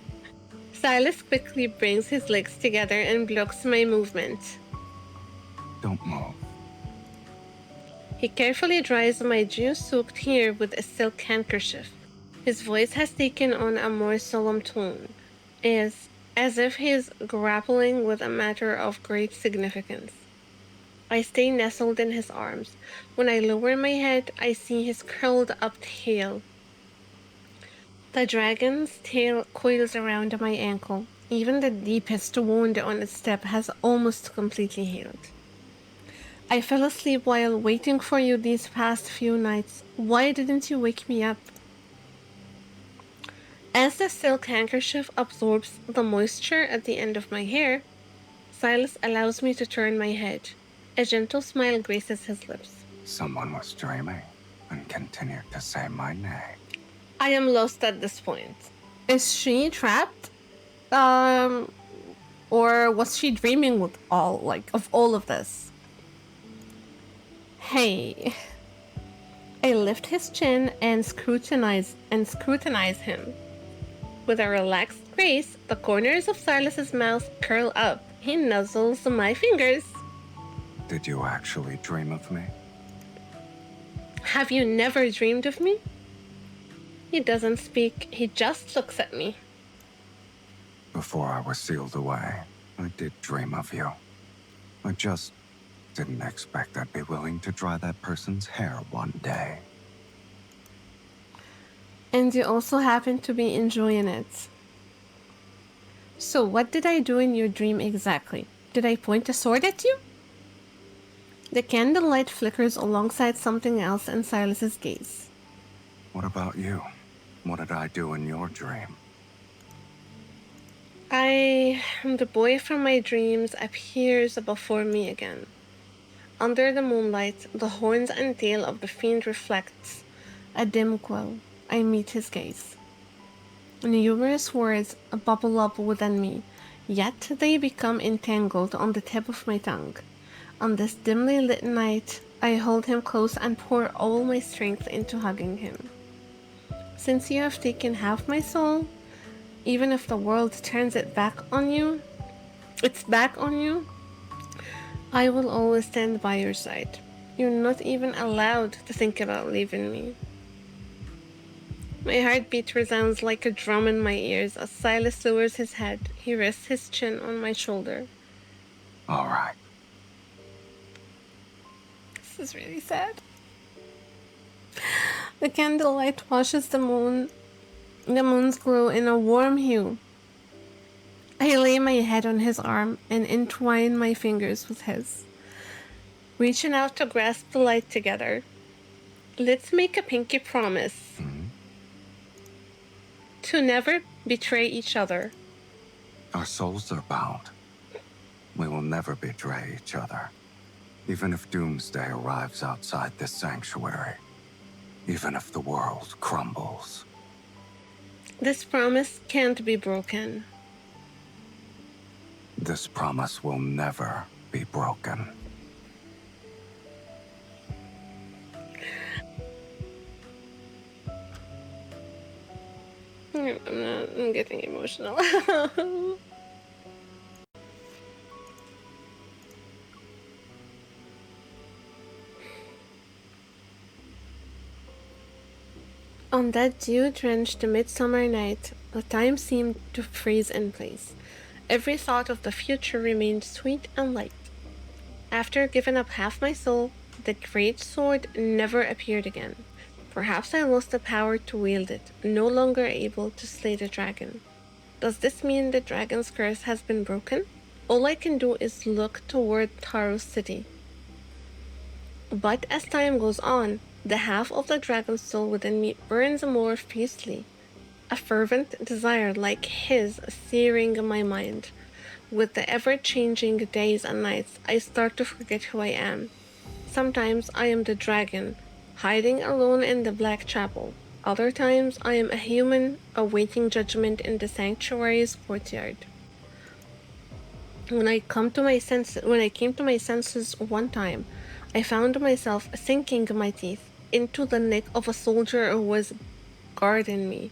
A: Silas quickly brings his legs together and blocks my movement.
G: Don't move.
A: He carefully dries my dew-soaked hair with a silk handkerchief. His voice has taken on a more solemn tone, as if he is grappling with a matter of great significance. I stay nestled in his arms. When I lower my head, I see his curled up tail. The dragon's tail coils around my ankle. Even the deepest wound on its tip has almost completely healed. I fell asleep while waiting for you these past few nights. Why didn't you wake me up? As the silk handkerchief absorbs the moisture at the end of my hair, Silas allows me to turn my head. A gentle smile graces his lips.
G: Someone was dreaming and continued to say my name.
A: I am lost at this point. Is she trapped? Or was she dreaming of all of this? Hey. I lift his chin and scrutinize him. With a relaxed grace, the corners of Silas's mouth curl up. He nuzzles my fingers.
G: Did you actually dream of me?
A: Have you never dreamed of me? He doesn't speak, he just looks at me.
G: Before I was sealed away, I did dream of you. I just didn't expect I'd be willing to dry that person's hair one day.
A: And you also happen to be enjoying it. So what did I do in your dream exactly? Did I point a sword at you? The candlelight flickers alongside something else in Silas's gaze.
G: What about you? What did I do in your dream?
A: The boy from my dreams appears before me again. Under the moonlight, the horns and tail of the fiend reflects a dim glow. I meet his gaze. Numerous words bubble up within me, yet they become entangled on the tip of my tongue. On this dimly lit night, I hold him close and pour all my strength into hugging him. Since you have taken half my soul, even if the world turns its back on you, I will always stand by your side. You're not even allowed to think about leaving me. My heartbeat resounds like a drum in my ears as Silas lowers his head. He rests his chin on my shoulder.
G: All right.
A: This is really sad. The candlelight washes the moon. The moon's glow in a warm hue. I lay my head on his arm and entwine my fingers with his, reaching out to grasp the light together. Let's make a pinky promise to never betray each other.
G: Our souls are bound. We will never betray each other. Even if doomsday arrives outside this sanctuary. Even if the world crumbles.
A: This promise can't be broken.
G: This promise will never be broken.
A: I'm getting emotional. On that dew-drenched midsummer night, the time seemed to freeze in place. Every thought of the future remained sweet and light. After giving up half my soul, the great sword never appeared again. Perhaps I lost the power to wield it, no longer able to slay the dragon. Does this mean the dragon's curse has been broken? All I can do is look toward Taro's city. But as time goes on, the half of the dragon's soul within me burns more fiercely. A fervent desire like his searing my mind. With the ever-changing days and nights, I start to forget who I am. Sometimes I am the dragon, hiding alone in the Black Chapel. Other times I am a human awaiting judgment in the sanctuary's courtyard. When I came to my senses one time, I found myself sinking my teeth into the neck of a soldier who was guarding me.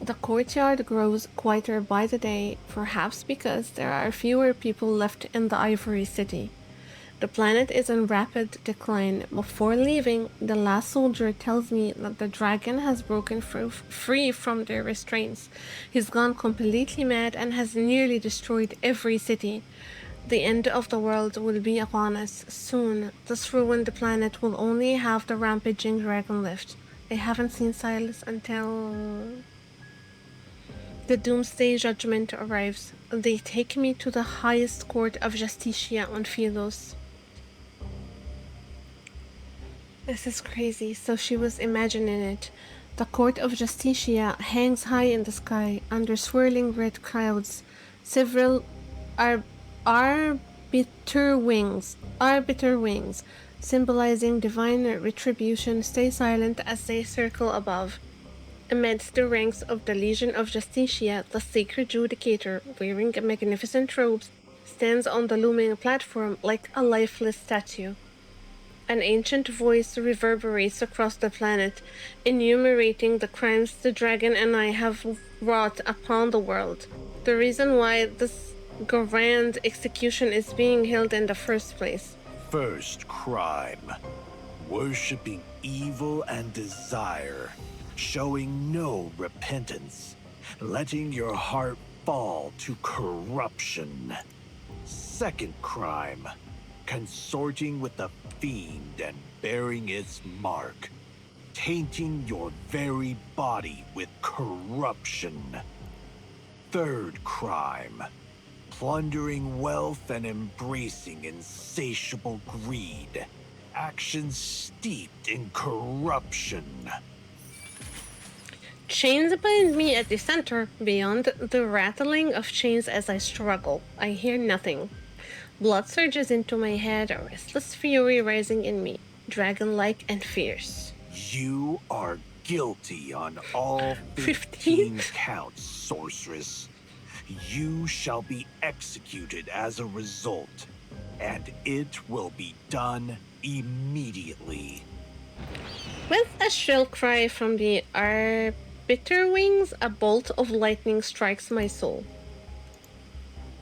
A: The courtyard grows quieter by the day, perhaps because there are fewer people left in the Ivory City. The planet is in rapid decline. Before leaving, the last soldier tells me that the dragon has broken free from their restraints. He's gone completely mad and has nearly destroyed every city. The end of the world will be upon us soon. This ruined planet will only have the rampaging dragon left. I haven't seen Sylus until the doomsday judgment arrives. They take me to the highest court of Justicia on Philos. This is crazy. So she was imagining it. The court of Justicia hangs high in the sky under swirling red clouds. Several arbiter wings, symbolizing divine retribution, stay silent as they circle above. Amidst the ranks of the Legion of Justicia, the sacred judicator, wearing magnificent robes, stands on the looming platform like a lifeless statue. An ancient voice reverberates across the planet, enumerating the crimes the dragon and I have wrought upon the world. The reason why this grand execution is being held in the first place.
D: First crime: worshipping evil and desire, showing no repentance, letting your heart fall to corruption. Second crime: consorting with the fiend and bearing its mark, tainting your very body with corruption. Third crime: plundering wealth and embracing insatiable greed, actions steeped in corruption.
A: Chains bind me at the center. Beyond the rattling of chains as I struggle, I hear nothing. Blood surges into my head, a restless fury rising in me, dragon-like and fierce.
D: You are guilty on all 15 counts, sorceress. You shall be executed as a result, and it will be done immediately.
A: With a shrill cry from the arbiter wings, a bolt of lightning strikes my soul.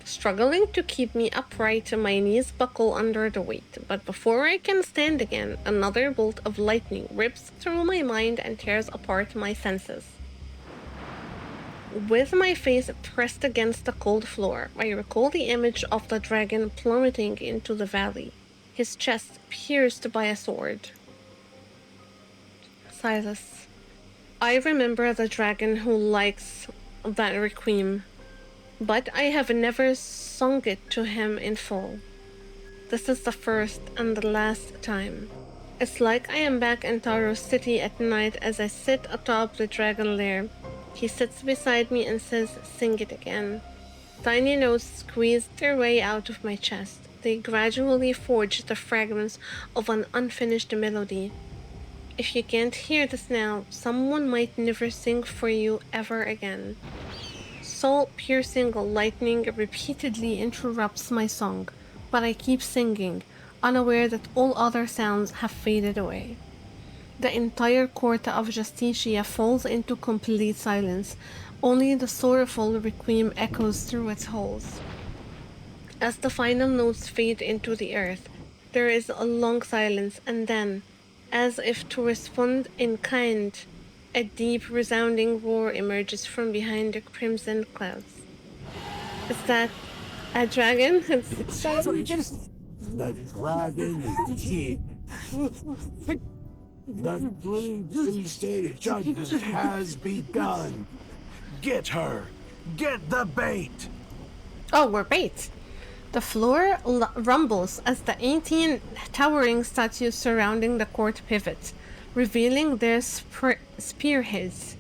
A: Struggling to keep me upright, my knees buckle under the weight, but before I can stand again, another bolt of lightning rips through my mind and tears apart my senses. With my face pressed against the cold floor, I recall the image of the dragon plummeting into the valley, his chest pierced by a sword. Sylus. I remember the dragon who likes that requiem, but I have never sung it to him in full. This is the first and the last time. It's like I am back in Taros City at night as I sit atop the dragon lair. He sits beside me and says, "Sing it again." Tiny notes squeeze their way out of my chest. They gradually forge the fragments of an unfinished melody. If you can't hear this now, someone might never sing for you ever again. Soul-piercing lightning repeatedly interrupts my song, but I keep singing, unaware that all other sounds have faded away. The entire court of Justicia falls into complete silence. Only the sorrowful requiem echoes through its halls. As the final notes fade into the earth, there is a long silence, and then, as if to respond in kind, a deep, resounding roar emerges from behind the crimson clouds. Is that a dragon? It's
D: The dragon is here. The doomsday judgment has begun. Get her! Get the bait!
A: Oh, we're bait. The floor rumbles as the 18 towering statues surrounding the court pivot, revealing their spearheads.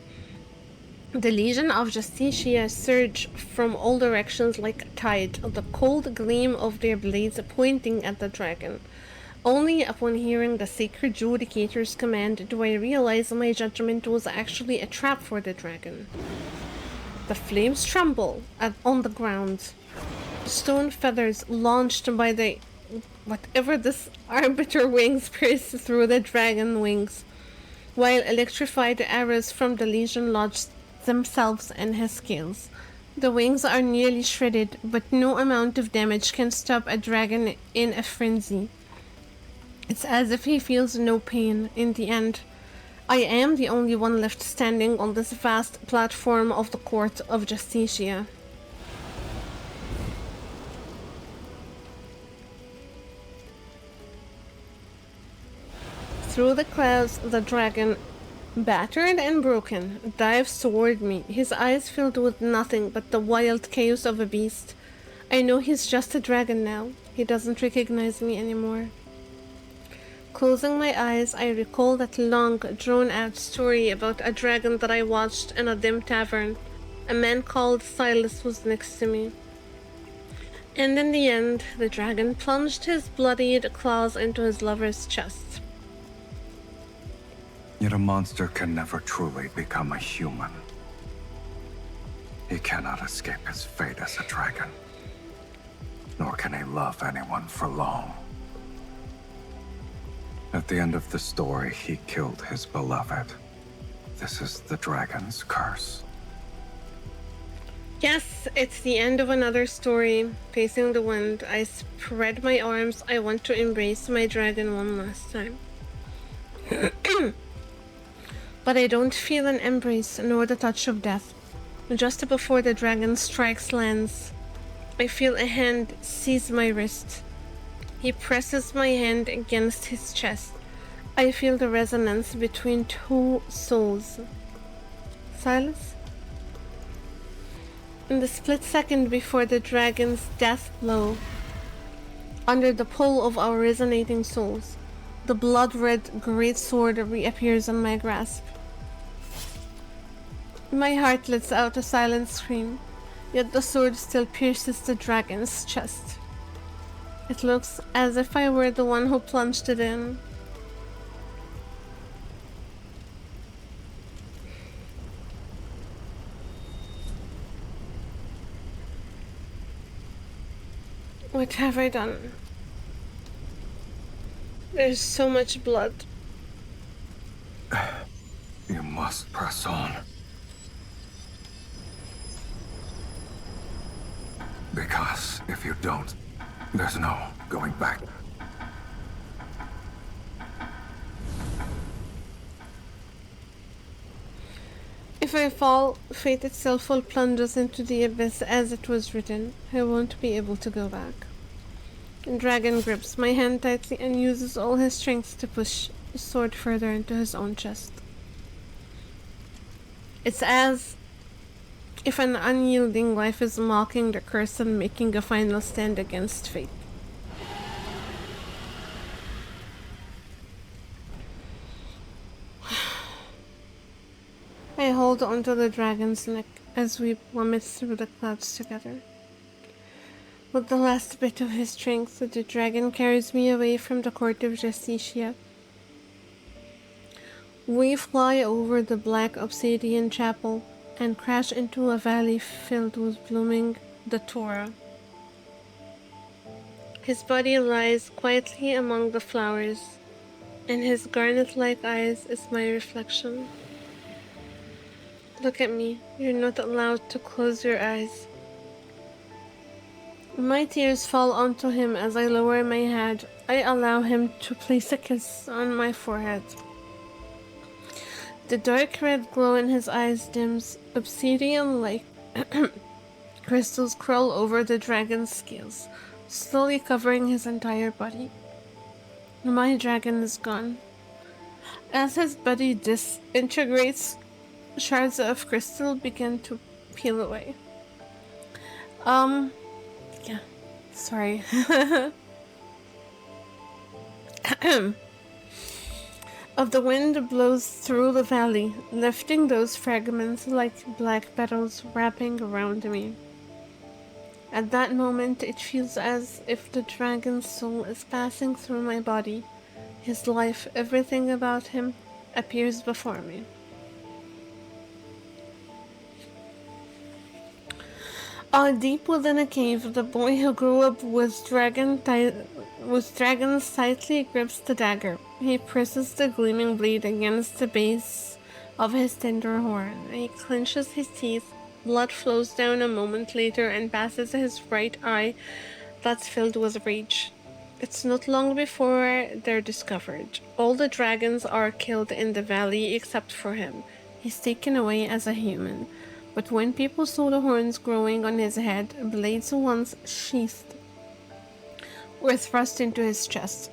A: The Legion of Justicia surge from all directions like a tide, the cold gleam of their blades pointing at the dragon. Only upon hearing the sacred judicator's command do I realize my judgment was actually a trap for the dragon. The flames tremble on the ground. Stone feathers launched by the whatever this arbiter wings pierce through the dragon wings, while electrified arrows from the Legion lodge themselves in his scales. The wings are nearly shredded, but no amount of damage can stop a dragon in a frenzy. It's as if he feels no pain. In the end, I am the only one left standing on this vast platform of the court of Justicia. Through the clouds, the dragon, battered and broken, dives toward me, his eyes filled with nothing but the wild chaos of a beast. I know he's just a dragon now. He doesn't recognize me anymore. Closing my eyes, I recall that long, drawn-out story about a dragon that I watched in a dim tavern. A man called Sylus was next to me. And in the end, the dragon plunged his bloodied claws into his lover's chest.
G: Yet a monster can never truly become a human. He cannot escape his fate as a dragon. Nor can he love anyone for long. At the end of the story, he killed his beloved. This is the dragon's curse.
A: Yes, it's the end of another story. Facing the wind, I spread my arms. I want to embrace my dragon one last time. But I don't feel an embrace nor the touch of death. Just before the dragon strikes lands, I feel a hand seize my wrist. He presses my hand against his chest. I feel the resonance between two souls. Sylus? In the split second before the dragon's death blow, under the pull of our resonating souls, the blood-red great sword reappears in my grasp. My heart lets out a silent scream, yet the sword still pierces the dragon's chest. It looks as if I were the one who plunged it in. What have I done? There's so much blood.
G: You must press on. Because if you don't, there's no going back.
A: If I fall, fate itself will plunge us into the abyss as it was written. I won't be able to go back. The dragon grips my hand tightly and uses all his strength to push the sword further into his own chest. It's as if an unyielding life is mocking the curse and making a final stand against fate. I hold onto the dragon's neck as we plummet through the clouds together. With the last bit of his strength, the dragon carries me away from the court of Justicia. We fly over the black obsidian chapel and crash into a valley filled with blooming datura. His body lies quietly among the flowers, and his garnet-like eyes is my reflection. Look at me. You're not allowed to close your eyes. My tears fall onto him as I lower my head. I allow him to place a kiss on my forehead. The dark red glow in his eyes dims. Obsidian-like crystals crawl over the dragon's scales, slowly covering his entire body. My dragon is gone. As his body disintegrates, shards of crystal begin to peel away. Yeah, sorry. Of the wind blows through the valley, lifting those fragments like black petals wrapping around me. At that moment, it feels as if the dragon's soul is passing through my body. His life, everything about him, appears before me. Deep within a cave, the boy who grew up with dragons tightly grips the dagger. He presses the gleaming blade against the base of his tender horn. He clenches his teeth. Blood flows down a moment later and passes his right eye that's filled with rage. It's not long before they're discovered. All the dragons are killed in the valley except for him. He's taken away as a human. But when people saw the horns growing on his head, blades once sheathed were thrust into his chest.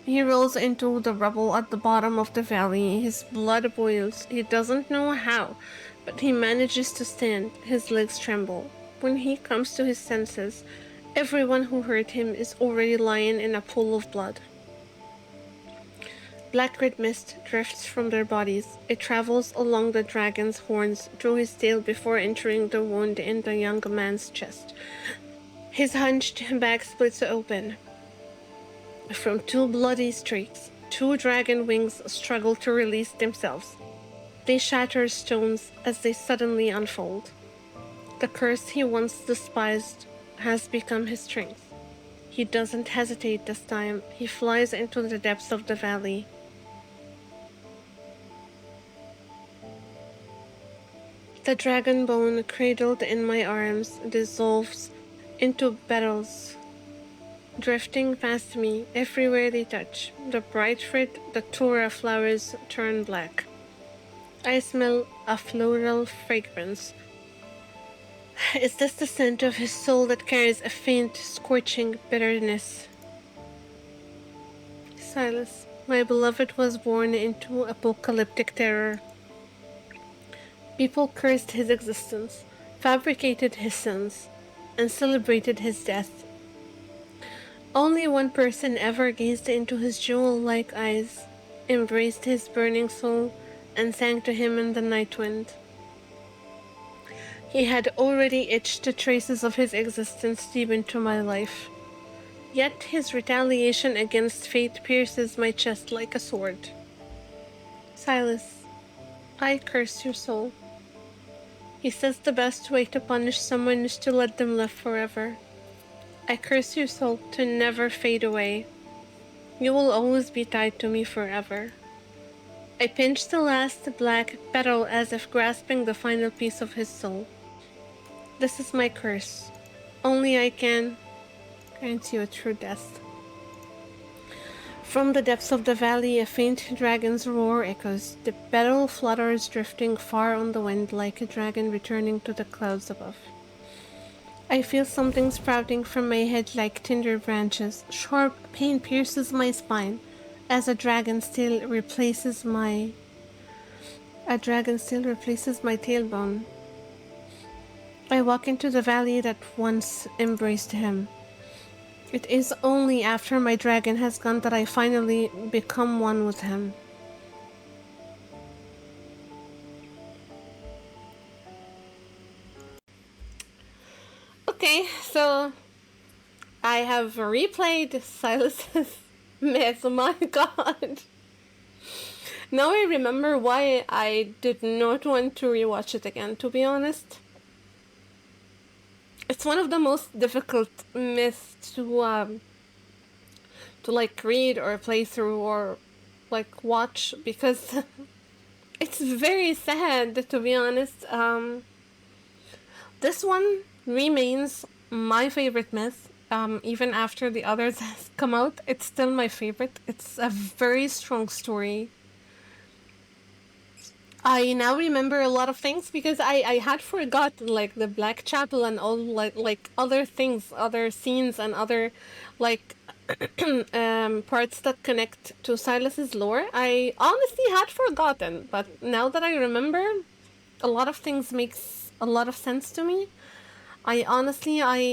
A: He rolls into the rubble at the bottom of the valley. His blood boils. He doesn't know how, but he manages to stand. His legs tremble. When he comes to his senses, everyone who hurt him is already lying in a pool of blood. Black-red mist drifts from their bodies. It travels along the dragon's horns through his tail before entering the wound in the young man's chest. His hunched back splits open. From two bloody streaks, two dragon wings struggle to release themselves. They shatter stones as they suddenly unfold. The curse he once despised has become his strength. He doesn't hesitate this time. He flies into the depths of the valley. The dragon bone cradled in my arms dissolves into petals, drifting past me everywhere they touch. The bright red, the Tora flowers turn black. I smell a floral fragrance. Is this the scent of his soul that carries a faint, scorching bitterness? Sylus, my beloved, was born into apocalyptic terror. People cursed his existence, fabricated his sins, and celebrated his death. Only one person ever gazed into his jewel-like eyes, embraced his burning soul, and sang to him in the night wind. He had already etched the traces of his existence deep into my life. Yet his retaliation against fate pierces my chest like a sword. Sylus, I curse your soul. He says the best way to punish someone is to let them live forever. I curse your soul to never fade away. You will always be tied to me forever. I pinch the last black petal as if grasping the final piece of his soul. This is my curse. Only I can grant you a true death. From the depths of the valley, a faint dragon's roar echoes. The petal flutters, drifting far on the wind like a dragon returning to the clouds above. I feel something sprouting from my head like tender branches. Sharp pain pierces my spine as a dragon still replaces my tailbone. I walk into the valley that once embraced him. It is only after my dragon has gone that I finally become one with him. Okay, so I have replayed Sylus's myth. Oh my god. Now I remember why I did not want to rewatch it again, to be honest. It's one of the most difficult myths to like read or play through or like watch because it's very sad, to be honest. This one remains my favorite myth. Even after the others has come out, it's still my favorite. It's a very strong story. I now remember a lot of things because I had forgotten like the Black Chapel and all like other things, other scenes and other like parts that connect to Sylus's lore. I honestly had forgotten, but now that I remember, a lot of things makes a lot of sense to me. I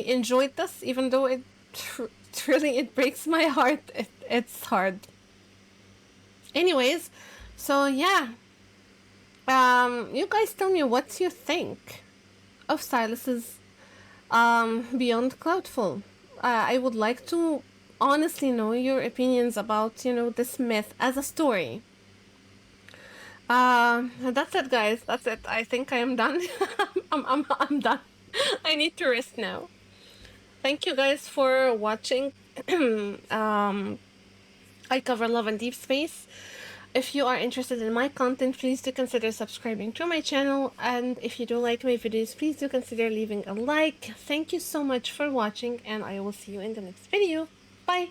A: enjoyed this, even though it truly it breaks my heart. It's hard. Anyways, so yeah. You guys tell me what you think of Sylus's Beyond Cloudfall. I would like to honestly know your opinions about, this myth as a story. That's it, guys. That's it. I think I am done. I'm done. I need to rest now. Thank you guys for watching. I cover Love and Deep Space. If you are interested in my content, please do consider subscribing to my channel, and if you do like my videos, please do consider leaving a like. Thank you so much for watching, and I will see you in the next video. Bye!